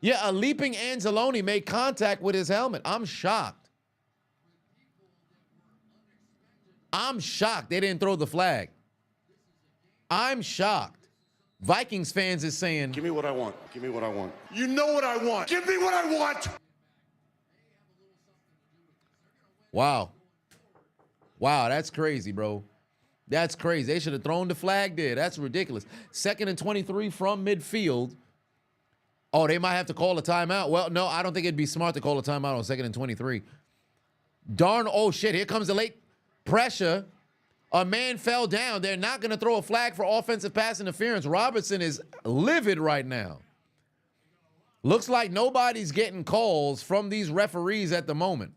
Speaker 1: Yeah, a leaping Anzalone made contact with his helmet. I'm shocked. I'm shocked they didn't throw the flag. I'm shocked. Vikings fans is saying,
Speaker 8: give me what I want. Give me what I want. You know what I want. Give me what I want.
Speaker 1: Wow. Wow, that's crazy, bro. That's crazy. They should have thrown the flag there. That's ridiculous. 2nd and 23 from midfield. Oh, they might have to call a timeout. Well, no, I don't think it'd be smart to call a timeout on 2nd and 23. Oh, shit, here comes the late pressure. A man fell down. They're not going to throw a flag for offensive pass interference. Robertson is livid right now. Looks like nobody's getting calls from these referees at the moment.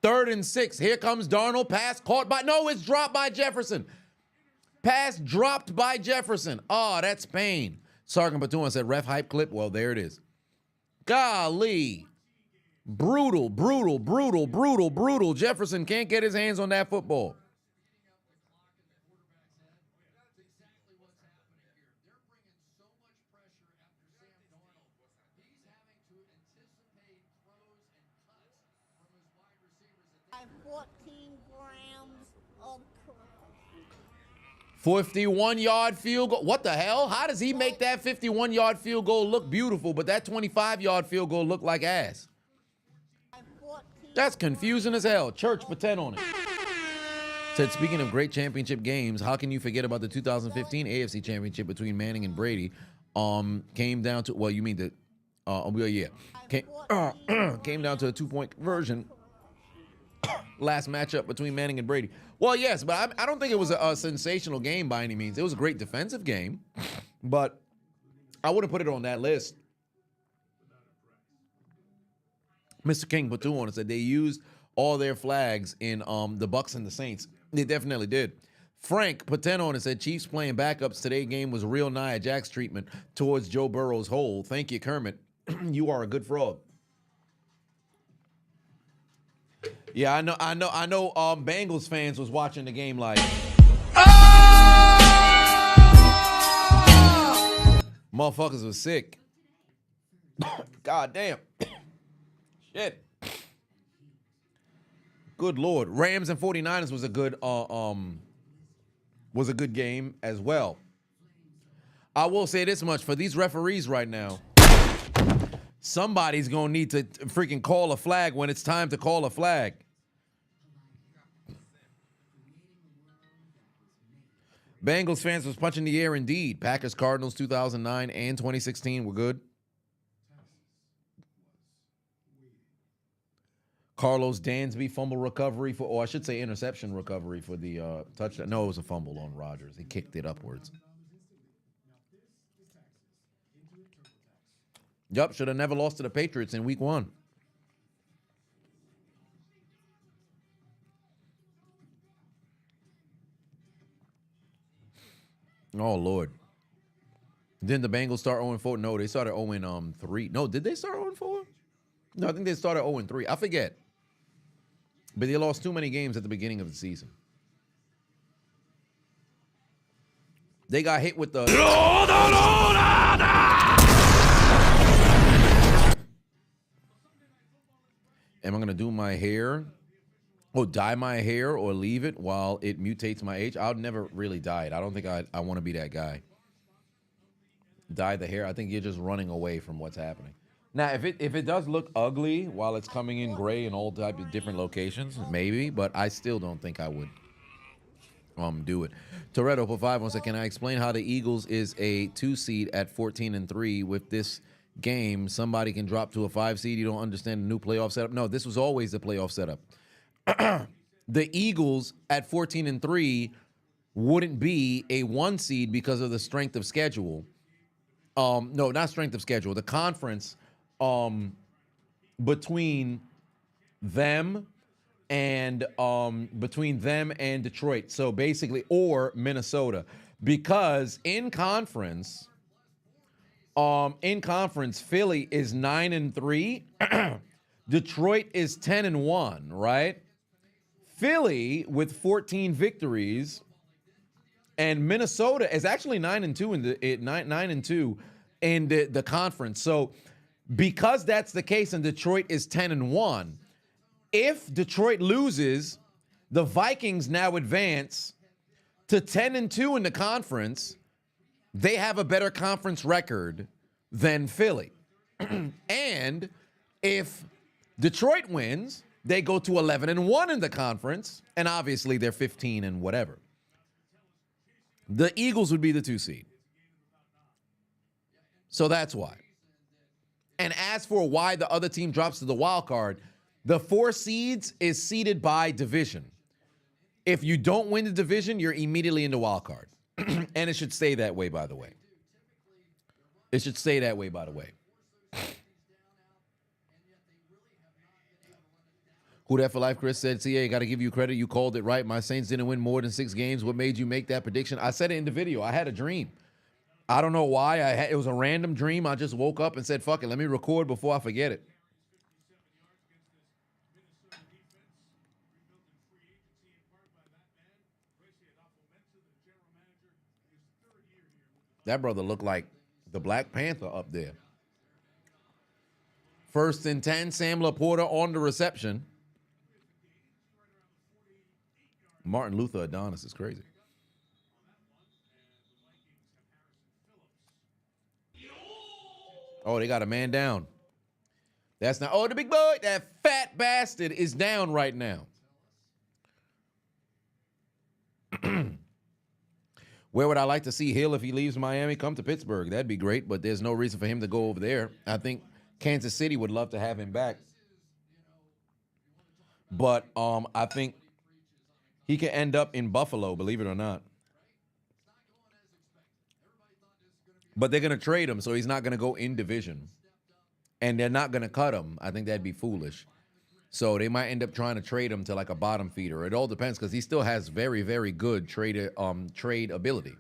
Speaker 1: Third and 6. Here comes Darnold. Pass caught by... No, it's dropped by Jefferson. Pass dropped by Jefferson. Oh, that's pain. Sergeant Batuan said, ref hype clip. Well, there it is. Golly. Brutal, brutal, brutal, brutal, brutal. Jefferson can't get his hands on that football.
Speaker 3: By 14 grams of
Speaker 1: 51-yard field goal. What the hell? How does he make that 51-yard field goal look beautiful, but that 25-yard field goal look like ass? That's confusing as hell. Church, pretend on it. Said, speaking of great championship games, how can you forget about the 2015 AFC Championship between Manning and Brady? Came down to, well, you mean the, yeah. Came down to a 2-point conversion. Last matchup between Manning and Brady. Well, yes, but I don't think it was a sensational game by any means. It was a great defensive game, but I wouldn't put it on that list. Mr. King put two on it, said they used all their flags in the Bucks and the Saints. They definitely did. Frank put 10 on it, said Chiefs playing backups today game was real Nia Jax treatment towards Joe Burrow's hole. Thank you, Kermit. You are a good frog. Yeah, I know. Bengals fans was watching the game like. Motherfuckers was sick. God damn. Shit. Good Lord. Rams and 49ers was a good game as well. I will say this much for these referees right now. Somebody's going to need to freaking call a flag when it's time to call a flag. Bengals fans was punching the air indeed. Packers, Cardinals 2009 and 2016 were good. Carlos Dansby fumble recovery for, or I should say interception recovery for the touchdown. No, it was a fumble on Rodgers. He kicked it upwards. Yup, should have never lost to the Patriots in week 1. Oh, Lord. Didn't the Bengals start 0-4? No, they started 0-3. No, did they start 0-4? No, I think they started 0-3. I forget. But they lost too many games at the beginning of the season. They got hit with the... Am I going to do my hair? Or dye my hair or leave it while it mutates my age? I'll never really dye it. I don't think I want to be that guy. Dye the hair. I think you're just running away from what's happening. Now, if it does look ugly while it's coming in gray in all types of different locations, maybe, but I still don't think I would do it. Toretto for 5 wants to, can I explain how the Eagles is a 2 seed at 14-3 with this game? Somebody can drop to a 5 seed. You don't understand the new playoff setup. No, this was always the playoff setup. The Eagles at 14-3 wouldn't be a 1 seed because of the strength of schedule. No, not strength of schedule. The conference between them and Detroit. So basically, or Minnesota, because in conference, Philly is 9-3. Detroit is 10-1, right? Philly with 14 victories, and Minnesota is actually 9-2 in the conference. So because that's the case, and Detroit is 10-1, if Detroit loses, the Vikings now advance to 10-2 in the conference. They have a better conference record than Philly. And if Detroit wins, they go to 11-1 in the conference, and obviously they're 15 and whatever. The Eagles would be the 2 seed. So that's why. And as for why the other team drops to the wild card, the 4 seeds is seeded by division. If you don't win the division, you're immediately in the wild card. And it should stay that way, by the way. It should stay that way, by the way. Who that for life? Chris said, CA, got to give you credit. You called it right. My Saints didn't win more than 6 games. What made you make that prediction? I said it in the video. I had a dream. I don't know why. It was a random dream. I just woke up and said, fuck it. Let me record before I forget it. That brother looked like the Black Panther up there. 1st and 10, Sam Laporta on the reception. Martin Luther Adonis is crazy. Oh, they got a man down. That's not. Oh, the big boy, that fat bastard is down right now. Where would I like to see Hill if he leaves Miami? Come to Pittsburgh. That'd be great, but there's no reason for him to go over there. I think Kansas City would love to have him back. But I think he could end up in Buffalo, believe it or not. But they're going to trade him, so he's not going to go in division. And they're not going to cut him. I think that'd be foolish. So they might end up trying to trade him to like a bottom feeder. It all depends because he still has very, very good trade ability.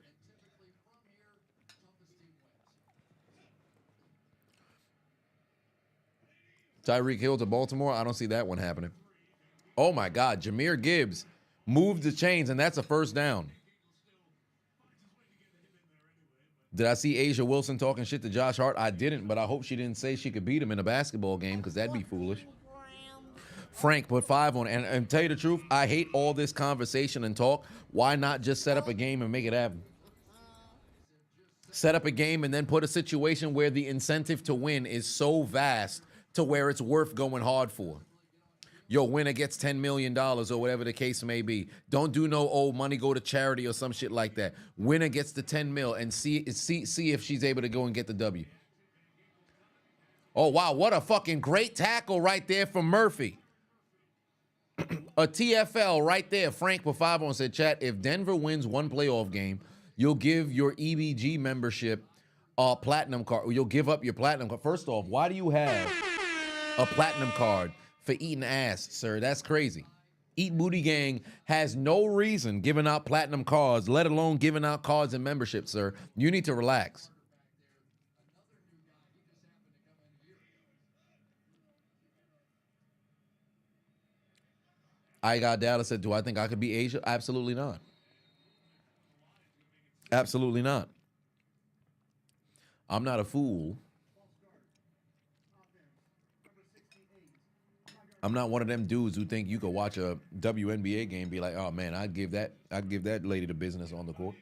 Speaker 1: Tyreek Hill to Baltimore. I don't see that one happening. Oh, my God. Jahmyr Gibbs moved the chains, and that's a first down. Did I see Asia Wilson talking shit to Josh Hart? I didn't, but I hope she didn't say she could beat him in a basketball game because that'd be foolish. Frank put 5 on it. And tell you the truth, I hate all this conversation and talk. Why not just set up a game and make it happen? Set up a game and then put a situation where the incentive to win is so vast to where it's worth going hard for. Yo, winner gets $10 million or whatever the case may be. Don't do no old money go to charity or some shit like that. Winner gets the 10 mil and see if she's able to go and get the W. Oh, wow, what a fucking great tackle right there from Murphy. A TFL right there. Frank with 5 on said, chat, if Denver wins one playoff game, you'll give your EBG membership a platinum card. You'll give up your platinum card. First off, why do you have a platinum card for eating ass, sir? That's crazy. Eat Booty Gang has no reason giving out platinum cards, let alone giving out cards and memberships, sir. You need to relax. I got Dallas said, do I think I could be Asia? Absolutely not. Absolutely not. I'm not a fool. I'm not one of them dudes who think you could watch a WNBA game and be like, oh man, I'd give that lady the business on the court.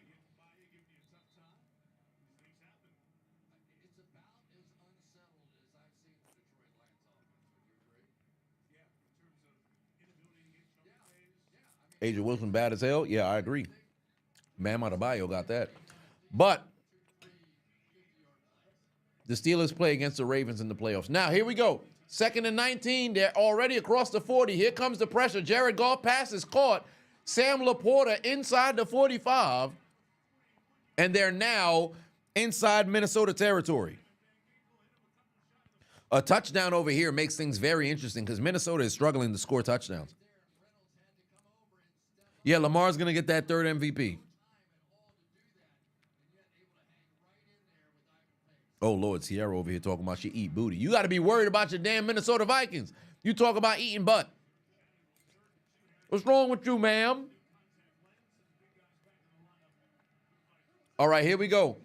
Speaker 1: Asia Wilson bad as hell? Yeah, I agree. Bam Adebayo got that. But the Steelers play against the Ravens in the playoffs. Now, here we go. 2nd and 19. They're already across the 40. Here comes the pressure. Jared Goff pass is caught. Sam Laporta inside the 45. And they're now inside Minnesota territory. A touchdown over here makes things very interesting because Minnesota is struggling to score touchdowns. Yeah, Lamar's going to get that 3rd MVP. Oh, Lord, Sierra over here talking about she eat booty. You got to be worried about your damn Minnesota Vikings. You talk about eating butt. What's wrong with you, ma'am? All right, here we go.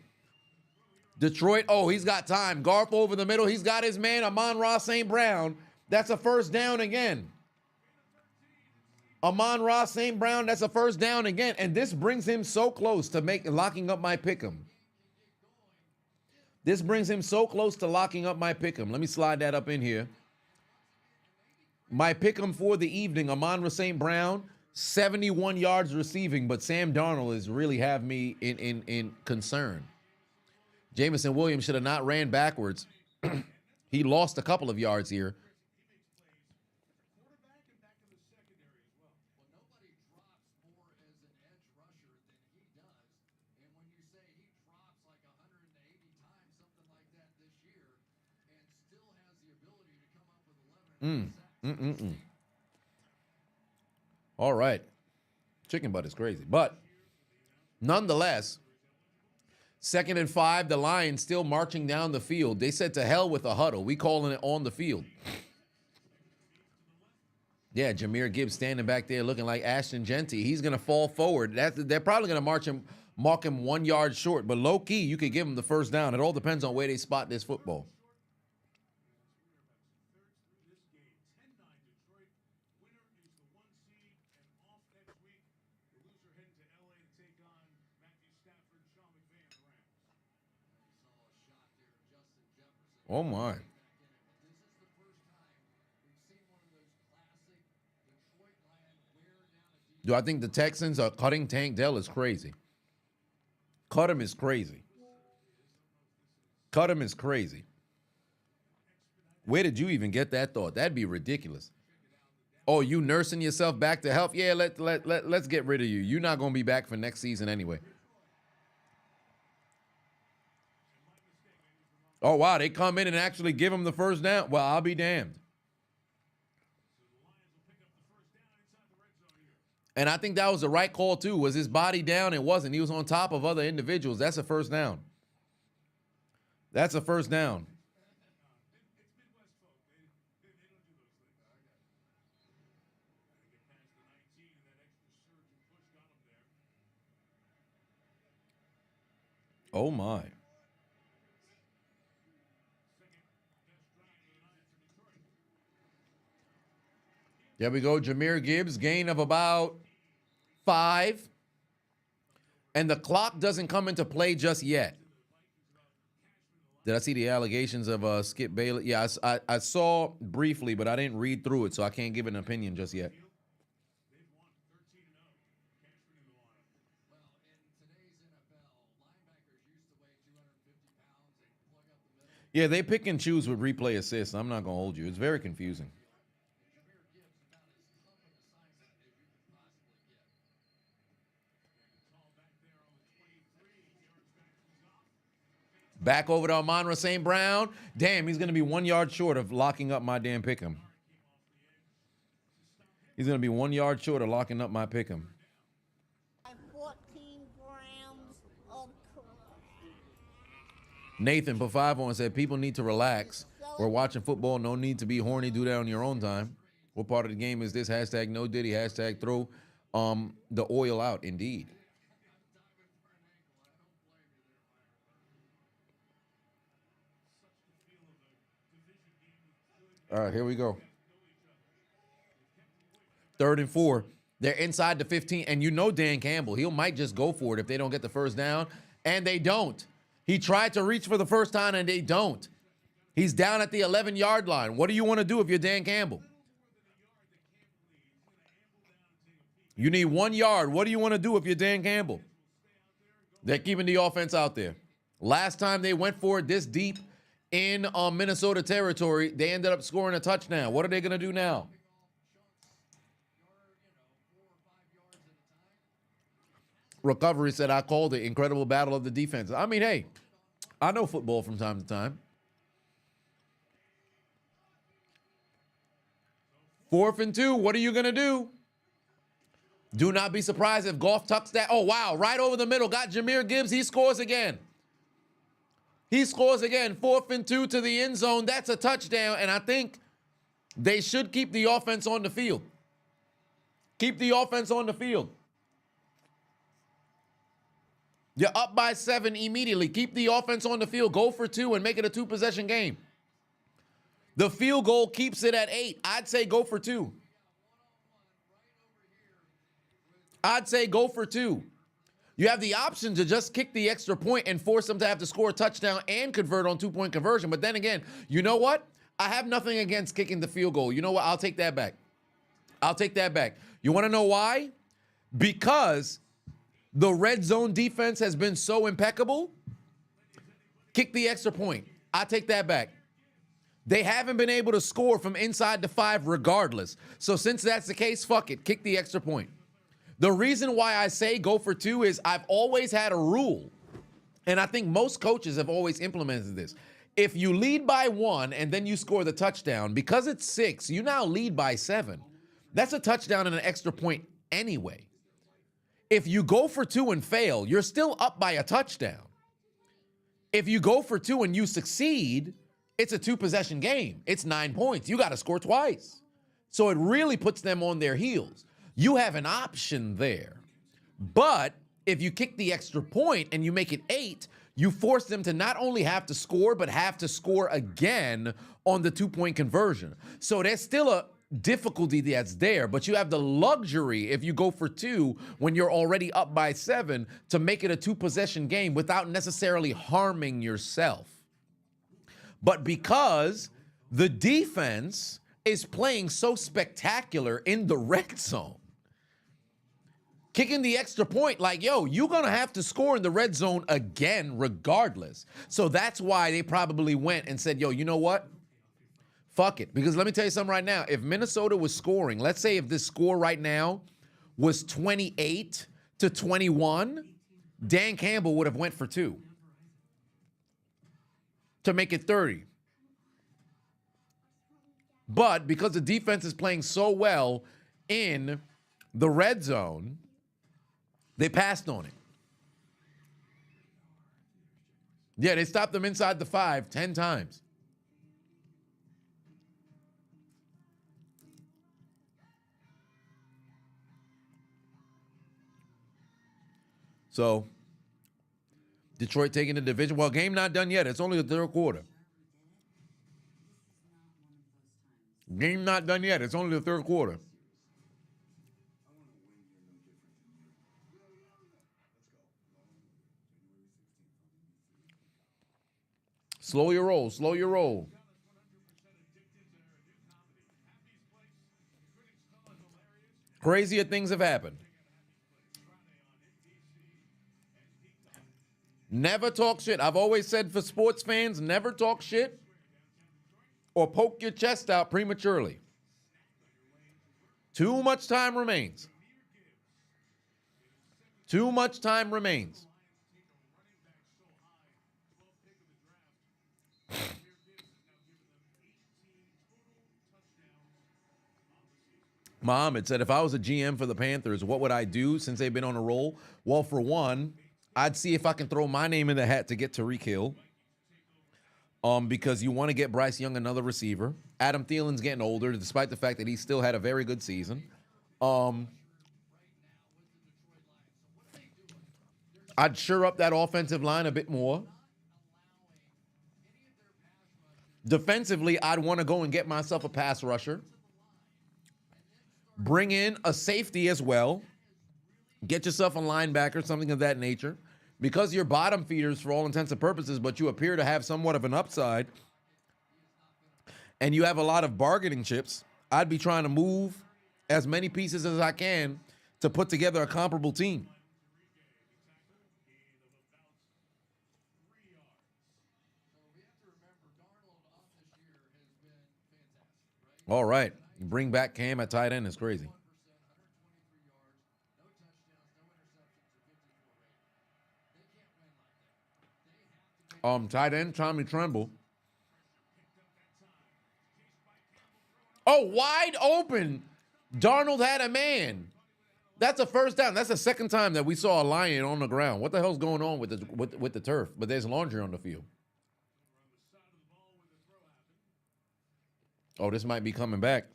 Speaker 1: Detroit, oh, he's got time. Garth over the middle. He's got his man, Amon-Ra St. Brown. That's a first down again. Amon-Ra St. Brown, that's a first down again. And this brings him so close to locking up my pick'em. This brings him so close to locking up my pick'em. Let me slide that up in here. My pick'em for the evening, Amon-Ra St. Brown, 71 yards receiving, but Sam Darnold is really have me in concern. Jameson Williams should have not ran backwards. He lost a couple of yards here. All right. Chicken butt is crazy. But nonetheless, 2nd and 5, the Lions still marching down the field. They said to hell with a huddle. We calling it on the field. Yeah, Jahmyr Gibbs standing back there looking like Ashton Genty. He's going to fall forward. They're probably going to mark him 1 yard short. But low key, you could give him the first down. It all depends on where they spot this football. Oh, my. Do I think the Texans are cutting Tank Dell is crazy? Cut him is crazy. Cut him is crazy. Where did you even get that thought? That'd be ridiculous. Oh, you nursing yourself back to health? Yeah, let's get rid of you. You're not going to be back for next season anyway. Oh, wow, they come in and actually give him the first down. Well, I'll be damned. And I think that was the right call, too. Was his body down? It wasn't. He was on top of other individuals. That's a first down. That's a first down. Oh, my. There we go. Jahmyr Gibbs, gain of about 5. And the clock doesn't come into play just yet. Did I see the allegations of Skip Bayless? Yeah, I saw briefly, but I didn't read through it, so I can't give an opinion just yet. Yeah, they pick and choose with replay assists. I'm not going to hold you. It's very confusing. Back over to Amon-Ra St. Brown. Damn, he's going to be 1 yard short of locking up my damn pick'em. He's going to be 1 yard short of locking up my pick'em.
Speaker 3: 14 grams of
Speaker 1: Nathan put 5 on and said, people need to relax. We're watching football. No need to be horny. Do that on your own time. What part of the game is this? Hashtag no Diddy. Hashtag throw the oil out. Indeed. All right, here we go. 3rd and 4. They're inside the 15, and you know Dan Campbell. He might just go for it if they don't get the first down, and they don't. He tried to reach for the first time, and they don't. He's down at the 11-yard line. What do you want to do if you're Dan Campbell? You need 1 yard. What do you want to do if you're Dan Campbell? They're keeping the offense out there. Last time they went for it this deep in Minnesota territory, they ended up scoring a touchdown. What are they going to do now? Recovery said, I called it. Incredible battle of the defense. I mean, hey, I know football from time to time. 4th and 2. What are you going to do? Do not be surprised if Goff tucks that. Oh, wow. Right over the middle. Got Jahmyr Gibbs. He scores again. He scores again. 4th and 2 to the end zone. That's a touchdown. And I think they should keep the offense on the field. Keep the offense on the field. You're up by 7 immediately. Keep the offense on the field. Go for 2 and make it a 2-possession game. The field goal keeps it at 8. I'd say go for 2. I'd say go for 2. You have the option to just kick the extra point and force them to have to score a touchdown and convert on 2-point conversion. But then again, you know what? I have nothing against kicking the field goal. You know what? I'll take that back. I'll take that back. You want to know why? Because the red zone defense has been so impeccable. Kick the extra point. I take that back. They haven't been able to score from inside the 5 regardless. So since that's the case, fuck it. Kick the extra point. The reason why I say go for 2 is I've always had a rule, and I think most coaches have always implemented this. If you lead by 1 and then you score the touchdown, because it's 6, you now lead by 7. That's a touchdown and an extra point anyway. If you go for 2 and fail, you're still up by a touchdown. If you go for 2 and you succeed, it's a 2-possession game. It's 9 points. You got to score twice. So it really puts them on their heels. You have an option there. But if you kick the extra point and you make it 8, you force them to not only have to score, but have to score again on the 2-point conversion. So there's still a difficulty that's there, but you have the luxury, if you go for 2 when you're already up by 7, to make it a 2-possession game without necessarily harming yourself. But because the defense is playing so spectacular in the red zone, kicking the extra point, like, yo, you're going to have to score in the red zone again regardless. So that's why they probably went and said, yo, you know what? Fuck it. Because let me tell you something right now. If Minnesota was scoring, let's say if this score right now was 28-21, Dan Campbell would have went for 2 to make it 30. But because the defense is playing so well in the red zone, they passed on it. Yeah, they stopped them inside the 5 10 times. So Detroit taking the division. Well, game not done yet. It's only the third quarter. Game not done yet. It's only the third quarter. Slow your roll. Slow your roll. Crazier things have happened. Never talk shit. I've always said for sports fans, never talk shit or poke your chest out prematurely. Too much time remains. Too much time remains. Muhammad said, if I was a GM for the Panthers, what would I do since they've been on a roll? Well, for one, I'd see if I can throw my name in the hat to get Tyreek Hill. Because you want to get Bryce Young another receiver. Adam Thielen's getting older, despite the fact that he still had a very good season. I'd sure up that offensive line a bit more. Defensively, I'd want to go and get myself a pass rusher. Bring in a safety as well. Get yourself a linebacker, something of that nature. Because you're bottom feeders for all intents and purposes, but you appear to have somewhat of an upside, and you have a lot of bargaining chips, I'd be trying to move as many pieces as I can to put together a comparable team. All right. Bring back Cam at tight end is crazy. Tight end, Tommy Tremble. Oh, wide open. Darnold had a man. That's a first down. That's the second time that we saw a lion on the ground. What the hell's going on with the turf? But there's laundry on the field. Oh, this might be coming back.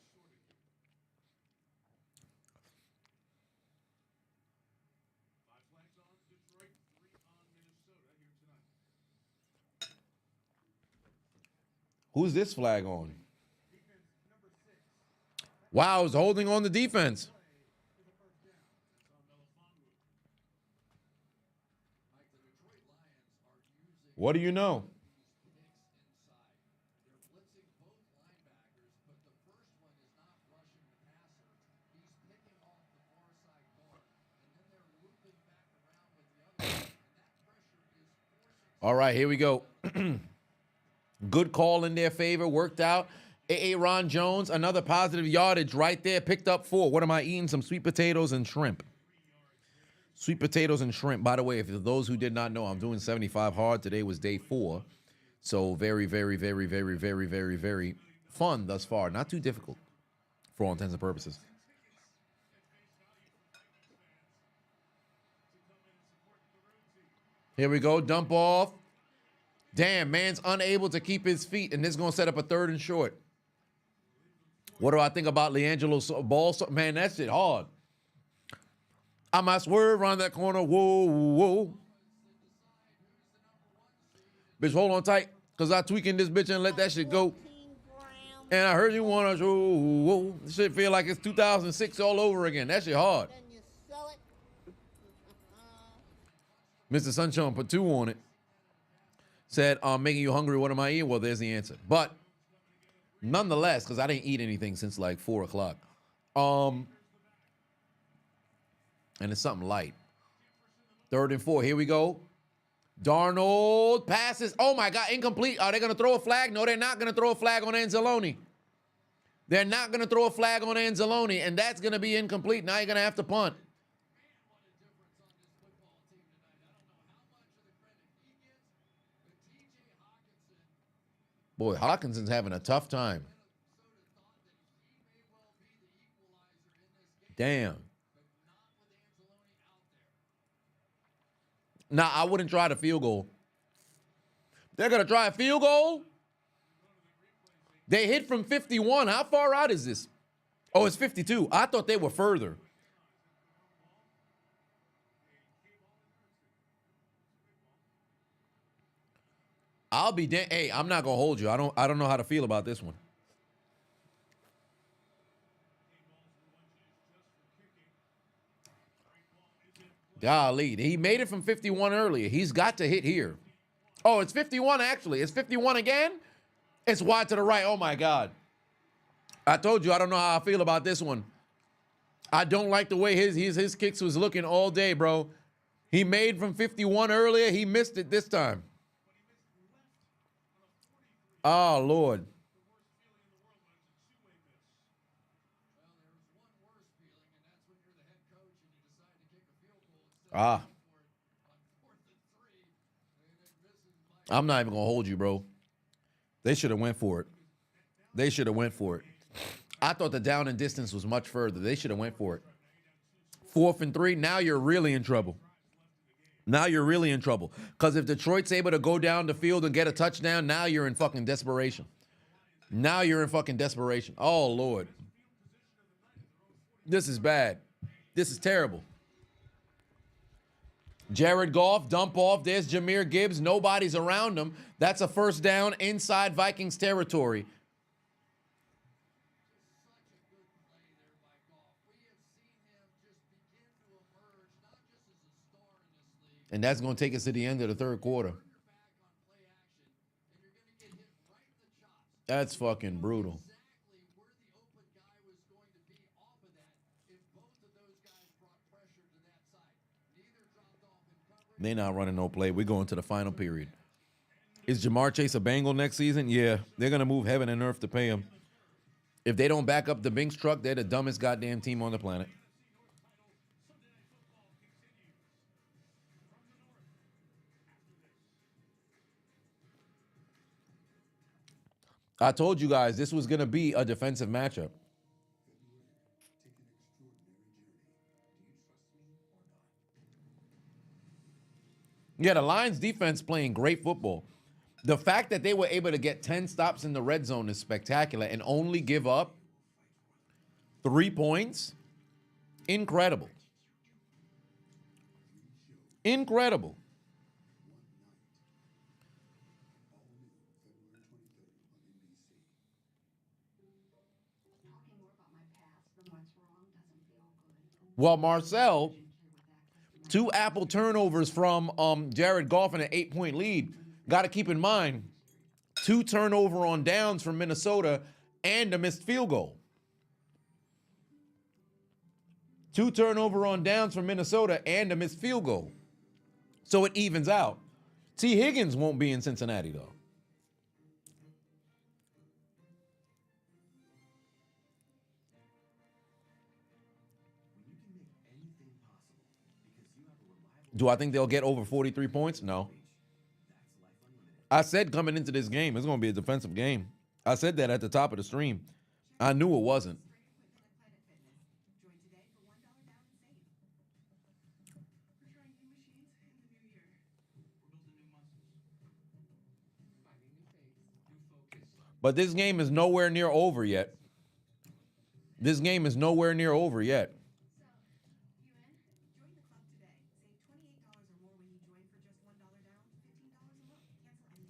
Speaker 1: Who's this flag on? Wow, it's holding on the defense. What do you know? All right, here we go. Good call in their favor, worked out. Ron Jones, another positive yardage right there, picked up 4. What am I eating? Some sweet potatoes and shrimp. Sweet potatoes and shrimp. By the way, for those who did not know, I'm doing 75 hard. Today was day 4. So very, very, very, very, very, very, very fun thus far. Not too difficult for all intents and purposes. Here we go, dump off. Damn, man's unable to keep his feet, and this is going to set up a 3rd and short. What do I think about LeAngelo's ball? Man, that shit hard. I might swerve around that corner. Whoa, whoa. Bitch, hold on tight, because I tweaking this bitch and let that shit go. And I heard you want to, whoa. This shit feel like it's 2006 all over again. That shit hard. Mr. Sunshine put 2 on it. Said, I'm making you hungry. What am I eating? Well, there's the answer. But nonetheless, because I didn't eat anything since like 4 o'clock. And it's something light. 3rd and 4. Here we go. Darnold passes. Oh, my God. Incomplete. Are they going to throw a flag? No, they're not going to throw a flag on Anzalone. They're not going to throw a flag on Anzalone, and that's going to be incomplete. Now you're going to have to punt. Boy, Hawkinson's having a tough time. Damn. Nah, I wouldn't try the field goal. They're going to try a field goal? They hit from 51. How far out is this? Oh, it's 52. I thought they were further. I'll be damn. Hey, I'm not gonna hold you. I don't know how to feel about this one. Golly, he made it from 51 earlier. He's got to hit here. Oh, it's 51 actually. It's 51 again. It's wide to the right. Oh my God. I told you I don't know how I feel about this one. I don't like the way his kicks was looking all day, bro. He made from 51 earlier. He missed it this time. Oh, Lord. Ah. I'm not even going to hold you, bro. They should have went for it. They should have went for it. I thought the down and distance was much further. They should have went for it. 4th and 3. Now you're really in trouble. Now you're really in trouble. Because if Detroit's able to go down the field and get a touchdown, now you're in fucking desperation. Now you're in fucking desperation. Oh, Lord. This is bad. This is terrible. Jared Goff, dump off. There's Jahmyr Gibbs. Nobody's around him. That's a first down inside Vikings territory. And that's going to take us to the end of the third quarter. That's fucking brutal. They're not running no play. We're going to the final period. Is Jamar Chase a Bengal next season? Yeah. They're going to move heaven and earth to pay him. If they don't back up the Binks truck, they're the dumbest goddamn team on the planet. I told you guys this was going to be a defensive matchup. Yeah, the Lions defense playing great football. The fact that they were able to get 10 stops in the red zone is spectacular and only give up 3 points. Incredible. Incredible. Well, Marcel, 2 Apple turnovers from Jared Goff and an 8-point lead. Got to keep in mind, 2 turnover on downs from Minnesota and a missed field goal. 2 turnover on downs from Minnesota and a missed field goal. So it evens out. T. Higgins won't be in Cincinnati, though. Do I think they'll get over 43 points? No. I said coming into this game, it's going to be a defensive game. I said that at the top of the stream. I knew it wasn't. But this game is nowhere near over yet. This game is nowhere near over yet.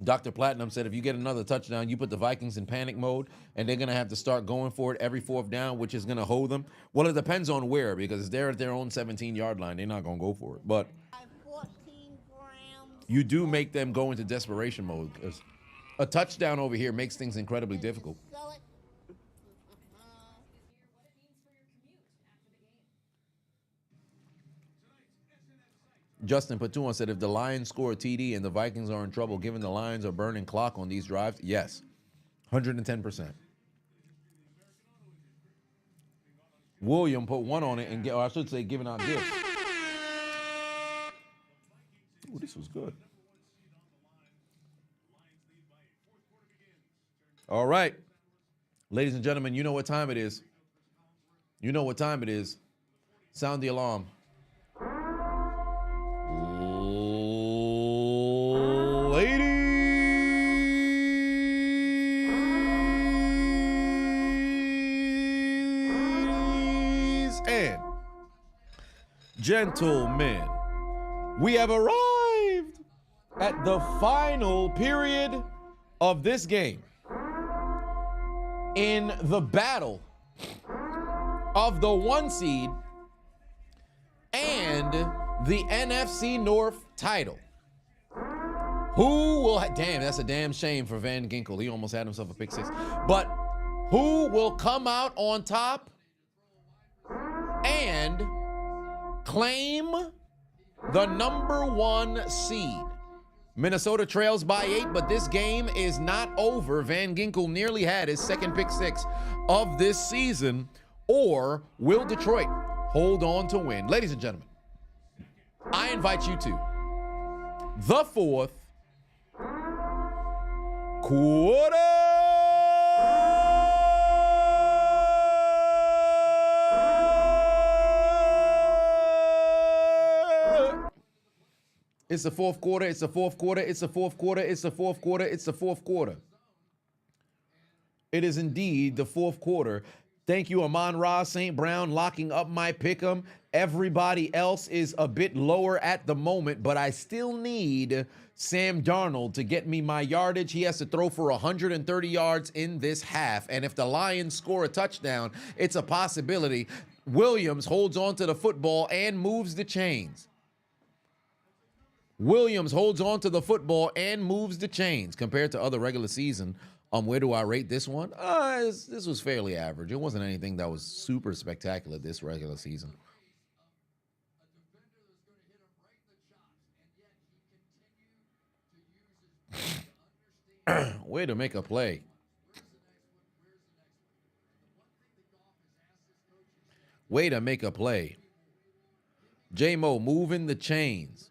Speaker 1: Dr. Platinum said if you get another touchdown, you put the Vikings in panic mode, and they're going to have to start going for it every 4th down, which is going to hold them. Well, it depends on where, because they're at their own 17-yard line. They're not going to go for it. But you do make them go into desperation mode, because a touchdown over here makes things incredibly difficult. Justin Patuan said if the Lions score a TD and the Vikings are in trouble, given the Lions are burning clock on these drives, yes, 110%. William put 1 on it and or I should say giving out gifts. Ooh, this was good. All right. Ladies and gentlemen, you know what time it is. You know what time it is. Sound the alarm. Ladies and gentlemen, we have arrived at the final period of this game in the battle of the 1 seed and the NFC North title. Who will, damn, that's a damn shame for Van Ginkel. He almost had himself a pick 6. But who will come out on top and claim the number 1 seed? Minnesota trails by 8, but this game is not over. Van Ginkel nearly had his second pick 6 of this season. Or will Detroit hold on to win? Ladies and gentlemen, I invite you to the 4th quarter. It's the 4th quarter. It's the 4th quarter. It's the 4th quarter. It's the 4th quarter. It's the 4th quarter. It is indeed the 4th quarter. Thank you, Amon-Ra St. Brown, locking up my pick'em. Everybody else is a bit lower at the moment, but I still need Sam Darnold to get me my yardage. He has to throw for 130 yards in this half, and if the Lions score a touchdown, it's a possibility. Williams holds on to the football and moves the chains. Williams holds on to the football and moves the chains compared to other regular season. Where do I rate this one? This was fairly average. It wasn't anything that was super spectacular this regular season. Way to make a play. Way to make a play. J-Mo moving the chains.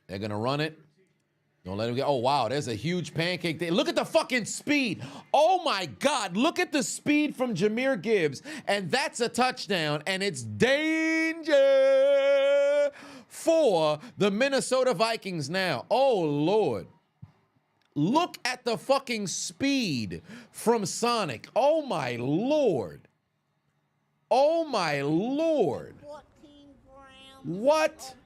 Speaker 1: They're going to run it. Don't let him get. Oh, wow. There's a huge pancake there. Look at the fucking speed. Oh, my God. Look at the speed from Jahmyr Gibbs. And that's a touchdown. And it's danger for the Minnesota Vikings now. Oh, Lord. Look at the fucking speed from Sonic. Oh, my Lord. Oh, my Lord. What?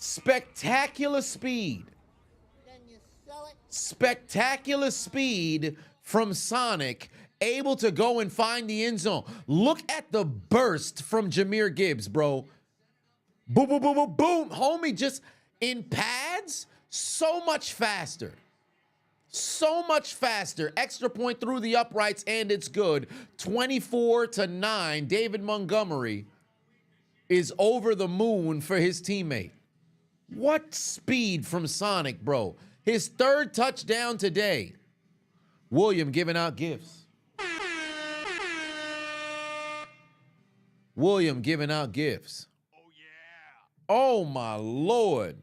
Speaker 1: Spectacular speed. Spectacular speed from Sonic, able to go and find the end zone. Look at the burst from Jahmyr Gibbs, bro. Boom, boom, boom, boom, boom. Homie, just in pads, so much faster. So much faster. Extra point through the uprights, and it's good. 24-9. David Montgomery is over the moon for his teammate. What speed from Sonic, bro. His 3rd touchdown today. William giving out gifts. William giving out gifts. Oh, yeah. Oh, my Lord.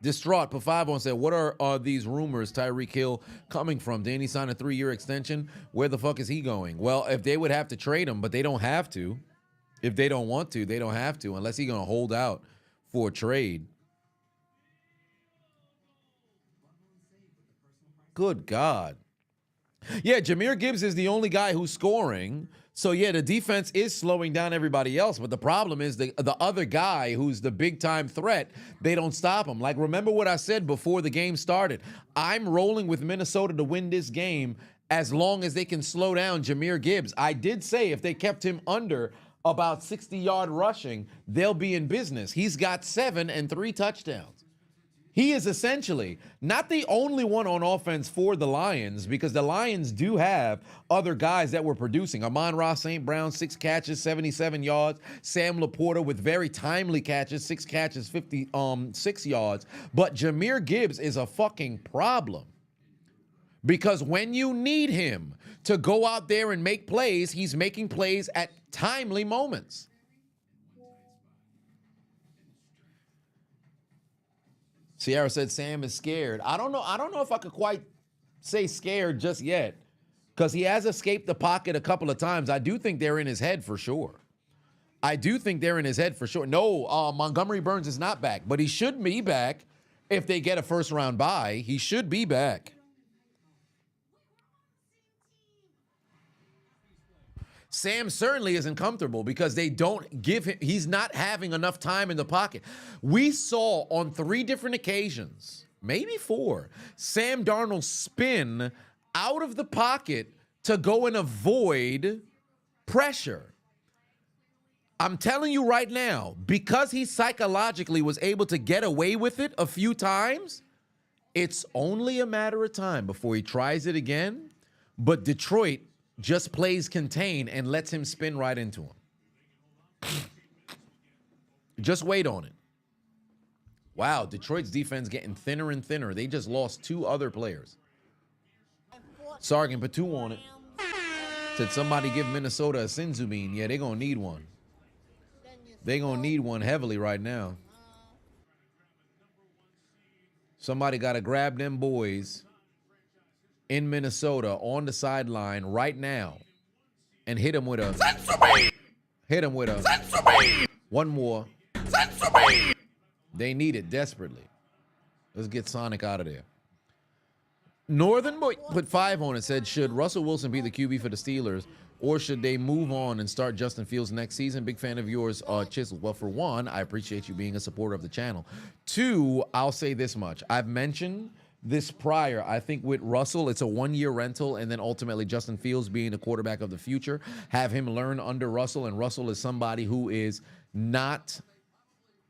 Speaker 1: Distraught, Pafavo said, what are these rumors Tyreek Hill coming from? Danny signed a 3-year extension. Where the fuck is he going? Well, if they would have to trade him, but they don't have to. If they don't want to, they don't have to, unless he's going to hold out for a trade. Good God. Yeah, Jahmyr Gibbs is the only guy who's scoring. So, yeah, the defense is slowing down everybody else. But the problem is the other guy who's the big-time threat, they don't stop him. Like, remember what I said before the game started. I'm rolling with Minnesota to win this game as long as they can slow down Jahmyr Gibbs. I did say if they kept him under about 60-yard rushing, they'll be in business. He's got 7 and 3 touchdowns. He is essentially not the only one on offense for the Lions, because the Lions do have other guys that were producing. Amon-Ra St. Brown, 6 catches, 77 yards. Sam Laporta with very timely catches, 6 catches, 56 yards. But Jahmyr Gibbs is a fucking problem, because when you need him to go out there and make plays, he's making plays at timely moments. Sierra said Sam is scared. I don't know if I could quite say scared just yet, because he has escaped the pocket a couple of times. I do think they're in his head for sure. No, Montgomery Burns is not back, but he should be back if they get a first-round bye. He should be back. Sam certainly isn't comfortable because they don't give him, he's not having enough time in the pocket. We saw on 3 different occasions, maybe 4, Sam Darnold spin out of the pocket to go and avoid pressure. I'm telling you right now, because he psychologically was able to get away with it a few times, it's only a matter of time before he tries it again. But Detroit just plays contain and lets him spin right into him. Just wait on it. Wow, Detroit's defense getting thinner and thinner. They just lost 2 other players. Sargent put 2 on it. Said somebody give Minnesota a Sinzubin. Yeah, they're going to need one. They're going to need one heavily right now. Somebody got to grab them boys in Minnesota on the sideline right now and hit him with a... Hit him with a... One more. They need it desperately. Let's get Sonic out of there. Northern Boy put 5 on it, said, should Russell Wilson be the QB for the Steelers, or should they move on and start Justin Fields next season? Big fan of yours, Chiseled. Well, for one, I appreciate you being a supporter of the channel. 2, I'll say this much. I've mentioned this prior. I think with Russell, it's a 1-year rental, and then ultimately Justin Fields being the quarterback of the future. Have him learn under Russell, and Russell is somebody who is not...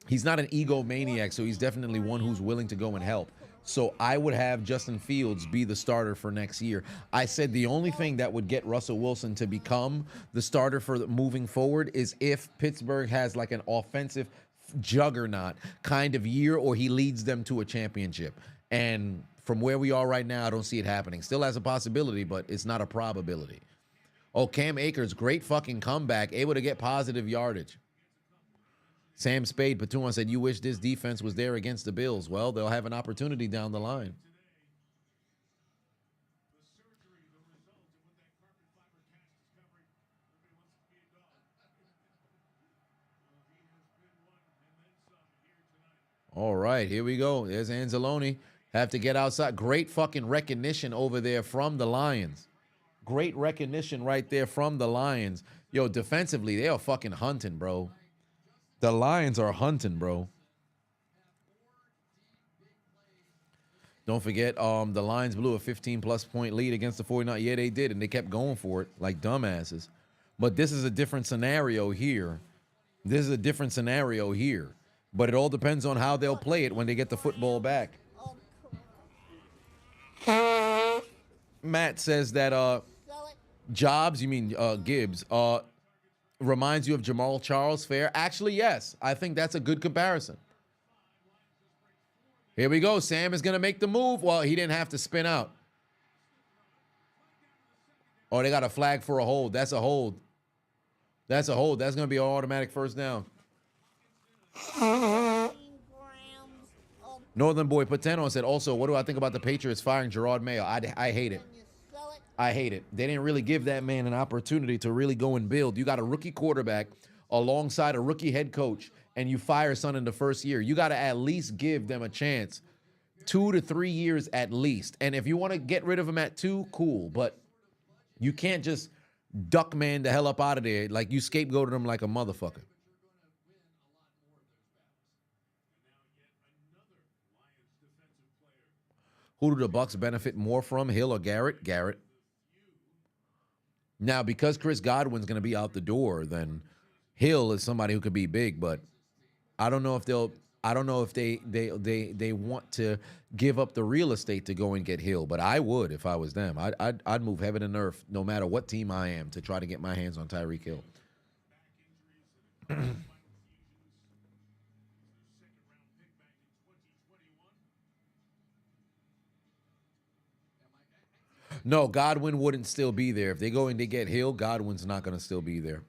Speaker 1: He's not an egomaniac, so he's definitely one who's willing to go and help. So I would have Justin Fields be the starter for next year. I said the only thing that would get Russell Wilson to become the starter for moving forward is if Pittsburgh has like an offensive juggernaut kind of year, or he leads them to a championship. And from where we are right now, I don't see it happening. Still has a possibility, but it's not a probability. Oh, Cam Akers, great fucking comeback, able to get positive yardage. Sam Spade, Patuan said, you wish this defense was there against the Bills. Well, they'll have an opportunity down the line. All right, here we go. There's Anzalone. Have to get outside. Great fucking recognition over there from the Lions. Great recognition right there from the Lions. Yo, defensively, they are fucking hunting, bro. The Lions are hunting, bro. Don't forget, the Lions blew a 15-plus point lead against the 49ers. Yeah, they did, and they kept going for it like dumbasses. But this is a different scenario here. This is a different scenario here. But it all depends on how they'll play it when they get the football back. Matt says that Jobs, you mean Gibbs, reminds you of Jamal Charles. Fair. Actually, yes. I think that's a good comparison. Here we go. Sam is going to make the move. Well, he didn't have to spin out. Oh, they got a flag for a hold. That's a hold. That's a hold. That's going to be an automatic first down. Northern Boy Pateno said, also, what do I think about the Patriots firing Gerard Mayo? I hate it. I hate it. They didn't really give that man an opportunity to really go and build. You got a rookie quarterback alongside a rookie head coach, and you fire son in the first year. You got to at least give them a chance. 2 to 3 years at least. And if you want to get rid of him at 2, cool. But you can't just duck man the hell up out of there. Like, you scapegoated him like a motherfucker. Who do the Bucs benefit more from, Hill or Garrett? Garrett. Now, because Chris Godwin's going to be out the door, then Hill is somebody who could be big, but I don't know if they'll. I don't know if they want to give up the real estate to go and get Hill, but I would if I was them. I'd move heaven and earth, no matter what team I am, to try to get my hands on Tyreek Hill. No, Godwin wouldn't still be there. If they go and they get Hill, Godwin's not going to still be there.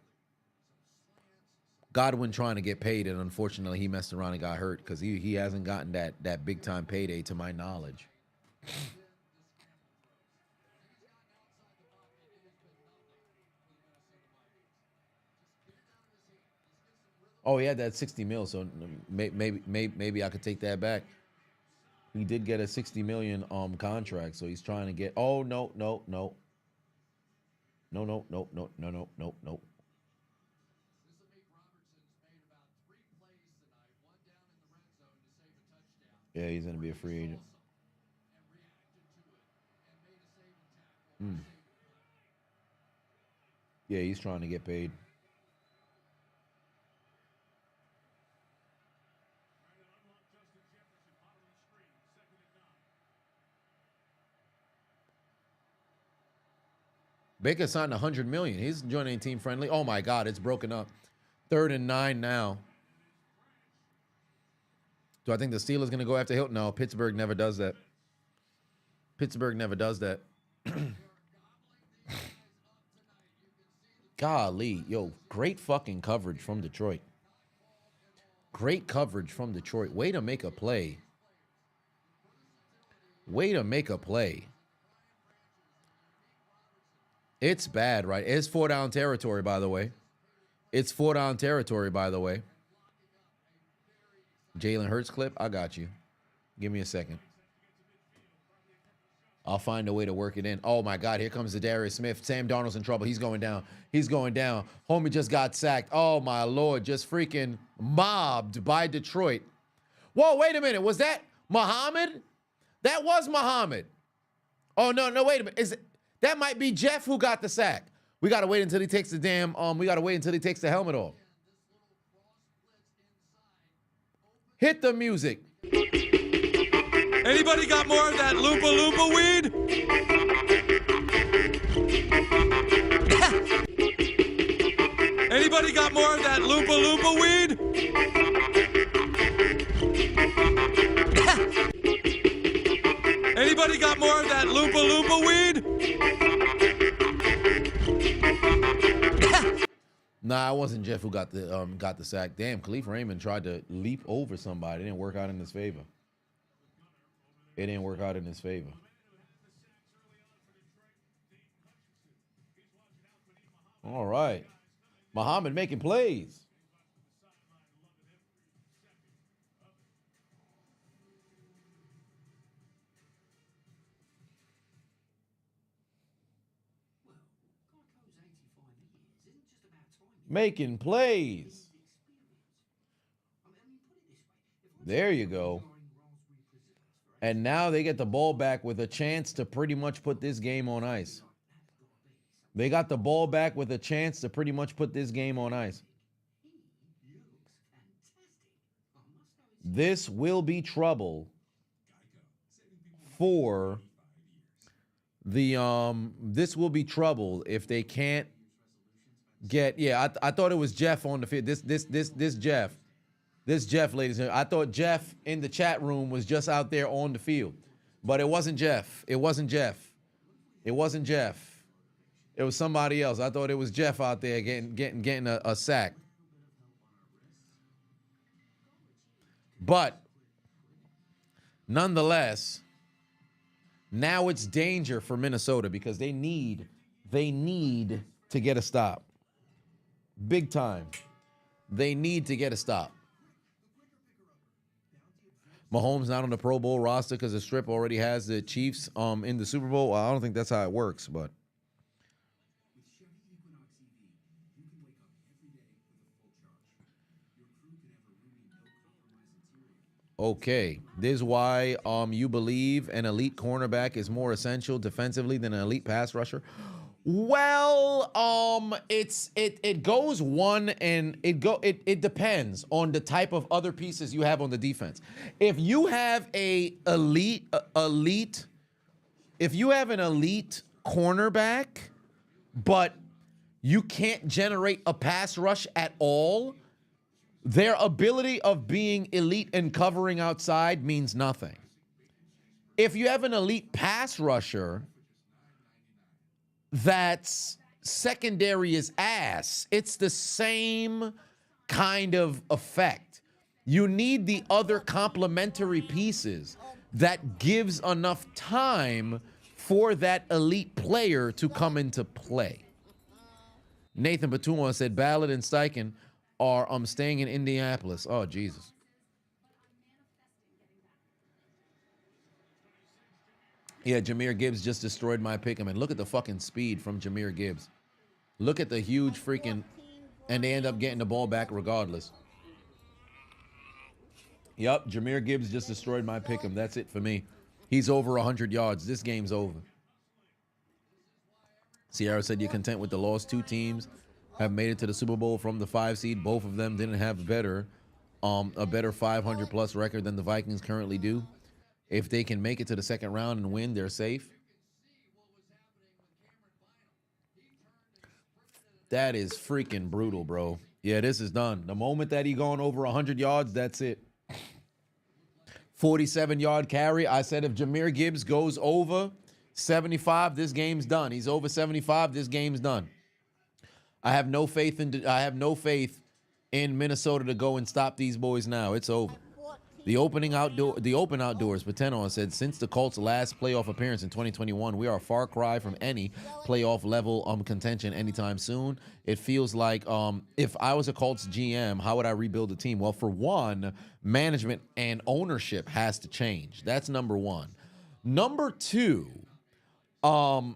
Speaker 1: Godwin trying to get paid, and unfortunately he messed around and got hurt because he hasn't gotten that big-time payday to my knowledge. Oh, he had that 60 mil, so maybe I could take that back. He did get a 60 million contract, so he's trying to get. Oh, no. No, no, no, no, no, no, no, no. Yeah, he's going to be a free agent. Yeah, he's trying to get paid. Baker signed $100 million. He's joining team friendly. Oh my God, it's broken up. 3rd and 9 now. Do I think the Steelers going to go after Hilton? No, Pittsburgh never does that. Pittsburgh never does that. Golly, yo, great fucking coverage from Detroit. Great coverage from Detroit. Way to make a play. Way to make a play. It's bad, right? It's 4-down territory, by the way. It's 4-down territory, by the way. Jalen Hurts clip, I got you. Give me a second. I'll find a way to work it in. Oh, my God, here comes the Darius Smith. Sam Darnold's in trouble. He's going down. He's going down. Homie just got sacked. Oh, my Lord, just freaking mobbed by Detroit. Whoa, wait a minute. Was that Muhammad? That was Muhammad. Oh, no, wait a minute. Is it? That might be Jeff who got the sack. We got to wait until he takes the we got to wait until he takes the helmet off. Hit the music.
Speaker 2: Anybody got more of that Loompa Loompa weed? Anybody got more of that Loompa Loompa weed? Anybody got more of that Loompa Loompa weed?
Speaker 1: Nah, it wasn't Jeff who got the sack. Damn, Khalif Raymond tried to leap over somebody. It didn't work out in his favor. It didn't work out in his favor. All right. Muhammad making plays. Making plays. There you go. And now they get the ball back with a chance to pretty much put this game on ice. They got the ball back with a chance to pretty much put this game on ice. This will be trouble for the this will be trouble if they can't get, yeah, I thought it was Jeff on the field. This Jeff. This Jeff, ladies and gentlemen. I thought Jeff in the chat room was just out there on the field. But it wasn't Jeff. It wasn't Jeff. It wasn't Jeff. It was somebody else. I thought it was Jeff out there getting a sack. But nonetheless, now it's danger for Minnesota because they need to get a stop. Big time. They need to get a stop. Mahomes not on the Pro Bowl roster because the Strip already has the Chiefs in the Super Bowl. Well, I don't think that's how it works, but okay. This is why you believe an elite cornerback is more essential defensively than an elite pass rusher. Well, it goes one, and it depends on the type of other pieces you have on the defense. If you have if you have an elite cornerback, but you can't generate a pass rush at all, their ability of being elite and covering outside means nothing. If you have an elite pass rusher that's secondary as ass, it's the same kind of effect. You need the other complementary pieces that gives enough time for that elite player to come into play. Nathan Batumon said Ballard and Steichen are staying in Indianapolis. Oh, Jesus. Yeah, Jahmyr Gibbs just destroyed my pick. I mean, look at the fucking speed from Jahmyr Gibbs. Look at the huge freaking, and they end up getting the ball back regardless. Yep, Jahmyr Gibbs just destroyed my pick'em. That's it for me. He's over 100 yards. This game's over. Sierra said you're content with the loss. 2 teams have made it to the Super Bowl from the 5 seed. Both of them didn't have a better 500 plus record than the Vikings currently do. If they can make it to the second round and win, they're safe. That is freaking brutal, bro. Yeah, this is done. The moment that he gone over 100 yards, that's it. 47-yard carry. I said if Jahmyr Gibbs goes over 75, this game's done. He's over 75, this game's done. I have no faith in Minnesota to go and stop these boys now. It's over. The open outdoors, Patenon said, since the Colts' last playoff appearance in 2021, we are a far cry from any playoff level contention anytime soon. It feels like if I was a Colts GM, how would I rebuild the team? Well, for one, management and ownership has to change. That's number one. Number two, you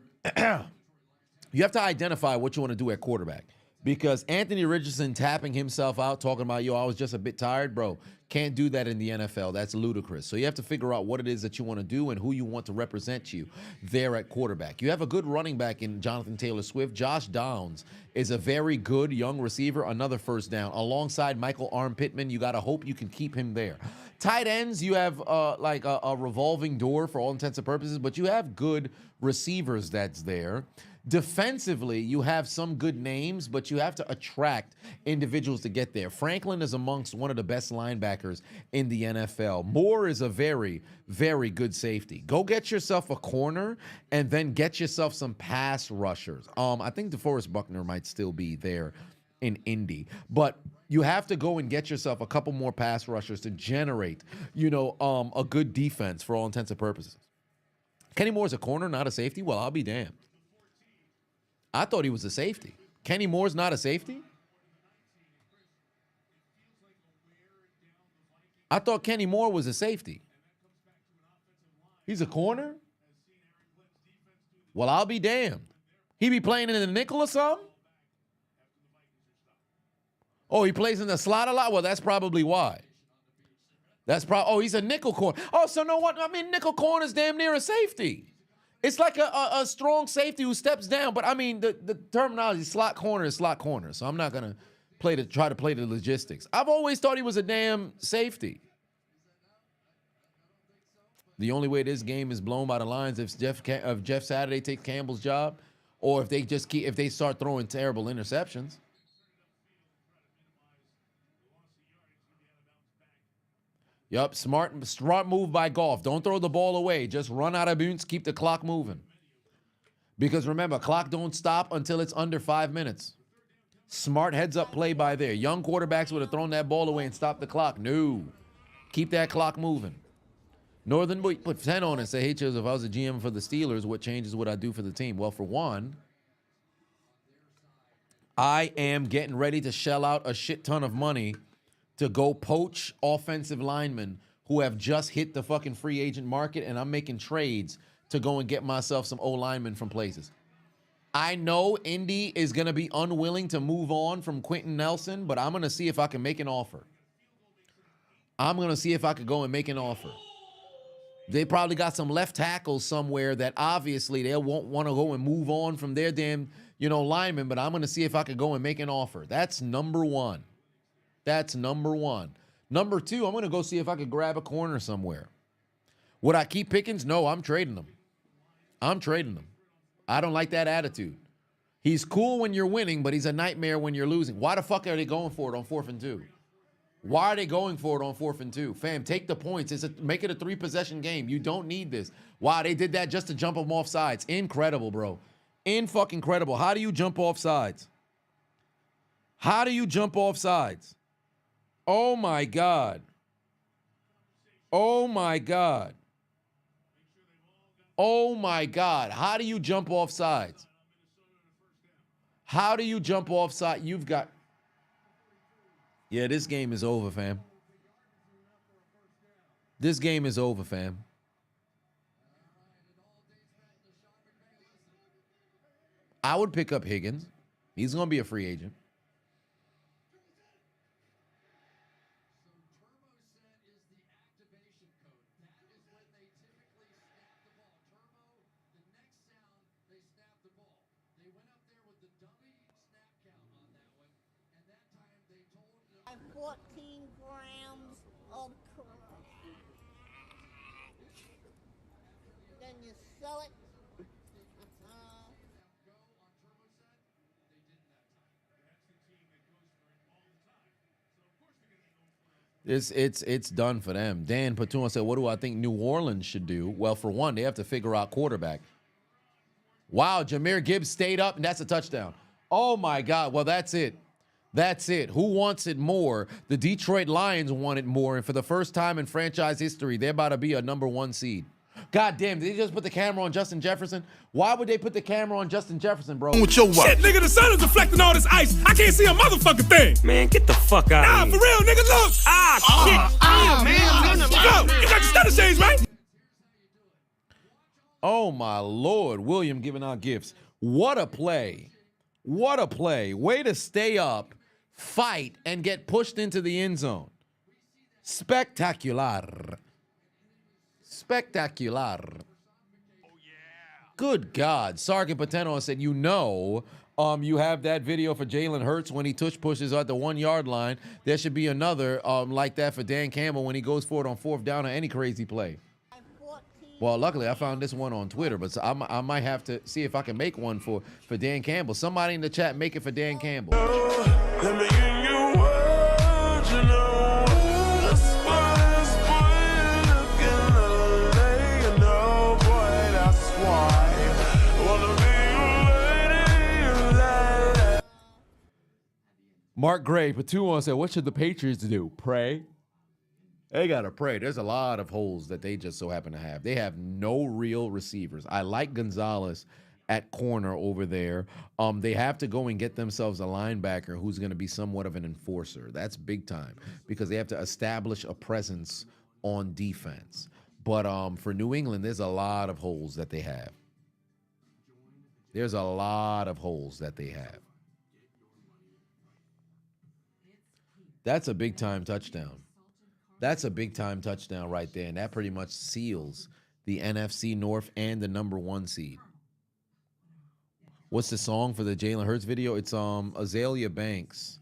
Speaker 1: have to identify what you want to do at quarterback. Because Anthony Richardson tapping himself out, talking about, yo, I was just a bit tired, bro. Can't do that in the NFL. That's ludicrous. So you have to figure out what it is that you want to do and who you want to represent you there at quarterback. You have a good running back in Jonathan Taylor Swift. Josh Downs is a very good young receiver, another first down. Alongside Michael Arm Pittman, you got to hope you can keep him there. Tight ends, you have like a revolving door for all intents and purposes, but you have good receivers that's there. Defensively, you have some good names, but you have to attract individuals to get there. Franklin is amongst one of the best linebackers in the NFL. Moore is a very, very good safety. Go get yourself a corner and then get yourself some pass rushers. I think DeForest Buckner might still be there in Indy, but you have to go and get yourself a couple more pass rushers to generate, a good defense for all intents and purposes. Kenny Moore's a corner, not a safety? Well, I'll be damned. I thought he was a safety. Kenny Moore's not a safety? I thought Kenny Moore was a safety. He's a corner? Well, I'll be damned. He be playing in the nickel or something? Oh, he plays in the slot a lot? Well, that's probably why. He's a nickel corner. Oh, so no what? I mean, nickel corner's damn near a safety. It's like a strong safety who steps down, but I mean the terminology slot corner is slot corner. So I'm not gonna try to play the logistics. I've always thought he was a damn safety. The only way this game is blown by the lines if Jeff Saturday takes Campbell's job, or if they start throwing terrible interceptions. Yup, smart move by Goff. Don't throw the ball away. Just run out of bounds, keep the clock moving. Because remember, clock don't stop until it's under 5 minutes. Smart heads-up play by there. Young quarterbacks would have thrown that ball away and stopped the clock. No. Keep that clock moving. Northern Boy put 10 on and say, hey, Chiseled, if I was a GM for the Steelers, what changes would I do for the team? Well, for one, I am getting ready to shell out a shit ton of money to go poach offensive linemen who have just hit the fucking free agent market, and I'm making trades to go and get myself some O-linemen from places. I know Indy is going to be unwilling to move on from Quentin Nelson, but I'm going to see if I can make an offer. I'm going to see if I could go and make an offer. They probably got some left tackles somewhere that obviously they won't want to go and move on from their damn, linemen, but I'm going to see if I could go and make an offer. That's number one. That's number one. Number two, I'm going to go see if I could grab a corner somewhere. Would I keep Pickens? No, I'm trading them. I don't like that attitude. He's cool when you're winning, but he's a nightmare when you're losing. Why the fuck are they going for it on 4th and 2? Why are they going for it on 4th and 2? Fam, take the points. Make it a 3-possession game. You don't need this. Wow, they did that just to jump them off sides. Incredible, bro. In-fucking-credible. How do you jump off sides? How do you jump off sides? Oh, my God. Oh, my God. Oh, my God. How do you jump off sides? How do you jump off side? You've got... Yeah, this game is over, fam. This game is over, fam. I would pick up Higgins. He's going to be a free agent.
Speaker 3: Have 14 grams of crack. Then you sell it.
Speaker 1: It's done for them. Dan Patun said, what do I think New Orleans should do? Well, for one, they have to figure out quarterback. Wow, Jahmyr Gibbs stayed up, and that's a touchdown. Oh, my God. Well, that's it. That's it. Who wants it more? The Detroit Lions want it more, and for the first time in franchise history, they're about to be a number 1 seed. God damn, did they just put the camera on Justin Jefferson? Why would they put the camera on Justin Jefferson, bro?
Speaker 2: With your shit, nigga, the sun is deflecting all this ice. I can't see a motherfucking thing.
Speaker 5: Man, get the fuck out
Speaker 2: Nah,
Speaker 5: of
Speaker 2: for
Speaker 5: here.
Speaker 2: real, nigga, look.
Speaker 5: Shit. Damn, man.
Speaker 2: Yo, you got your stutter shades, right?
Speaker 1: Oh, my Lord. William giving out gifts. What a play. What a play. Way to stay up, fight, and get pushed into the end zone. Spectacular. Spectacular. Good God. Sergeant Pateno said, you have that video for Jalen Hurts when he tush pushes at the 1 yard line. There should be another like that for Dan Campbell when he goes for it on 4th down or any crazy play. Well, luckily I found this one on Twitter, but I might have to see if I can make one for Dan Campbell. Somebody in the chat, make it for Dan Campbell.
Speaker 2: Let me give you words, you know.
Speaker 1: Mark Gray, Patuan said, what should the Patriots do? Pray? They got to pray. There's a lot of holes that they just so happen to have. They have no real receivers. I like Gonzalez at corner over there. They have to go and get themselves a linebacker who's going to be somewhat of an enforcer. That's big time because they have to establish a presence on defense. But for New England, there's a lot of holes that they have. There's a lot of holes that they have. That's a big-time touchdown. That's a big-time touchdown right there, and that pretty much seals the NFC North and the number 1 seed. What's the song for the Jalen Hurts video? It's Azalea Banks,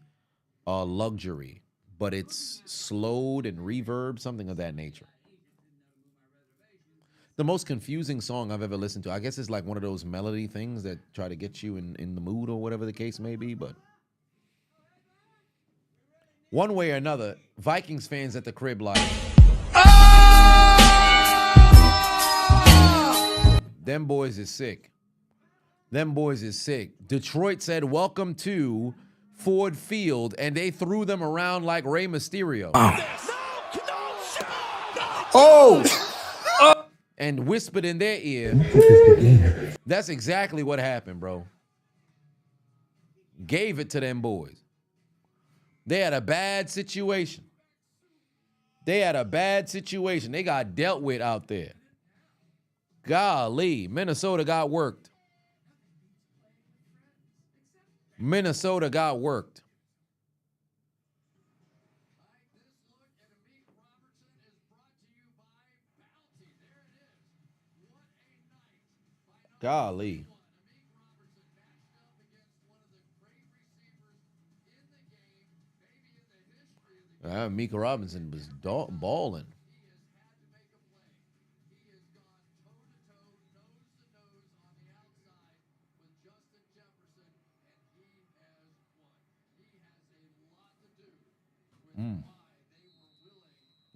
Speaker 1: Luxury, but it's slowed and reverb, something of that nature. The most confusing song I've ever listened to. I guess it's like one of those melody things that try to get you in the mood or whatever the case may be, but one way or another, Vikings fans at the crib like, them boys is sick. Them boys is sick. Detroit said, welcome to Ford Field, and they threw them around like Rey Mysterio. And whispered in their ear. That's exactly what happened, bro. Gave it to them boys. They had a bad situation. They got dealt with out there. Golly, Minnesota got worked. Minnesota got worked. Golly. Mika Robinson was balling.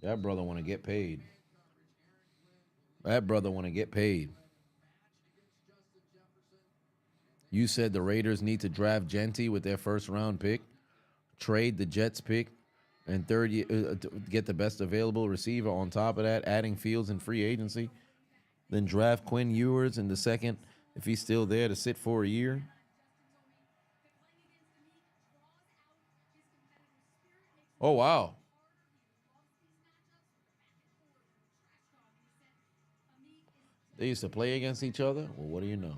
Speaker 1: That brother want to get paid. That brother want to get paid. You said the Raiders need to draft Genty with their first-round pick, trade the Jets pick, and get the best available receiver on top of that, adding Fields in free agency, then draft Quinn Ewers in the second if he's still there to sit for a year. Oh, wow. They used to play against each other? Well, what do you know?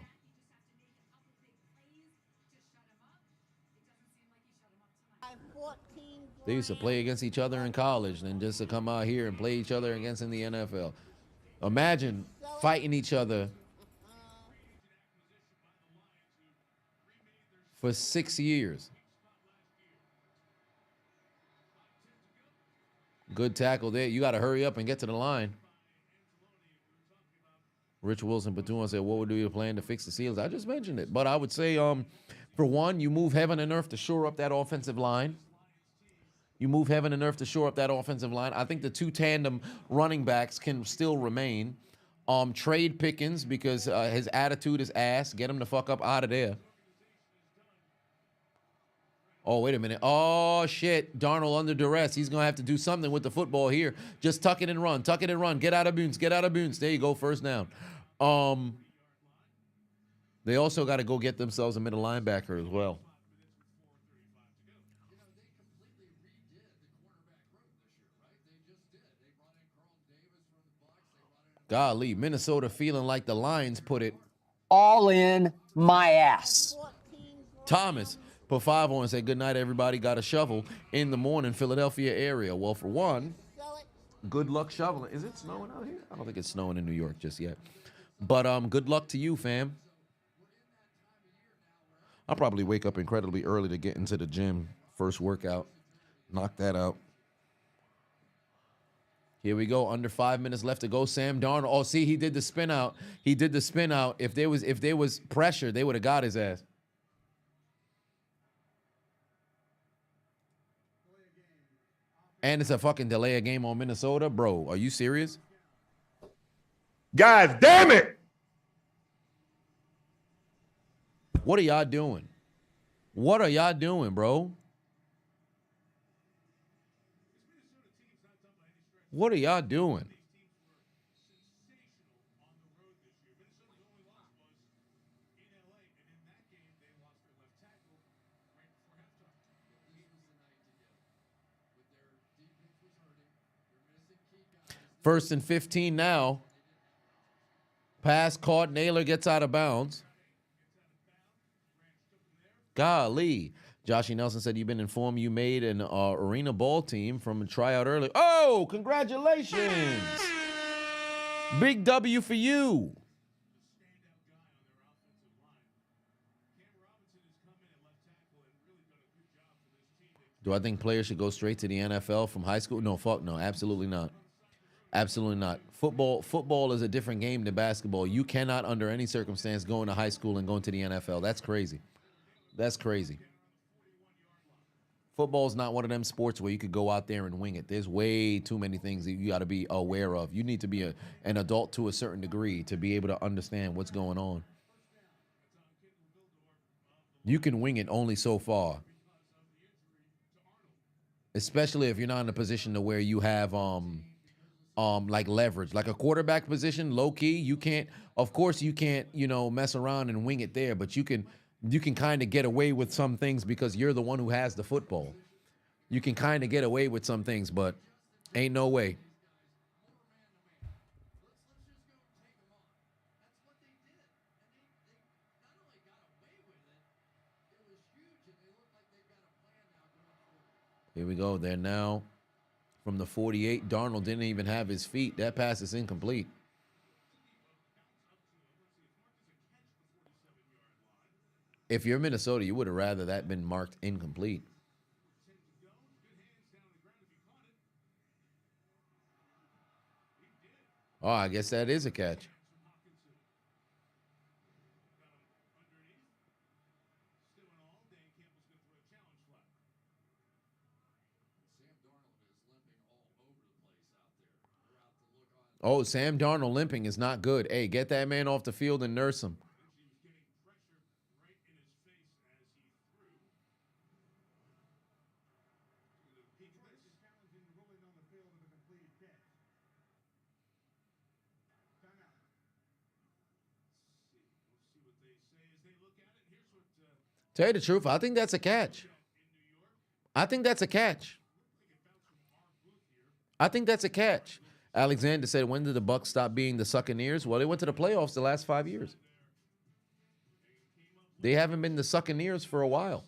Speaker 1: They used to play against each other in college, then just to come out here and play each other against in the NFL. Imagine fighting each other for 6 years. Good tackle there. You got to hurry up and get to the line. Rich Wilson Batuan said, what would you plan to fix the Seals? I just mentioned it. But I would say, for one, you move heaven and earth to shore up that offensive line. You move heaven and earth to shore up that offensive line. I think the two tandem running backs can still remain. Trade Pickens because his attitude is ass. Get him the fuck up out of there. Oh, wait a minute. Oh, shit. Darnold under duress. He's going to have to do something with the football here. Just tuck it and run. Tuck it and run. Get out of bounds. Get out of bounds. There you go. First down. They also got to go get themselves a middle linebacker as well. Golly, Minnesota feeling like the Lions put it
Speaker 9: all in my ass.
Speaker 1: Thomas put 5 on and said, good night, everybody. Got a shovel in the morning, Philadelphia area. Well, for one, good luck shoveling. Is it snowing out here? I don't think it's snowing in New York just yet. But good luck to you, fam. I'll probably wake up incredibly early to get into the gym. First workout. Knock that out. Here we go. Under 5 minutes left to go. Sam Darnold. Oh, see, he did the spin out. He did the spin out. If there was pressure, they would have got his ass. And it's a fucking delay a game on Minnesota. Bro, are you serious?
Speaker 8: God damn it!
Speaker 1: What are y'all doing? What are y'all doing, bro? What are y'all doing? First and 15 now. Pass caught. Naylor gets out of bounds. Golly. Joshy Nelson said you've been informed you made an arena ball team from a tryout early. Oh, congratulations. Big W for you. Do I think players should go straight to the NFL from high school? No, fuck no. Absolutely not. Absolutely not. Football is a different game than basketball. You cannot, under any circumstance, go into high school and go into the NFL. That's crazy. That's crazy. Football is not one of them sports where you could go out there and wing it. There's way too many things that you got to be aware of. You need to be an adult to a certain degree to be able to understand what's going on. You can wing it only so far. Especially if you're not in a position to where you have like leverage. Like a quarterback position, low key, you can't, of course you can't, mess around and wing it there, but you can kind of get away with some things because you're the one who has the football. You can kind of get away with some things, but ain't no way. Here we go. They're now from the 48. Darnold didn't even have his feet. That pass is incomplete. If you're Minnesota, you would have rather that been marked incomplete. Oh, I guess that is a catch. Oh, Sam Darnold limping is not good. Hey, get that man off the field and nurse him. Tell you the truth, I think that's a catch. I think that's a catch. I think that's a catch. Alexander said, when did the Bucs stop being the Succaneers? Well, they went to the playoffs the last 5 years. They haven't been the Succaneers for a while.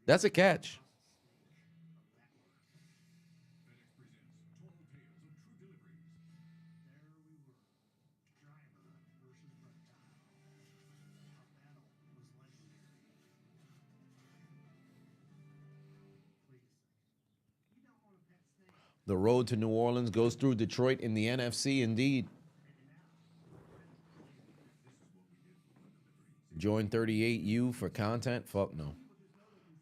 Speaker 1: That's a catch. The road to New Orleans goes through Detroit in the NFC, indeed. Join 38U for content? Fuck no.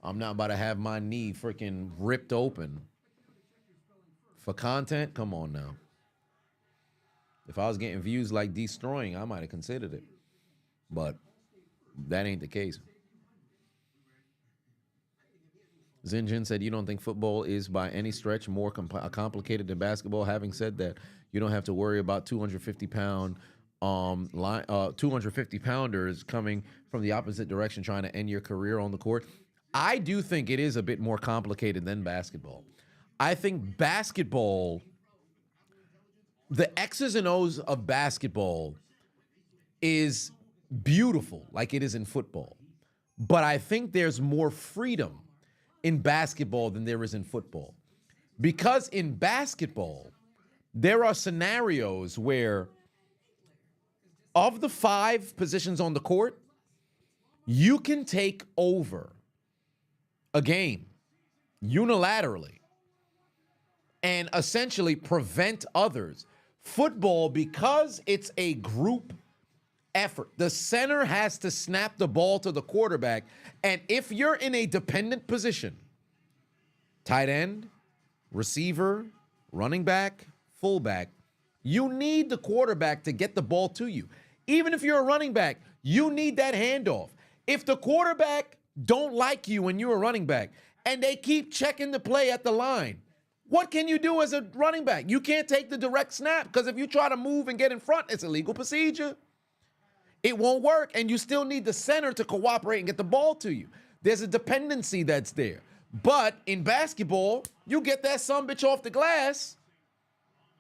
Speaker 1: I'm not about to have my knee freaking ripped open. For content? Come on now. If I was getting views like Destroying, I might have considered it. But that ain't the case. Zinjin said, you don't think football is by any stretch more complicated than basketball. Having said that, you don't have to worry about 250 pounders coming from the opposite direction trying to end your career on the court. I do think it is a bit more complicated than basketball. I think basketball, the X's and O's of basketball is beautiful like it is in football. But I think there's more freedom in basketball than there is in football. Because in basketball, there are scenarios where of the 5 positions on the court, you can take over a game unilaterally and essentially prevent others. Football, because it's a group effort, the center has to snap the ball to the quarterback. And if you're in a dependent position, tight end, receiver, running back, fullback, you need the quarterback to get the ball to you. Even if you're a running back, you need that handoff. If the quarterback don't like you when you're a running back and they keep checking the play at the line, what can you do as a running back? You can't take the direct snap because if you try to move and get in front, it's illegal procedure. It won't work, and you still need the center to cooperate and get the ball to you. There's a dependency that's there. But in basketball, you get that sumbitch off the glass.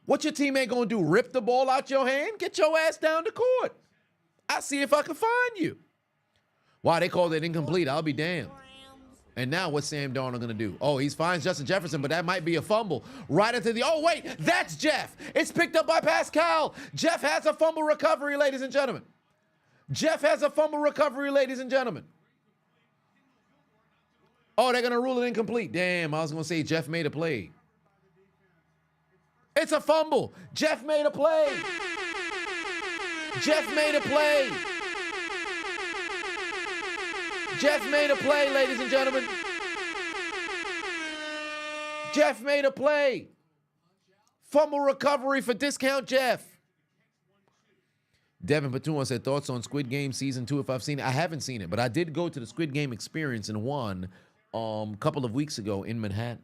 Speaker 1: What your teammate gonna do? Rip the ball out your hand? Get your ass down the court. I'll see if I can find you. Why, they called it incomplete. I'll be damned. And now what's Sam Darnold gonna do? Oh, he finds Justin Jefferson, but that might be a fumble. Right into the, oh wait, that's Jeff. It's picked up by Pascal. Jeff has a fumble recovery, ladies and gentlemen. Jeff has a fumble recovery, ladies and gentlemen. Oh, they're going to rule it incomplete. Damn, I was going to say Jeff made a play. It's a fumble. Jeff made a play. Jeff made a play. Jeff made a play, ladies and gentlemen. Jeff made a play. Fumble recovery for Discount Jeff. Devin Patuma said, thoughts on Squid Game Season 2 if I've seen it? I haven't seen it, but I did go to the Squid Game experience and won a couple of weeks ago in Manhattan.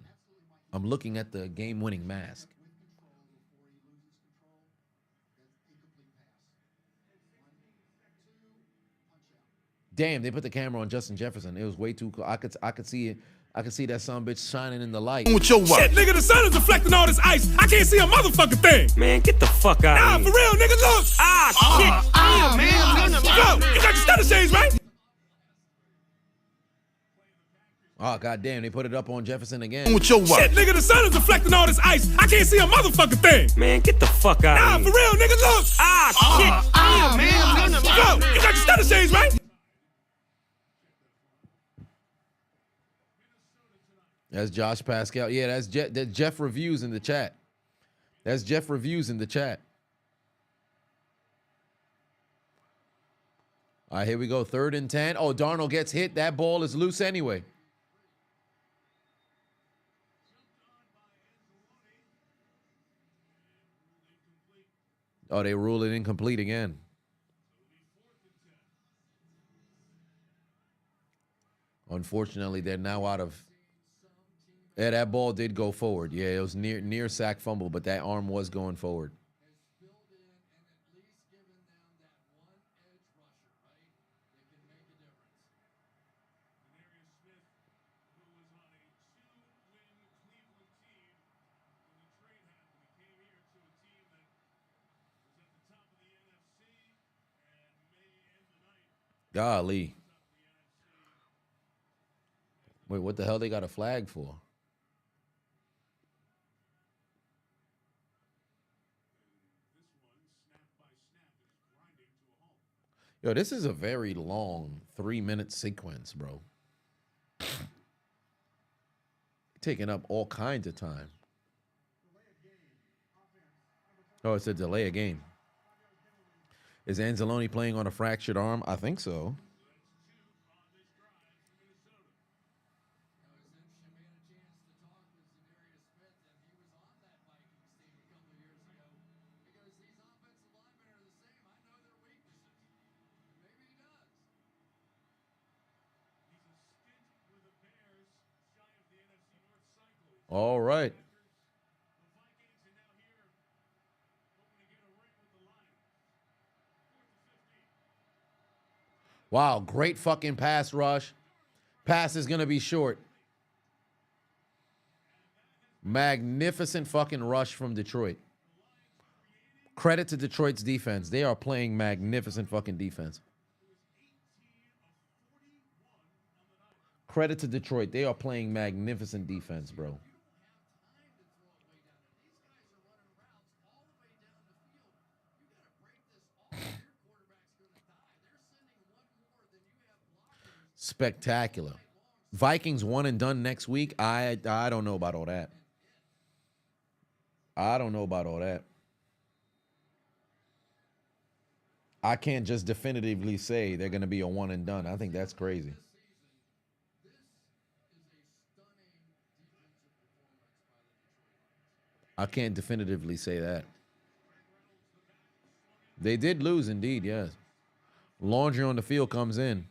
Speaker 1: I'm looking at the game-winning mask. Damn, they put the camera on Justin Jefferson. It was way too cool. I could see it. I could see that sumbitch shining in the light.
Speaker 2: With your Shit, nigga, the sun is deflecting all this ice. I can't see a motherfucking thing.
Speaker 5: Man, get the fuck out of here.
Speaker 2: Nah, for real, nigga, look.
Speaker 5: Shit. Damn, man.
Speaker 2: Yo, you got your stutter shades, right?
Speaker 1: Oh, goddamn, they put it up on Jefferson again.
Speaker 2: With your Shit, nigga, the sun is deflecting all this ice. I can't see a motherfucking thing.
Speaker 5: Man, get the fuck out
Speaker 2: Nah,
Speaker 5: of here.
Speaker 2: for real, nigga, look.
Speaker 5: Shit. Damn, man.
Speaker 2: Yo, you got your stutter shades, right?
Speaker 1: That's Josh Pascal. Yeah, that's Jeff Reviews in the chat. That's Jeff Reviews in the chat. All right, here we go. 3rd and 10. Oh, Darnold gets hit. That ball is loose anyway. Oh, they rule it incomplete again. Unfortunately, they're now out of... Yeah, that ball did go forward. Yeah, it was near sack fumble, but that arm was going forward. Golly. Wait, what the hell they got a flag for? Yo, this is a very long 3-minute sequence, bro. Taking up all kinds of time. Oh, it's a delay of game. Is Anzalone playing on a fractured arm? I think so. All right. Wow, great fucking pass rush. Pass is going to be short. Magnificent fucking rush from Detroit. Credit to Detroit's defense. They are playing magnificent fucking defense. Credit to Detroit. They are playing magnificent defense, bro. Spectacular. Vikings one and done next week. I don't know about all that. I don't know about all that. I can't just definitively say they're going to be a one and done. I think that's crazy. I can't definitively say that. They did lose indeed, yes. Laundry on the field comes in.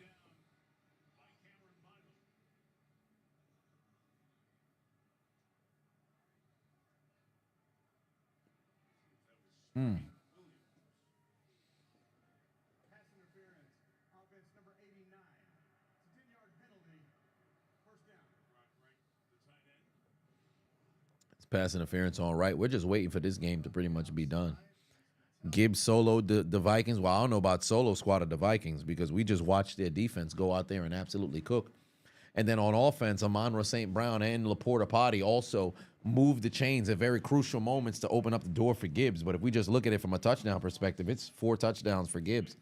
Speaker 1: It's pass interference on right. We're just waiting for this game to pretty much be done. Gibbs soloed the Vikings. Well, I don't know about solo squad the Vikings because we just watched their defense go out there and absolutely cook. And then on offense, Amon-Ra St. Brown and Laporta Potty also moved the chains at very crucial moments to open up the door for Gibbs. But if we just look at it from a touchdown perspective, it's 4 touchdowns for Gibbs.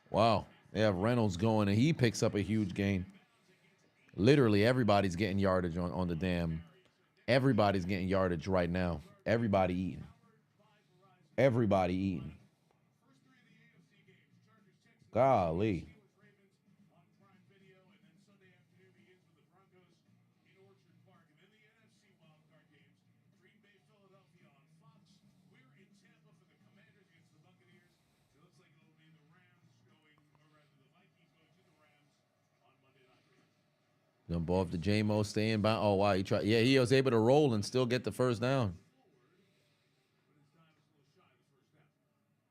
Speaker 1: Wow. They have Reynolds going, and he picks up a huge gain. Literally, everybody's getting yardage on the damn. Everybody's getting yardage right now. Everybody eating. Everybody eating. Golly. Jump off the J-Mo, stay in bound. Oh, wow. He tried. Yeah, he was able to roll and still get the first down.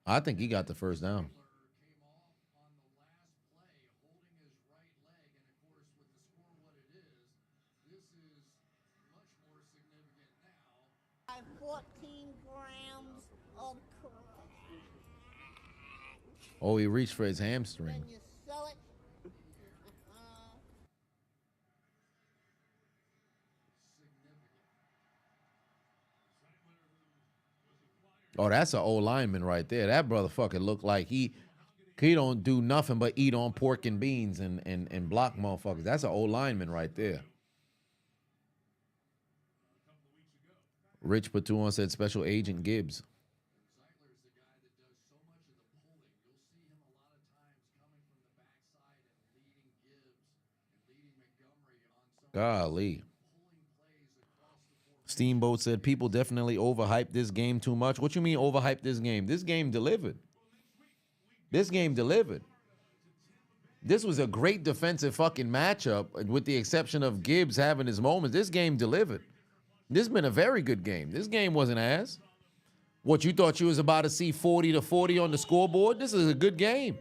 Speaker 1: I think he got the first down.
Speaker 3: I have 14 grams of crack.
Speaker 1: Oh, he reached for his hamstring.
Speaker 3: Then you sell it.
Speaker 1: Oh, that's an old lineman right there. That brother fucking look like he don't do nothing but eat on pork and beans and block motherfuckers. That's an old lineman right there. Rich Patuan said Special Agent Gibbs. Golly. Steamboat said people definitely overhyped this game too much. What you mean overhyped this game? This game delivered. This game delivered. This was a great defensive fucking matchup with the exception of Gibbs having his moments. This game delivered. This has been a very good game. This game wasn't ass. What, you thought you was about to see 40-40 on the scoreboard? This is a good game.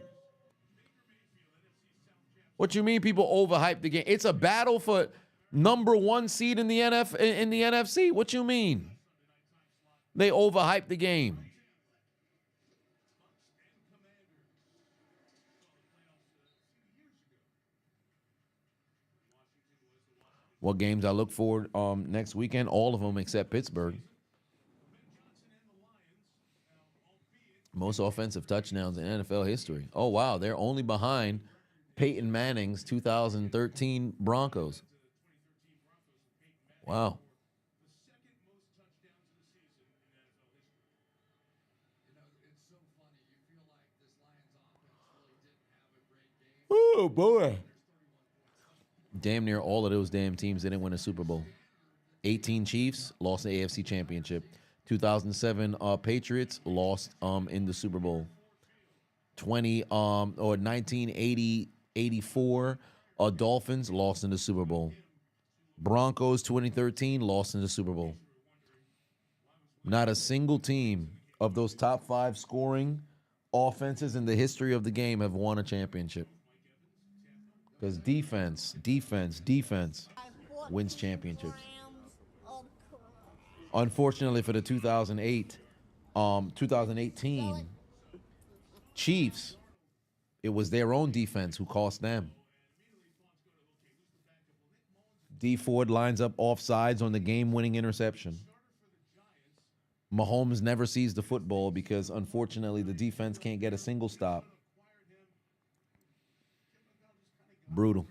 Speaker 1: What you mean people overhyped the game? It's a battle for number 1 seed in the NFC. What you mean? They overhyped the game. What games I look forward next weekend? All of them except Pittsburgh. Most offensive touchdowns in NFL history. Oh, wow. They're only behind Peyton Manning's 2013 Broncos. Wow. Oh, boy. Damn near all of those damn teams didn't win a Super Bowl. 18 Chiefs lost the AFC Championship. 2007 Patriots lost in the Super Bowl. 1980 84 Dolphins lost in the Super Bowl. Broncos 2013 lost in the Super Bowl. Not a single team of those top 5 scoring offenses in the history of the game have won a championship. Because defense wins championships. Unfortunately for the 2018 Chiefs, it was their own defense who cost them. D Ford lines up offsides on the game-winning interception. Mahomes never sees the football because, unfortunately, the defense can't get a single stop. Brutal.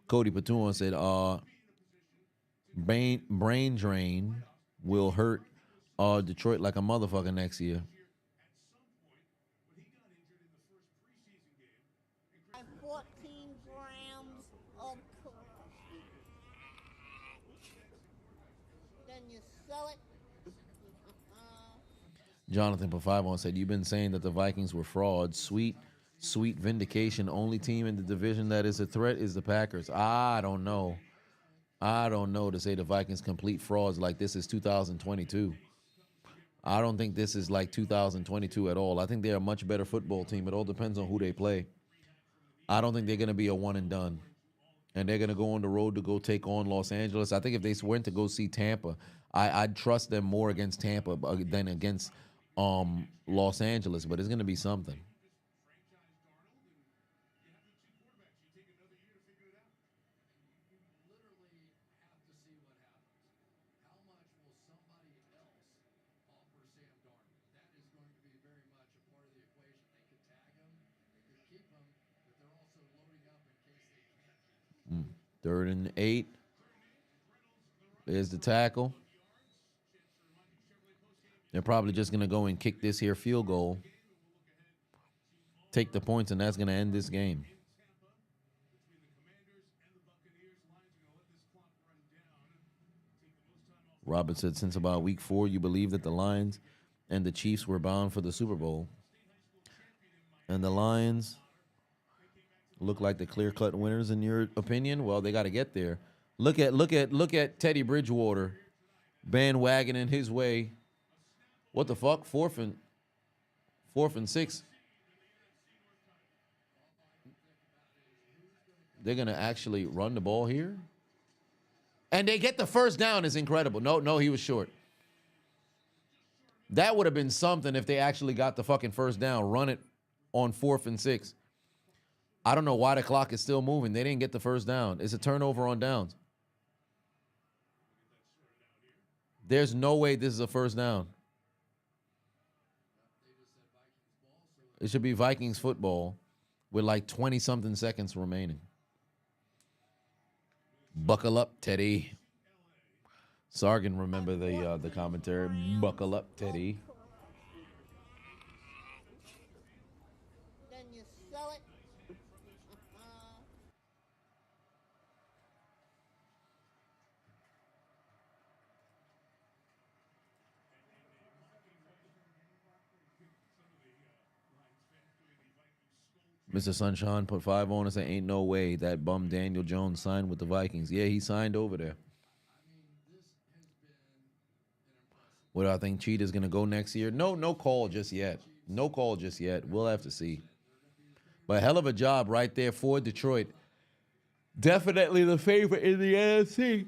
Speaker 1: Cody Patuan said, brain drain will hurt Detroit like a motherfucker next year.
Speaker 3: 14 grams of crack. Then you sell it.
Speaker 1: Jonathan Pafivon said, you've been saying that the Vikings were frauds. Sweet vindication. Only team in the division that is a threat is the Packers. I don't know to say the Vikings complete frauds like this is 2022. I don't think this is like 2022 at all. I think they're a much better football team. It all depends on who they play. I don't think they're going to be a one and done. And they're going to go on the road to go take on Los Angeles. I think if they went to go see Tampa, I'd trust them more against Tampa than against Los Angeles. But it's going to be something. Third and 8. There's the tackle. They're probably just going to go and kick this here field goal. Take the points, and that's going to end this game. Robert said, since about week 4, you believe that the Lions and the Chiefs were bound for the Super Bowl. And the Lions look like the clear-cut winners in your opinion? Well, they got to get there. Look at Teddy Bridgewater bandwagoning his way. What the fuck? Fourth and 6. They're gonna actually run the ball here, and they get the first down. Is incredible. No, he was short. That would have been something if they actually got the fucking first down. Run it on 4th and 6. I don't know why the clock is still moving. They didn't get the first down. It's a turnover on downs. There's no way this is a first down. It should be Vikings football with like 20-something seconds remaining. Buckle up, Teddy. Sargon, remember the commentary. Buckle up, Teddy.
Speaker 3: Then you sell it.
Speaker 1: Mr. Sunshine put 5 on and said, ain't no way that bum Daniel Jones signed with the Vikings. Yeah, he signed over there. What do I think Cheetah's going to go next year? No call just yet. No call just yet. We'll have to see. But hell of a job right there for Detroit. Definitely the favorite in the NFC.